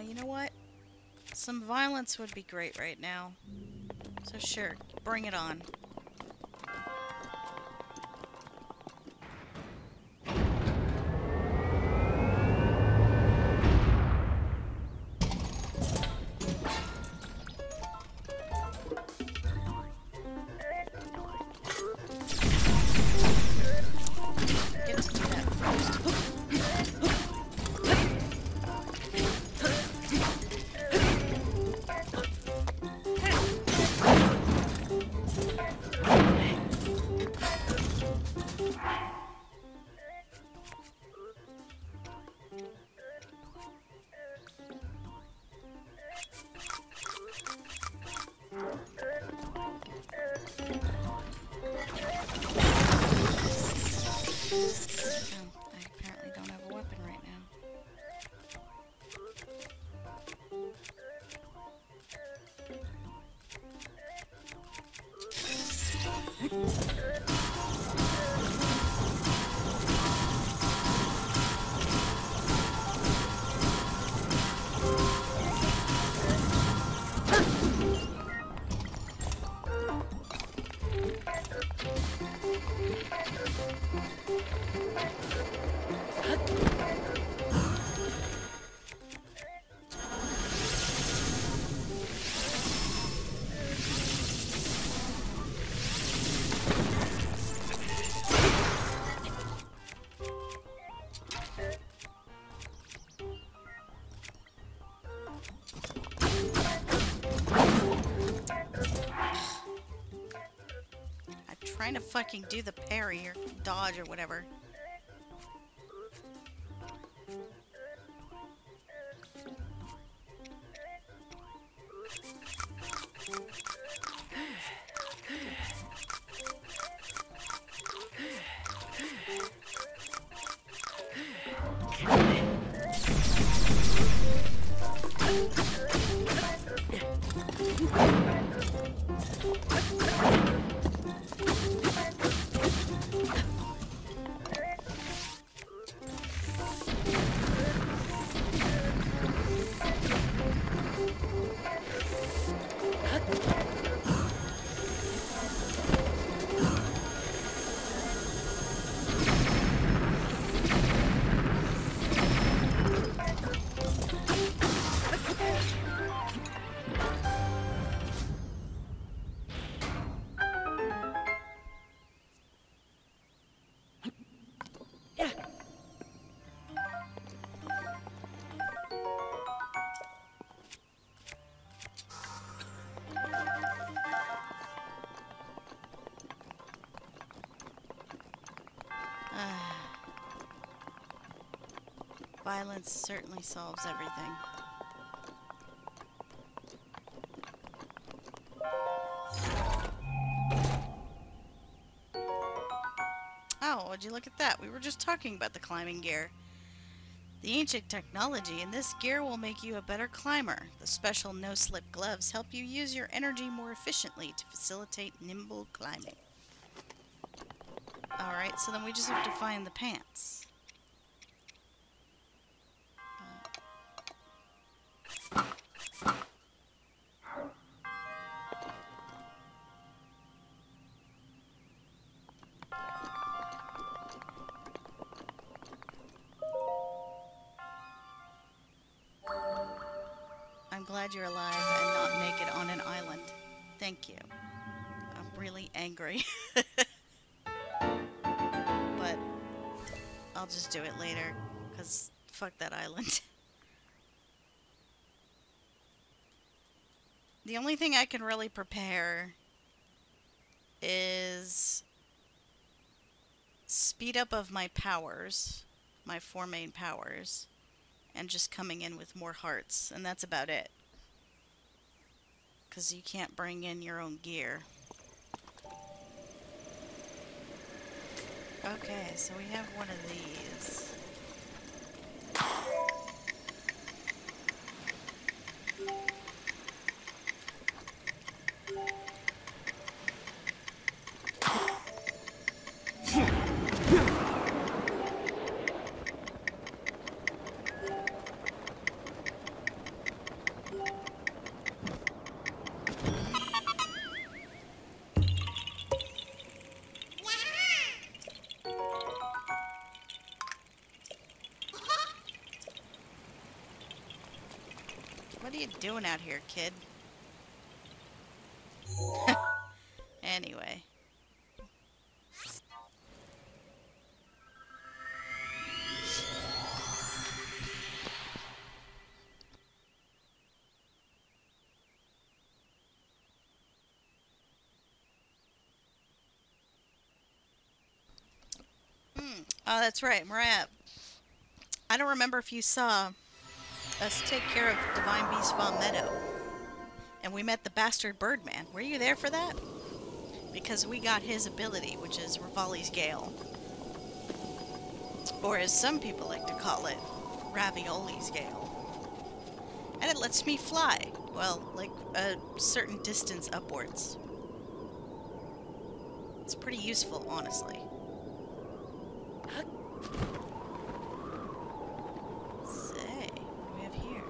You know what? Some violence would be great right now. So sure, bring it on. Get to do that first. trying to fucking do the parry or dodge or whatever. Violence certainly solves everything. Oh, would you look at that? We were just talking about the climbing gear. The ancient technology in this gear will make you a better climber. The special no-slip gloves help you use your energy more efficiently to facilitate nimble climbing. Alright, so then we just have to find the pants. I'm glad you're alive and not naked on an island. Thank you. I'm really angry. But I'll just do it later, because fuck that island. The only thing I can really prepare is speed up of my powers, my 4 main powers, and just coming in with more hearts, and that's about it. Because you can't bring in your own gear. Okay, so we have one of these. What are you doing out here, kid? Anyway. Oh, that's right, Mariah. I don't remember if you saw us take care of Divine Beast Von Meadow. And we met the bastard Birdman. Were you there for that? Because we got his ability, which is Rivali's Gale. Or as some people like to call it, Ravioli's Gale. And it lets me fly. Well, like a certain distance upwards. It's pretty useful, honestly. Say, what do we have here?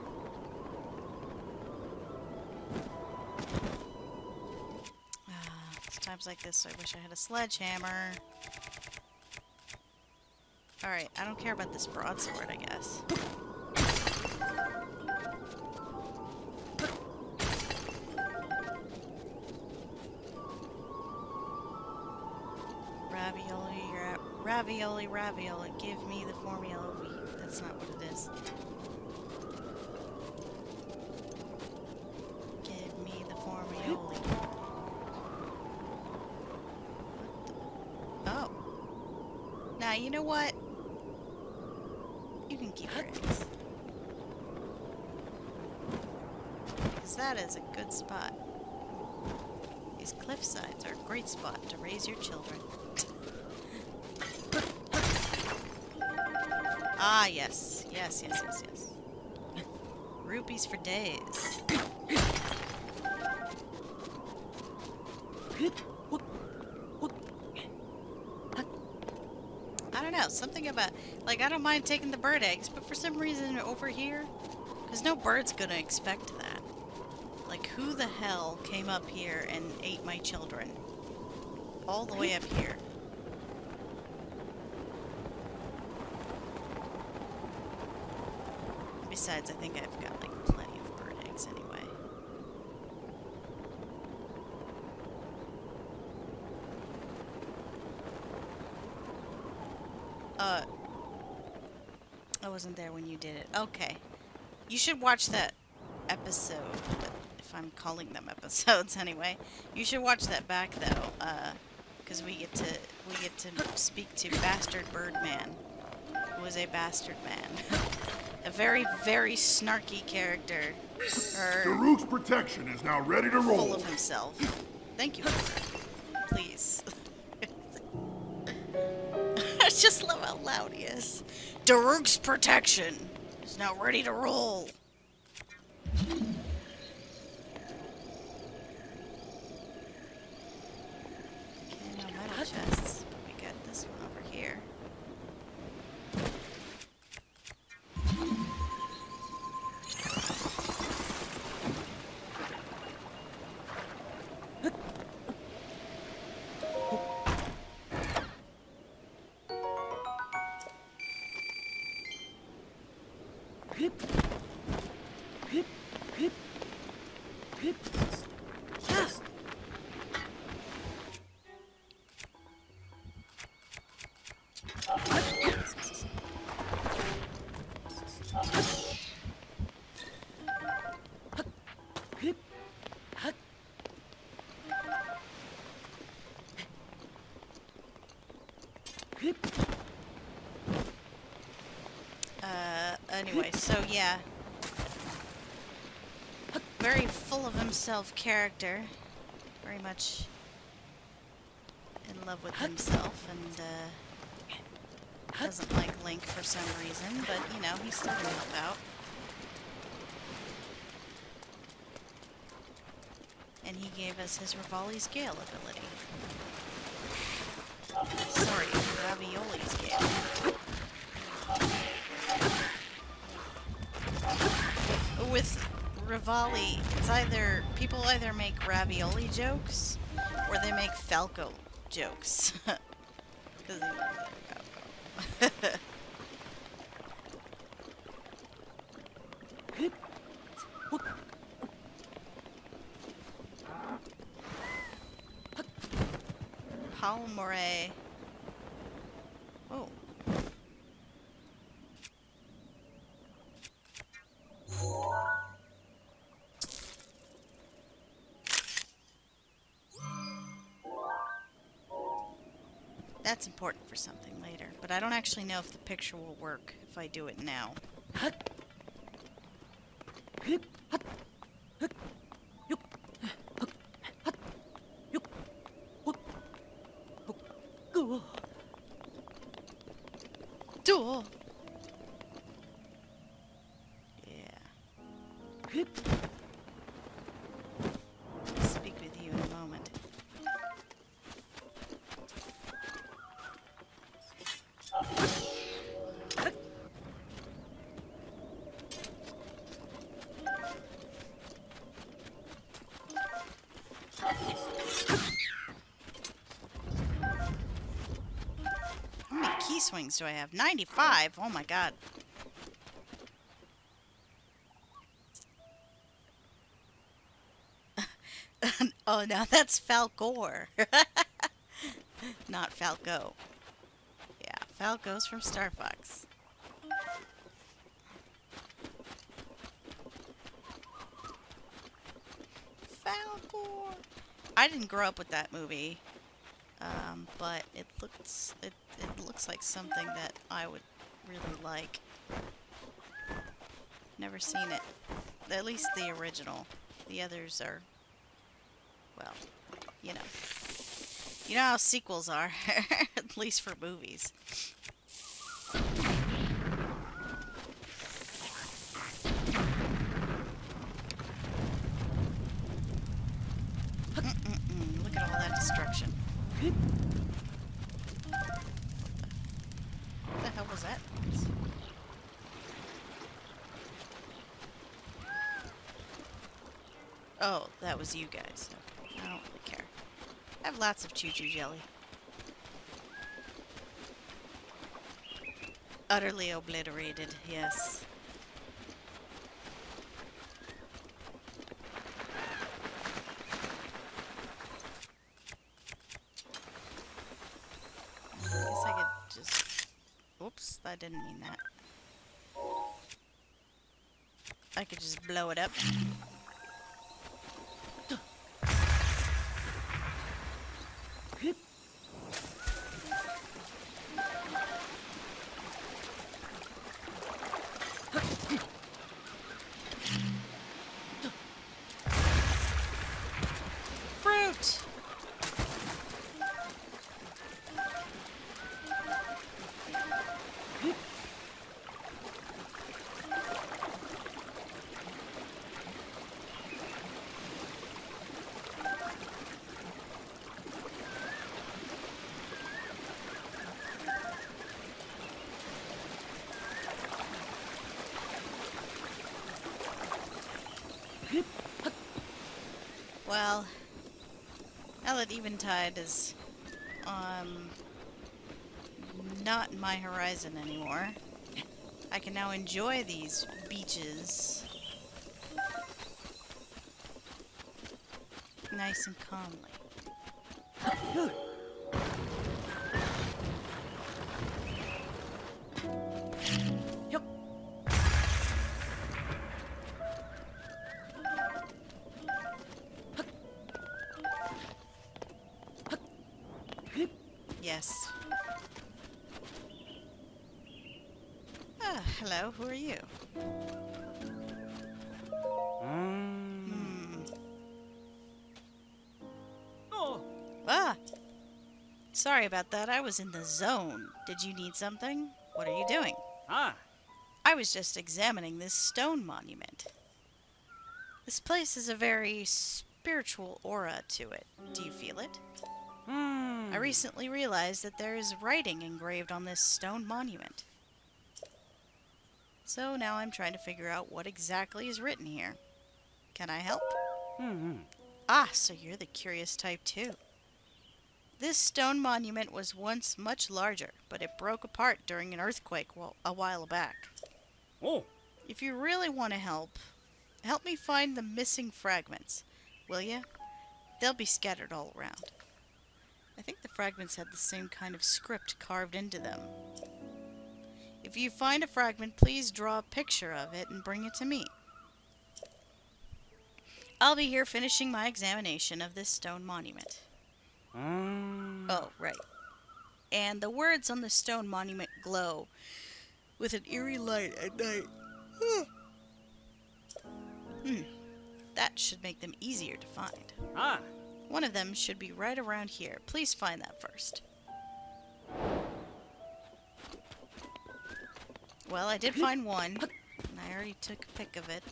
It's times like this, so I wish I had a sledgehammer. Alright, I don't care about this broadsword, I guess. Ravioli, ravioli, give me the formula wheat. That's not what it is. Give me the formula. What the you know what? You can keep your eggs. Because that is a good spot. These cliff sides are a great spot to raise your children. Ah, yes. Yes, yes, yes, yes. Rupees for days. I don't know, something about, like, I don't mind taking the bird eggs, but for some reason over here, because no bird's gonna expect that. Like, who the hell came up here and ate my children? All the way up here. Besides, I think I've got, like, plenty of bird eggs anyway. I wasn't there when you did it. Okay. You should watch that episode, if I'm calling them episodes anyway. You should watch that back though, because we get to speak to Bastard Birdman, who is a bastard man. A very, very snarky character. Daruk's protection is now ready to roll. Full of himself. Thank you. Please. I just love how loud he is. Daruk's protection is now ready to roll. Okay, no metal chests. We got this one over here. Anyway, so yeah. Very full of himself character. Very much in love with himself and doesn't like Link for some reason, but you know, he's still gonna help out. And he gave us his Rivali's Gale ability. Sorry, Ravioli's Gale. With Rivali, it's either people either make ravioli jokes or they make Falco jokes. Because he loves Falco. Palmore. Oh. That's important for something later, but I don't actually know if the picture will work if I do it now. Yeah. I'll speak with you in a moment. How many key swings do I have? 95! Oh my god. Oh, now that's Falcor. Not Falco. Yeah, Falco's from Star Fox. Falcor! I didn't grow up with that movie, but it It looks like something that I would really like. Never seen it. At least the original. The others are, well, you know. You know how sequels are, at least for movies. Look at all that destruction. What the hell was that noise? Oh, that was you guys. Okay. I don't really care. I have lots of choo-choo jelly. Utterly obliterated, yes. I guess I could just... Oops, I didn't mean that. I could just blow it up. Fruit! Well, now that Eventide is not in my horizon anymore, I can now enjoy these beaches nice and calmly. Yes. Ah, hello, who are you? Oh. Ah! Sorry about that, I was in the zone. Did you need something? What are you doing? Ah. I was just examining this stone monument. This place has a very spiritual aura to it. Do you feel it? I recently realized that there is writing engraved on this stone monument. So now I'm trying to figure out what exactly is written here. Can I help? Ah, so you're the curious type too. This stone monument was once much larger, but it broke apart during an earthquake a while back. Oh. If you really want to help me find the missing fragments, will you? They'll be scattered all around. I think the fragments had the same kind of script carved into them. If you find a fragment, please draw a picture of it and bring it to me. I'll be here finishing my examination of this stone monument. Oh, right. And the words on the stone monument glow with an eerie light at night. That should make them easier to find. Ah. One of them should be right around here. Please find that first. Well, I did find one, and I already took a pic of it.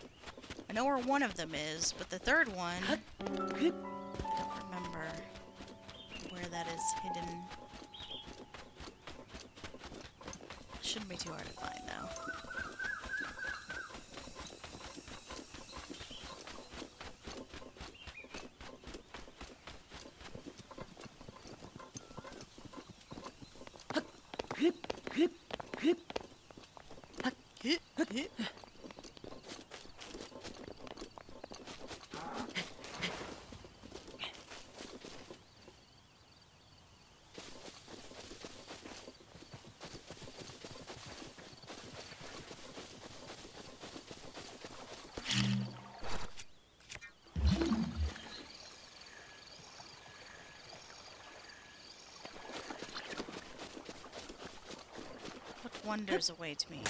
I know where one of them is, but the third one, I don't remember where that is hidden. Shouldn't be too hard to find, though. wonders await me.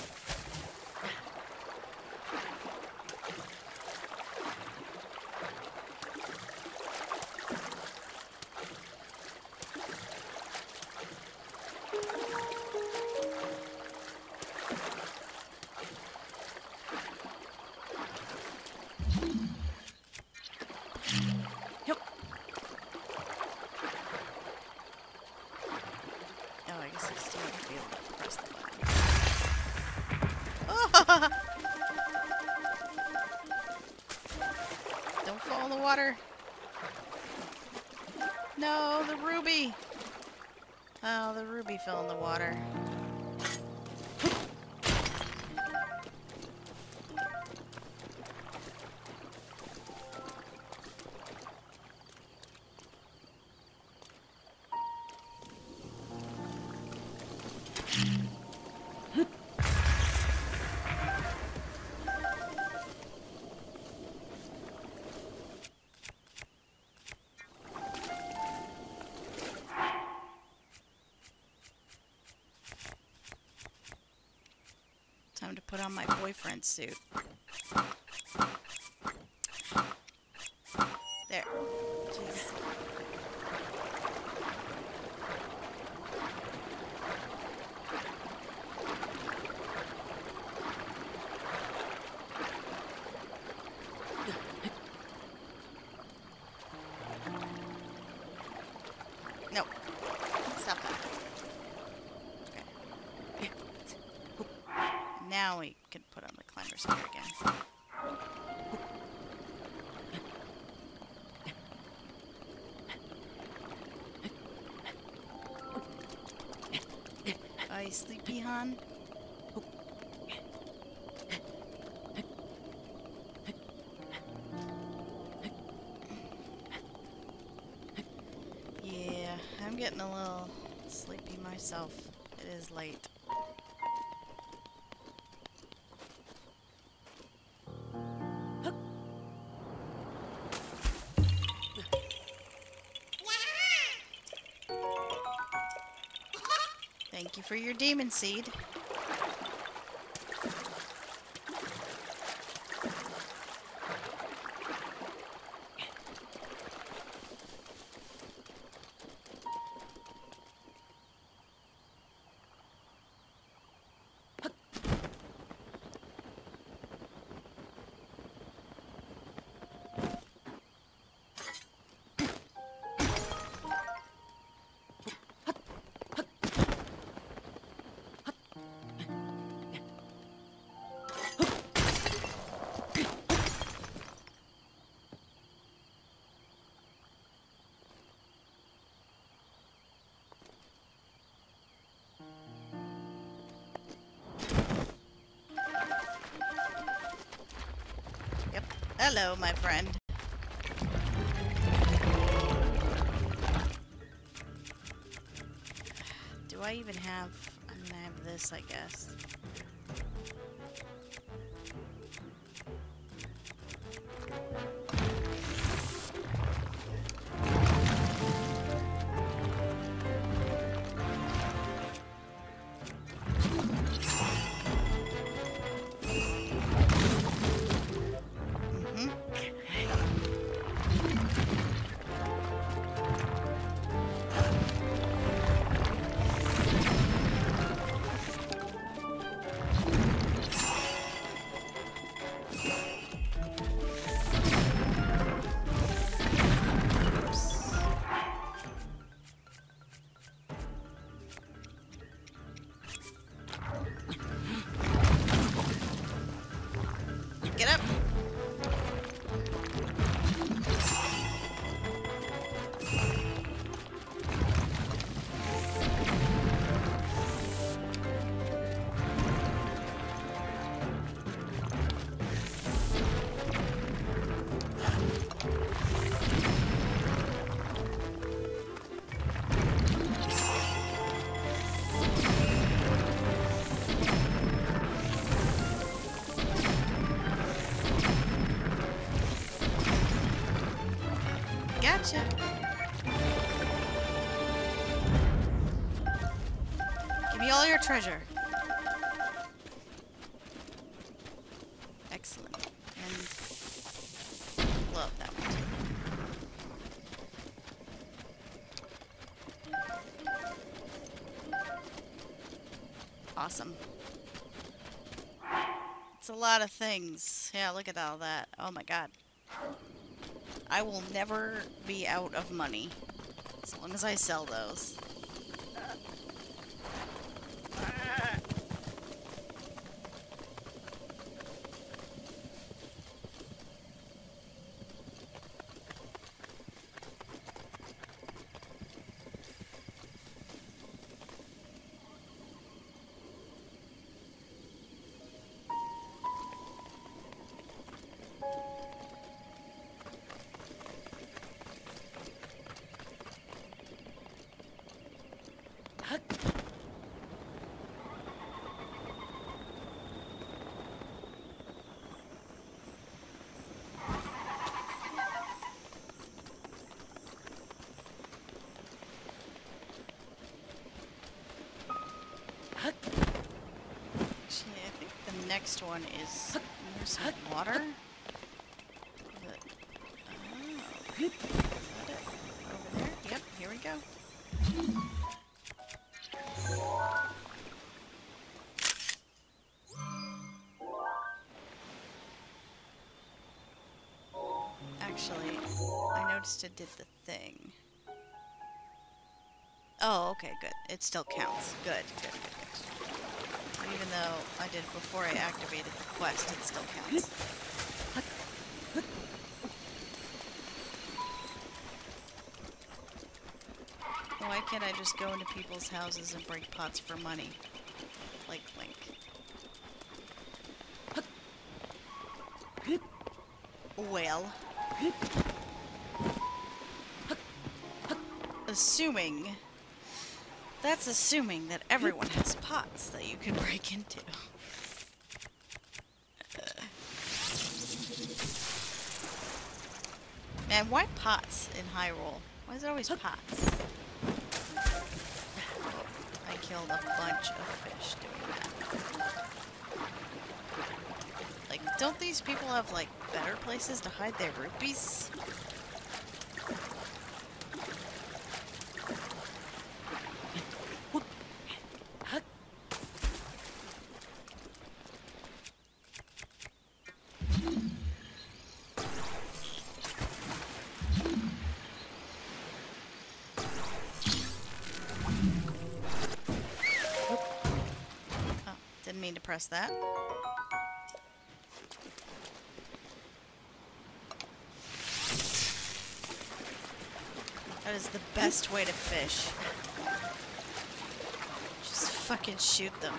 Don't fall in the water. No, the ruby. Oh, the ruby fell in the water. Time to put on my boyfriend suit. There. Jeez. No. Stop that. Okay. Now we can put on the climber's gear again. Bye, Sleepy Han. Yeah, I'm getting a little sleepy myself. It is late. Thank you for your demon seed. Hello, my friend. Do I even have... I mean, I have this, I guess. Get up. Gotcha. Give me all your treasure. Excellent. And love that one too. Awesome. It's a lot of things. Yeah, look at all that. Oh my god. I will never be out of money as long as I sell those. Actually, I think the next one is near some water. But, oh, is that it? Over there? Yep, here we go. Actually, I noticed it did the thing. Oh, okay, good. It still counts. Good, good, good, good. Even though I did it before I activated the quest, it still counts. Why can't I just go into people's houses and break pots for money? Like Link. Well. Assuming... That's assuming that everyone has pots that you can break into. Man, why pots in Hyrule? Why is it always pots? I killed a bunch of fish doing that. Like, don't these people have, like, better places to hide their rupees? Mean to press that. That is the best way to fish. Just fucking shoot them.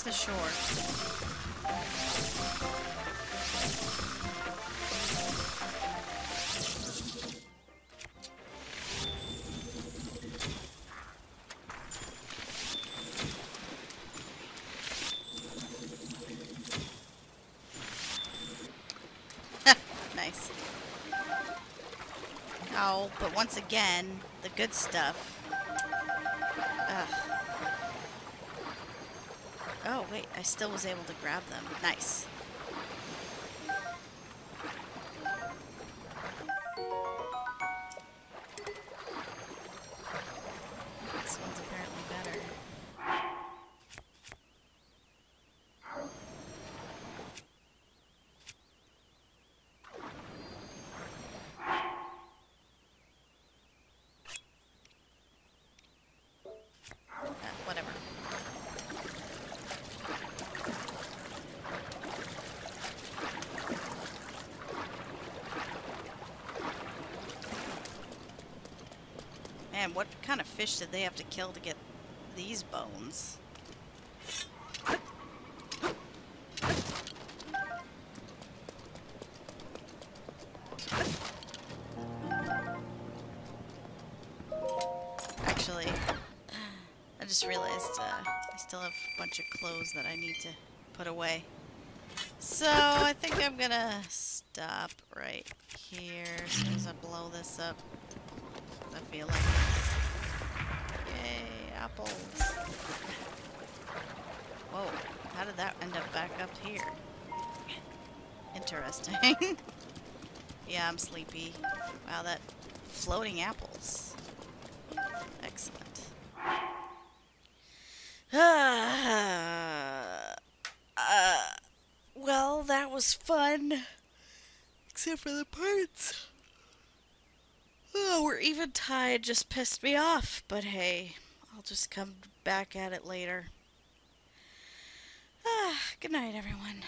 reach the shore. Nice. Oh, but once again, the good stuff. Ugh. Oh, wait, I still was able to grab them. Nice. This one's apparently better. Whatever. Man, what kind of fish did they have to kill to get these bones? Actually, I just realized I still have a bunch of clothes that I need to put away. So I think I'm gonna stop right here as soon as I blow this up. I feel like it. Yay, apples. Whoa, how did that end up back up here? Interesting. Yeah, I'm sleepy. Wow, that floating apples. Excellent. Well, that was fun. Except for the parts. Oh, we're even tied. Just pissed me off. But hey, I'll just come back at it later. Good night, everyone.